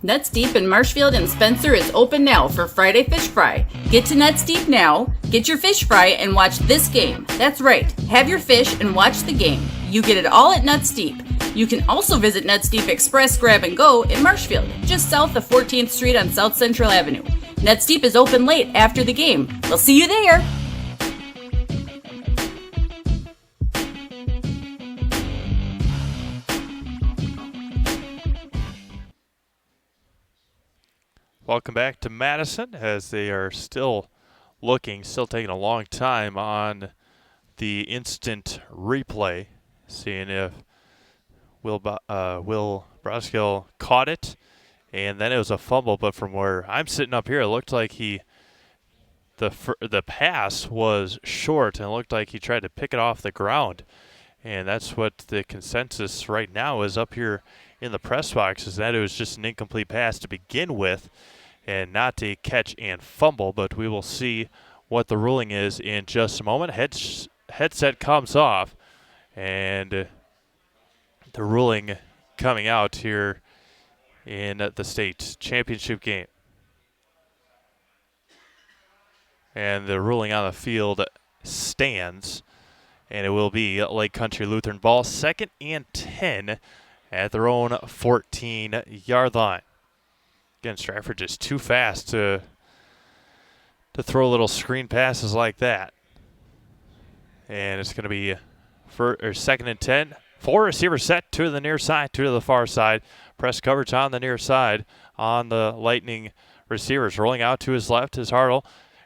Nuts Deep in Marshfield and Spencer is open now for Friday Fish Fry. Get to Nuts Deep now, get your fish fry, and watch this game. That's right, have your fish and watch the game. You get it all at Nuts Deep. You can also visit Nuts Deep Express Grab and Go in Marshfield, just south of 14th Street on South Central Avenue. Nuts Deep is open late after the game. We'll see you there. Welcome back to Madison as they are still taking a long time on the instant replay, seeing if Will Broskill caught it, and then it was a fumble. But from where I'm sitting up here, it looked like the the pass was short and it looked like he tried to pick it off the ground. And that's what the consensus right now is up here in the press box, is that it was just an incomplete pass to begin with and not a catch and fumble. But we will see what the ruling is in just a moment. Headset comes off, and the ruling coming out here in the state championship game. And the ruling on the field stands, and it will be Lake Country Lutheran ball, 2nd and 10 at their own 14-yard line. Again, Stratford just too fast to throw little screen passes like that. And it's going to be 2nd and 10. 4 receivers set, 2 to the near side, 2 to the far side. Press coverage on the near side on the Lightning receivers. Rolling out to his left is Hartle.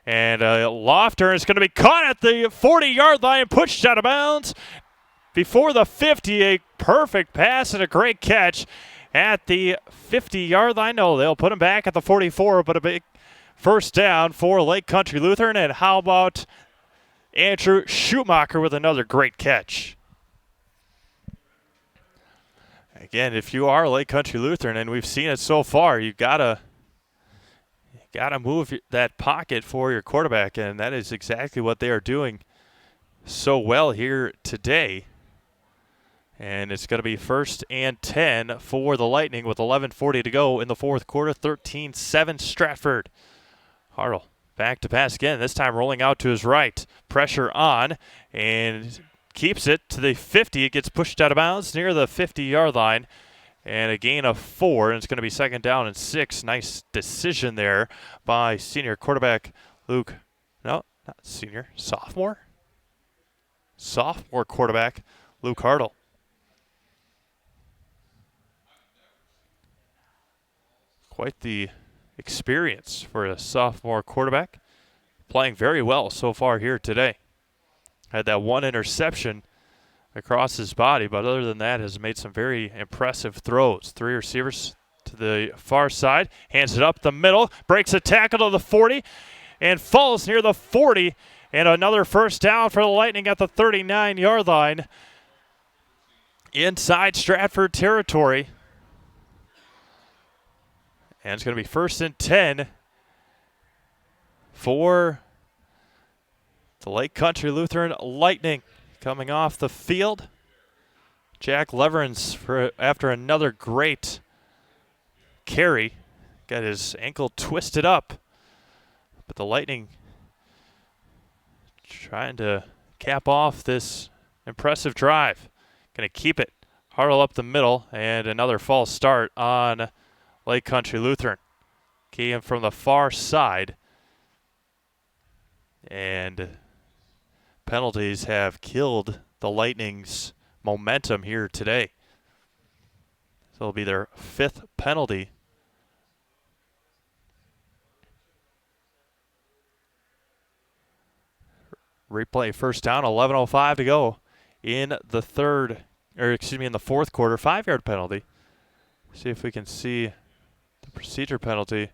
And Lofter is going to be caught at the 40-yard line and pushed out of bounds before the 50. A perfect pass and a great catch at the 50-yard line. No, they'll put him back at the 44, but a big first down for Lake Country Lutheran. And how about Andrew Schumacher with another great catch? Again, if you are Lake Country Lutheran, and we've seen it so far, you gotta move that pocket for your quarterback, and that is exactly what they are doing so well here today. And it's going to be 1st and 10 for the Lightning with 11:40 to go in the fourth quarter. 13-7 Stratford. Hartle back to pass again, this time rolling out to his right. Pressure on, and keeps it to the 50. It gets pushed out of bounds near the 50-yard line. And a gain of 4, and it's going to be 2nd down and 6. Nice decision there by senior quarterback Luke. No, not senior. Sophomore quarterback Luke Hartle. Quite the experience for a sophomore quarterback. Playing very well so far here today. Had that one interception across his body, but other than that has made some very impressive throws. 3 receivers to the far side, hands it up the middle, breaks a tackle to the 40, and falls near the 40, and another first down for the Lightning at the 39-yard line. Inside Stratford territory. And it's going to be 1st and 10 for the Lake Country Lutheran Lightning. Coming off the field, Jack Leverins after another great carry. Got his ankle twisted up. But the Lightning trying to cap off this impressive drive. Going to keep it. Hartle up the middle, and another false start on Lake Country Lutheran. Came from the far side. And penalties have killed the Lightning's momentum here today. So it'll be their 5th penalty. Replay first down, 11:05 to go in the in the fourth quarter. 5-yard penalty. See if we can see the procedure penalty.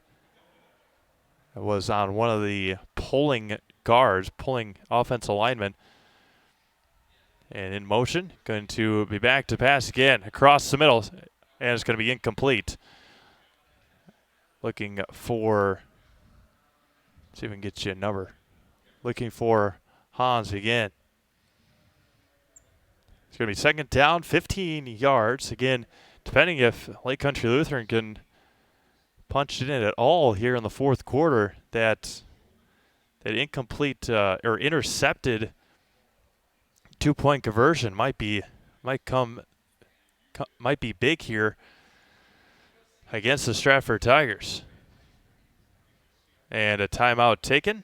It was on one of the pulling offensive linemen. And in motion, going to be back to pass again across the middle, and it's going to be incomplete. Looking for, see if we can get you a number. Looking for Hans again. It's going to be 2nd down, 15 yards. Again, depending if Lake Country Lutheran can punch it in at all here in the fourth quarter, that incomplete or intercepted 2-point conversion might be big here against the Stratford Tigers. And a timeout taken.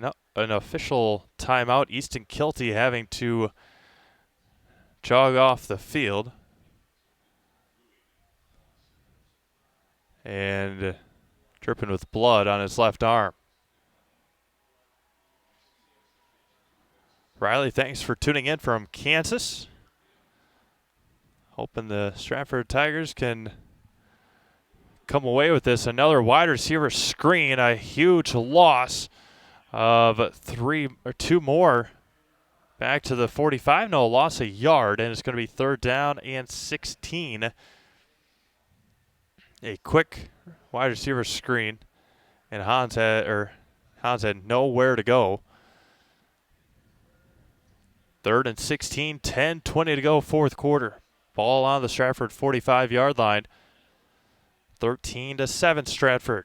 No, an official timeout. Easton Kilty having to jog off the field. And dripping with blood on his left arm. Riley, thanks for tuning in from Kansas. Hoping the Stratford Tigers can come away with this. Another wide receiver screen, a huge loss of 2 more. Back to the 45, no, loss a yard, and it's going to be 3rd down and 16. A quick wide receiver screen, and Hans had nowhere to go. 3rd and 16, 10:20 to go, 4th quarter. Ball on the Stratford 45-yard line. 13-7 Stratford.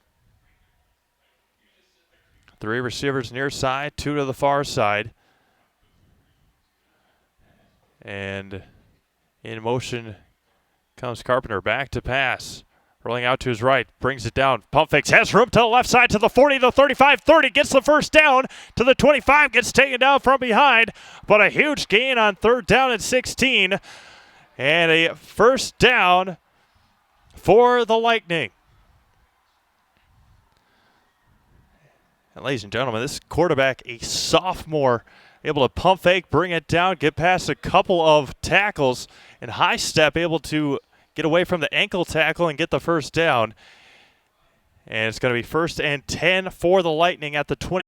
3 receivers near side, 2 to the far side. And in motion comes Carpenter, back to pass. Rolling out to his right, brings it down. Pump fakes, has room to the left side, to the 40, the 35, 30, gets the first down, to the 25, gets taken down from behind, but a huge gain on 3rd down and 16. And a first down for the Lightning. And ladies and gentlemen, this quarterback, a sophomore, able to pump fake, bring it down, get past a couple of tackles, and high step, able to get away from the ankle tackle and get the first down. And it's going to be 1st and 10 for the Lightning at the 20.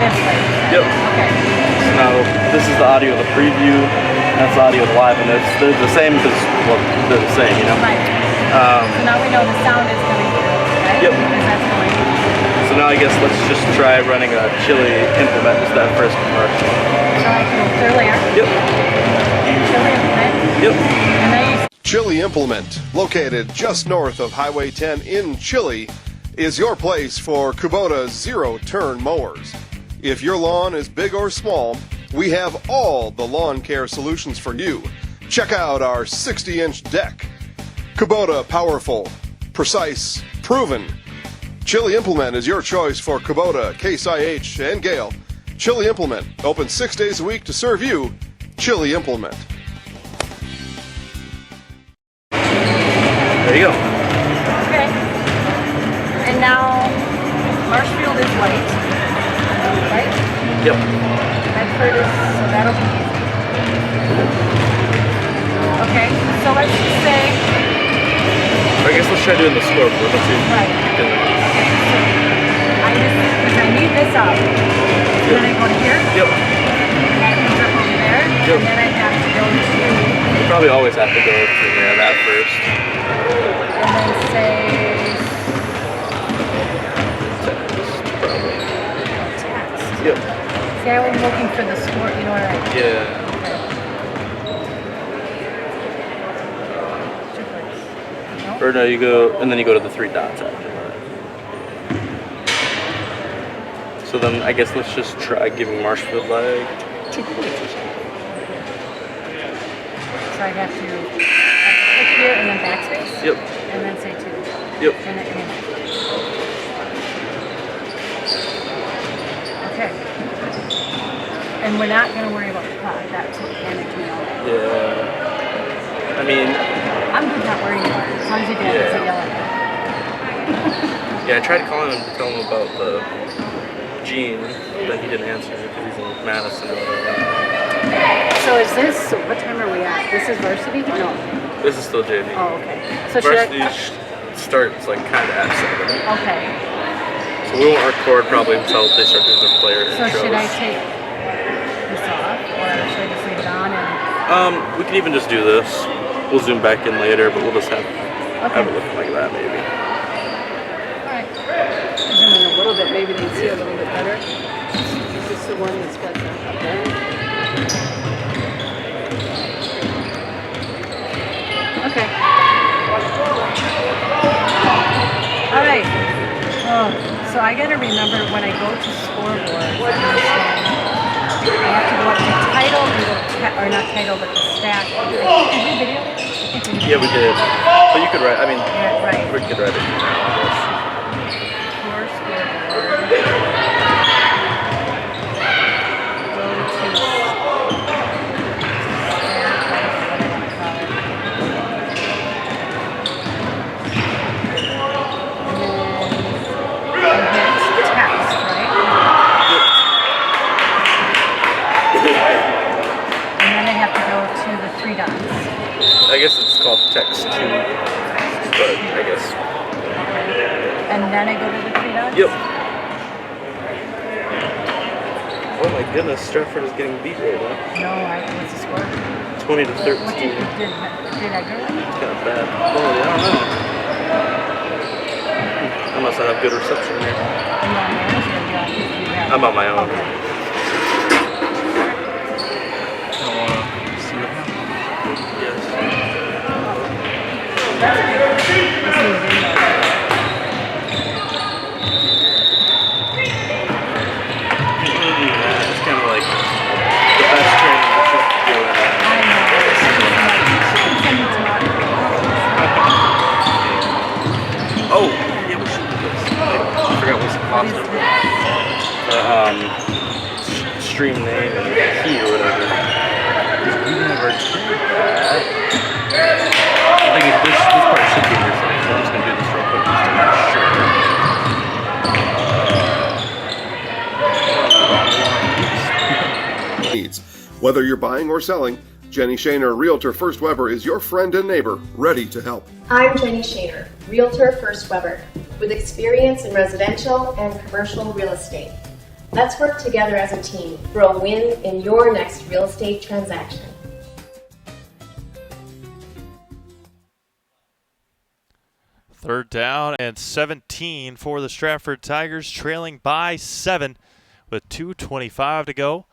this way. Yep. Okay. So now this is the audio of the preview. That's the audio of the live, and they're the same because well, they're the same, you know. Right. So now we know the sound is coming through, right? Yep. Because that's going. So now I guess let's just try running a chili implement as that first commercial. So I can clear layer. Yep. Chili implement. Yep. And then you Chili Implement, located just north of Highway 10 in Chile, is your place for Kubota zero-turn mowers. If your lawn is big or small, we have all the lawn care solutions for you. Check out our 60-inch deck. Kubota powerful, precise, proven. Chili Implement is your choice for Kubota, Case IH, and Gale. Chili Implement, open 6 days a week to serve you. Chili Implement. There you go. okay. And now Marshfield is white, right? Yep. Bedford is, so that'll be easy. Okay, so let's just say. I guess let's try doing the scoreboard. Let's see. Right. Okay. Because I need this up. So then I go to here. Yep. And that comes up over there. Yep. And then I have to go to. You probably always have to go to that first. And then say. Text. Yep. See, I was looking for the score. You know what I mean? Yeah. Or no, you go, and then you go to the 3 dots after that. So then I guess let's just try giving Marshfield like 2 points or something. So I have to click here and then backspace? Yep. And then say 2. Yep. And then okay. And we're not going to worry about the clock. That's what panicked me all day. Yeah. I mean, I'm good not worrying about it. As long as you dad doesn't yell at me. yeah, I tried calling him to tell him about the Gene, but he didn't answer because he's in Madison. So is this, what time are we at? This is varsity? No. This is still JV. Oh, okay. So varsity starts like kind of at 7. Okay. So we won't record probably until they start doing their player So intros. should I take this off or should I just leave it on and? We can even just do this. We'll zoom back in later, but we'll just have it looking like that maybe. Alright. Zoom in a little bit, maybe they can see a little bit better. Is this the one that's got the up there? Okay. Alright. Oh, so I gotta remember when I go to scoreboard, I have to go up to title and go to or not title, but the stack. Did we video? Yeah, we did. But you could write, I mean, right. we could write it now, I guess. Core scoreboard. Go to stack, what do I want to call it? And hit text, right? And then I have to go to the 3 dots. I guess it's called text 2, but I guess. And then I go to the 3 dots? Yep. Oh my goodness, Stratford is getting beat right now. No, what's the score? 20 to 13. What did Edgar win? Kind of bad. Oh, I don't know. Unless I have good reception here. I'm on my own. Okay. It's kind of like the best training that you can do in Oh, yeah, we should do this. I forgot what's the costume. Stream name and key or whatever. We never did that. I think this part should be this thing, so I'm just going to do this real quick just to make sure. Needs. Whether you're buying or selling, Jenny Shaner, Realtor First Weber, is your friend and neighbor, ready to help. I'm Jenny Shaner, Realtor First Weber, with experience in residential and commercial real estate. Let's work together as a team for a win in your next real estate transaction. Third down and 17 for the Stratford Tigers, trailing by 7 with 2:25 to go.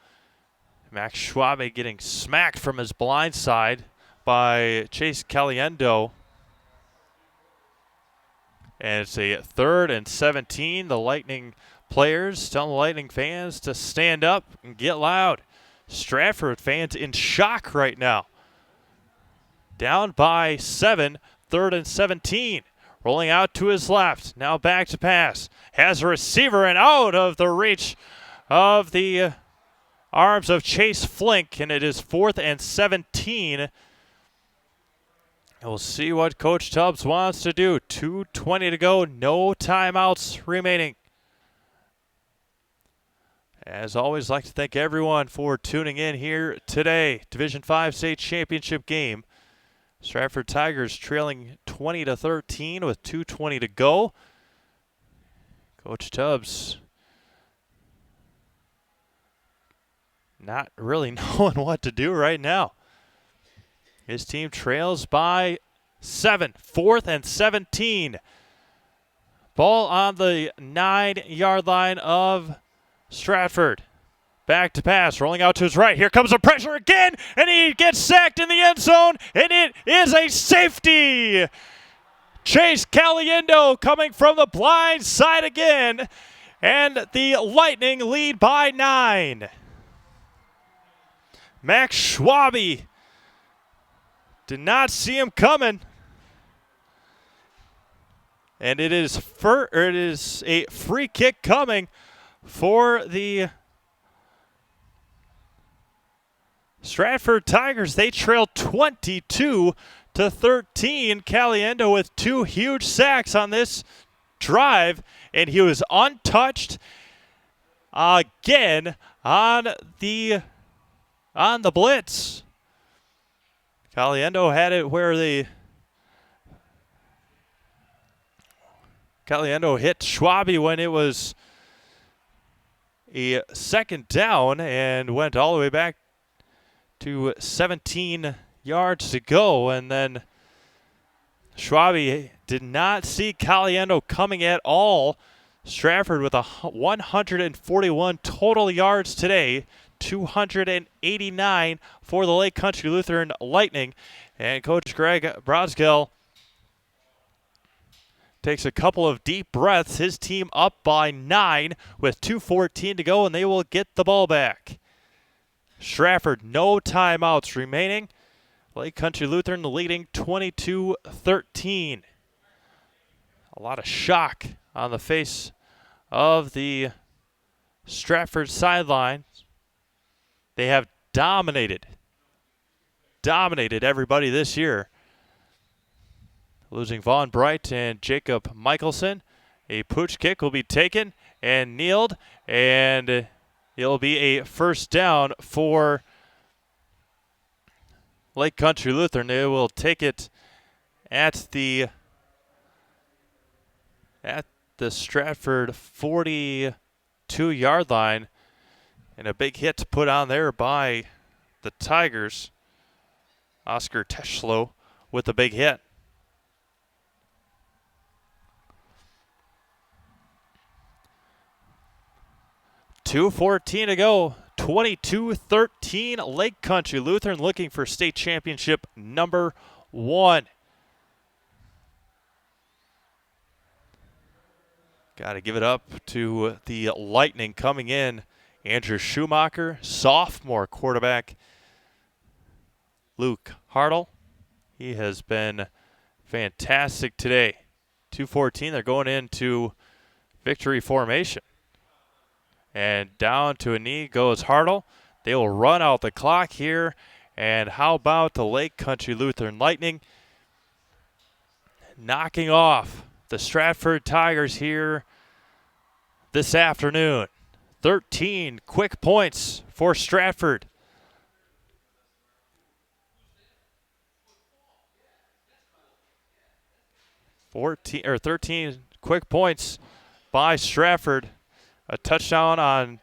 Max Schwabe getting smacked from his blind side by Chase Caliendo. And it's a 3rd and 17. The Lightning players telling the Lightning fans to stand up and get loud. Stratford fans in shock right now. Down by 7, 3rd and 17. Rolling out to his left. Now back to pass. Has a receiver and out of the reach of the arms of Chase Flink. And it is 4th and 17. And we'll see what Coach Tubbs wants to do. 2:20 to go. No timeouts remaining. As always, I'd like to thank everyone for tuning in here today. Division 5 state championship game. Stratford Tigers trailing 20-13 with 2:20 to go. Coach Tubbs not really knowing what to do right now. His team trails by 7, 4th and 17. Ball on the 9-yard line of Stratford. Back to pass, rolling out to his right. Here comes the pressure again, and he gets sacked in the end zone, and it is a safety. Chase Caliendo coming from the blind side again, and the Lightning lead by 9. Max Schwabe did not see him coming, and it is a free kick coming for the Stratford Tigers. They trail 22-13. Caliendo with 2 huge sacks on this drive, and he was untouched again on the blitz. Caliendo had it where Caliendo hit Schwabe when it was a 2nd down and went all the way back to 17 yards to go, and then Schwabe did not see Caliendo coming at all. Stratford with 141 total yards today, 289 for the Lake Country Lutheran Lightning, and Coach Greg Brosgell takes a couple of deep breaths. His team up by 9 with 2:14 to go, and they will get the ball back. Stratford, no timeouts remaining. Lake Country Lutheran leading 22-13. A lot of shock on the face of the Stratford sidelines. They have dominated everybody this year. Losing Vaughn Bright and Jacob Michelson. A pooch kick will be taken and kneeled, and it'll be a 1st down for Lake Country Lutheran. They will take it at the Stratford 42-yard line, and a big hit put on there by the Tigers. Oscar Teschlow with a big hit. .214 to go. 22-13. Lake Country Lutheran looking for state championship number 1. Got to give it up to the Lightning coming in. Andrew Schumacher, sophomore quarterback. Luke Hartle. He has been fantastic today. 2:14. They're going into victory formation. And down to a knee goes Hartle. They will run out the clock here. And how about the Lake Country Lutheran Lightning knocking off the Stratford Tigers here this afternoon. 13 quick points for Stratford. 13 quick points by Stratford. A touchdown on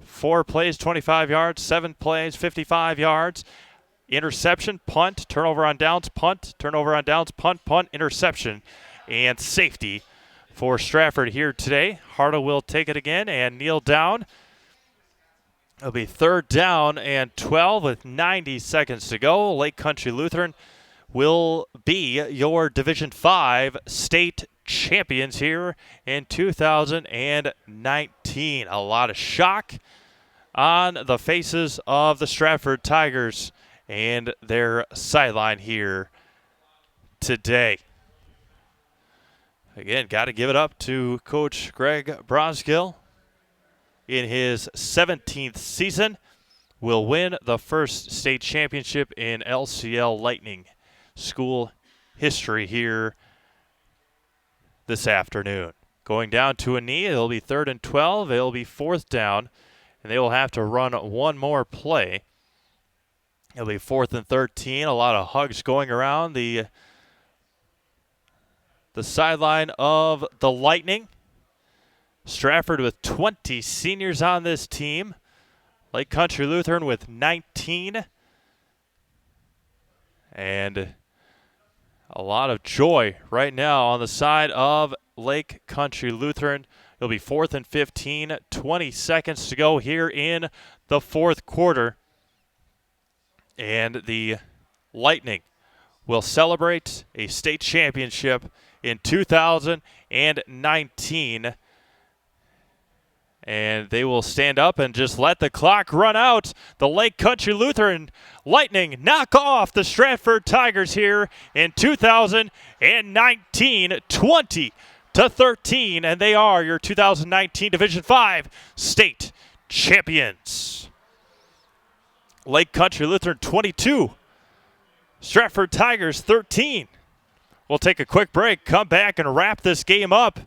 4 plays, 25 yards, 7 plays, 55 yards. Interception, punt, turnover on downs, punt, turnover on downs, punt, interception, and safety for Stratford here today. Harda will take it again and kneel down. It'll be 3rd down and 12 with 90 seconds to go. Lake Country Lutheran will be your Division 5 state champions here in 2019. A lot of shock on the faces of the Stratford Tigers and their sideline here today. Again, got to give it up to Coach Greg Brosgill. In his 17th season, will win the first state championship in LCL Lightning school history here this afternoon. Going down to a knee, it'll be 3rd and 12. It'll be 4th down, and they will have to run one more play. It'll be 4th and 13. A lot of hugs going around the sideline of the Lightning. Stratford with 20 seniors on this team. Lake Country Lutheran with 19. And a lot of joy right now on the side of Lake Country Lutheran. It'll be 4th and 15, 20 seconds to go here in the 4th quarter. And the Lightning will celebrate a state championship in 2019. And they will stand up and just let the clock run out. The Lake Country Lutheran Lightning knock off the Stratford Tigers here in 2019, 20-13, and they are your 2019 Division 5 state champions. Lake Country Lutheran 22, Stratford Tigers 13. We'll take a quick break, come back and wrap this game up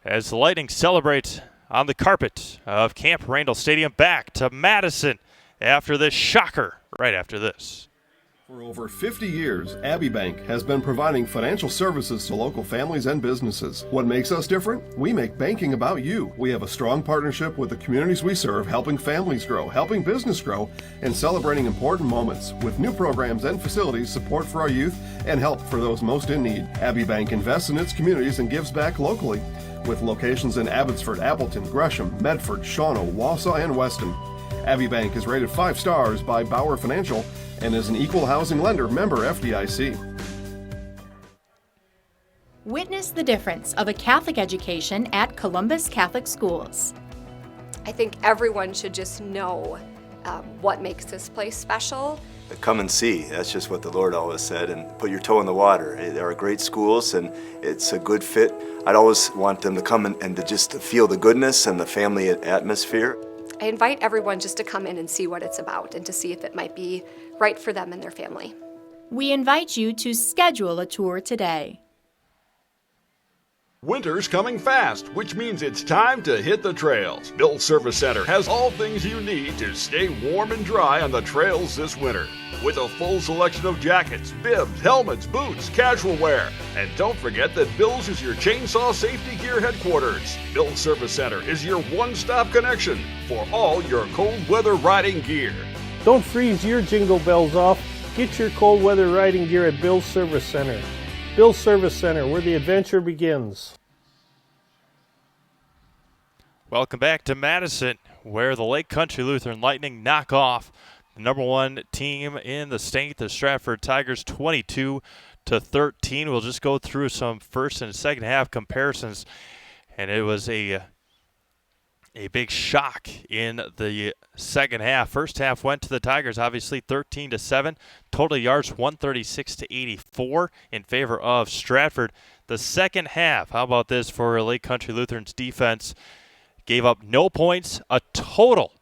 as the Lightning celebrate on the carpet of Camp Randall Stadium. Back to Madison after this shocker, right after this. For over 50 years, Abbey Bank has been providing financial services to local families and businesses. What makes us different? We make banking about you. We have a strong partnership with the communities we serve, helping families grow, helping business grow, and celebrating important moments with new programs and facilities, support for our youth, and help for those most in need. Abbey Bank invests in its communities and gives back locally, with locations in Abbotsford, Appleton, Gresham, Medford, Shawano, Wausau, and Weston. Abbey Bank is rated 5 stars by Bauer Financial and is an equal housing lender, member FDIC. Witness the difference of a Catholic education at Columbus Catholic Schools. I think everyone should just know what makes this place special. Come and see. That's just what the Lord always said, and put your toe in the water. There are great schools, and it's a good fit. I'd always want them to come and to just feel the goodness and the family atmosphere. I invite everyone just to come in and see what it's about and to see if it might be right for them and their family. We invite you to schedule a tour today. Winter's coming fast, which means it's time to hit the trails. Bill's Service Center has all things you need to stay warm and dry on the trails this winter. With a full selection of jackets, bibs, helmets, boots, casual wear. And don't forget that Bill's is your chainsaw safety gear headquarters. Bill's Service Center is your one-stop connection for all your cold weather riding gear. Don't freeze your jingle bells off. Get your cold weather riding gear at Bill's Service Center. Bill's Service Center, where the adventure begins. Welcome back to Madison, where the Lake Country Lutheran Lightning knock off the number 1 team in the state, the Stratford Tigers, 22-13. We'll just go through some first and second half comparisons, and it was a big shock in the second half. First half went to the Tigers, obviously 13-7. Total yards 136-84 in favor of Stratford. The second half, how about this for Lake Country Lutheran's defense? Gave up no points, a total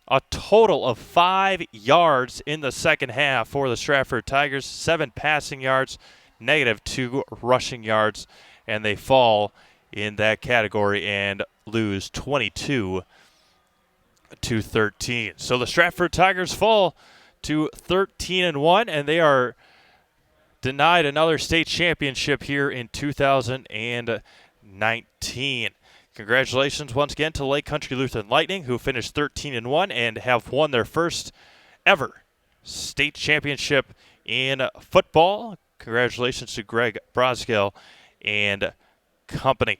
of 5 yards in the second half for the Stratford Tigers, 7 passing yards, -2 rushing yards, and they fall in that category and lose 22-13. So the Stratford Tigers fall to 13-1, and they are denied another state championship here in 2019. Congratulations once again to Lake Country Lutheran Lightning, who finished 13-1 and have won their first ever state championship in football. Congratulations to Greg Brosgill and company.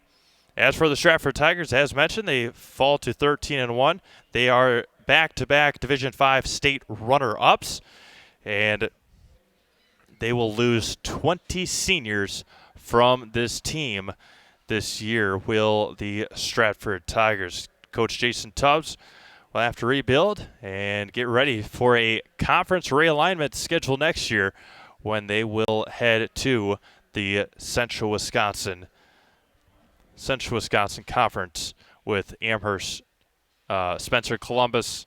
As for the Stratford Tigers, as mentioned, they fall to 13-1. They are back-to-back Division V state runner-ups, and they will lose 20 seniors from this team this year, will the Stratford Tigers. Coach Jason Tubbs will have to rebuild and get ready for a conference realignment schedule next year when they will head to the Central Wisconsin Conference with Amherst, Spencer, Columbus,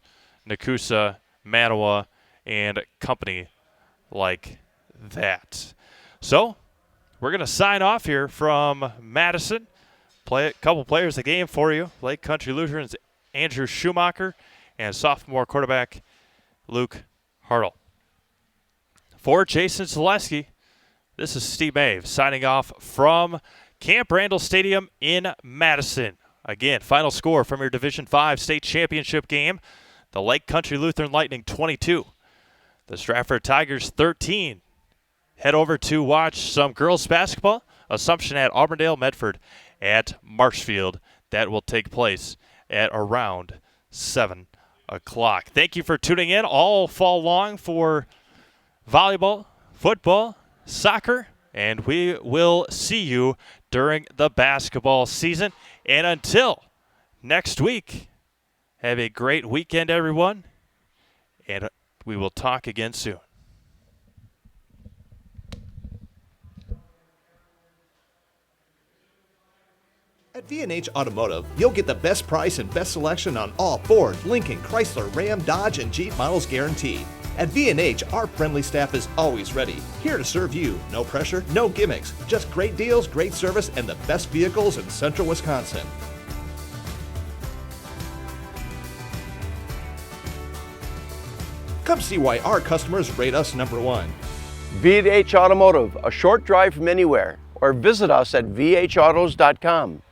Nakusa, Manawa, and company like that. So we're going to sign off here from Madison. Play a couple players of the game for you. Lake Country Lutheran's Andrew Schumacher and sophomore quarterback Luke Hartle. For Jason Zaleski, this is Steve Mave signing off from Camp Randall Stadium in Madison. Again, final score from your Division V state championship game. The Lake Country Lutheran Lightning 22. The Stratford Tigers 13. Head over to watch some girls basketball. Assumption at Auburndale, Medford at Marshfield. That will take place at around 7 o'clock. Thank you for tuning in all fall long for volleyball, football, soccer, and we will see you during the basketball season. And until next week, have a great weekend, everyone, and we will talk again soon. At V&H Automotive, you'll get the best price and best selection on all Ford, Lincoln, Chrysler, Ram, Dodge, and Jeep models guaranteed. At V&H, our friendly staff is always ready, here to serve you. No pressure, no gimmicks, just great deals, great service, and the best vehicles in Central Wisconsin. Come see why our customers rate us #1. V&H Automotive, a short drive from anywhere, or visit us at vhautos.com.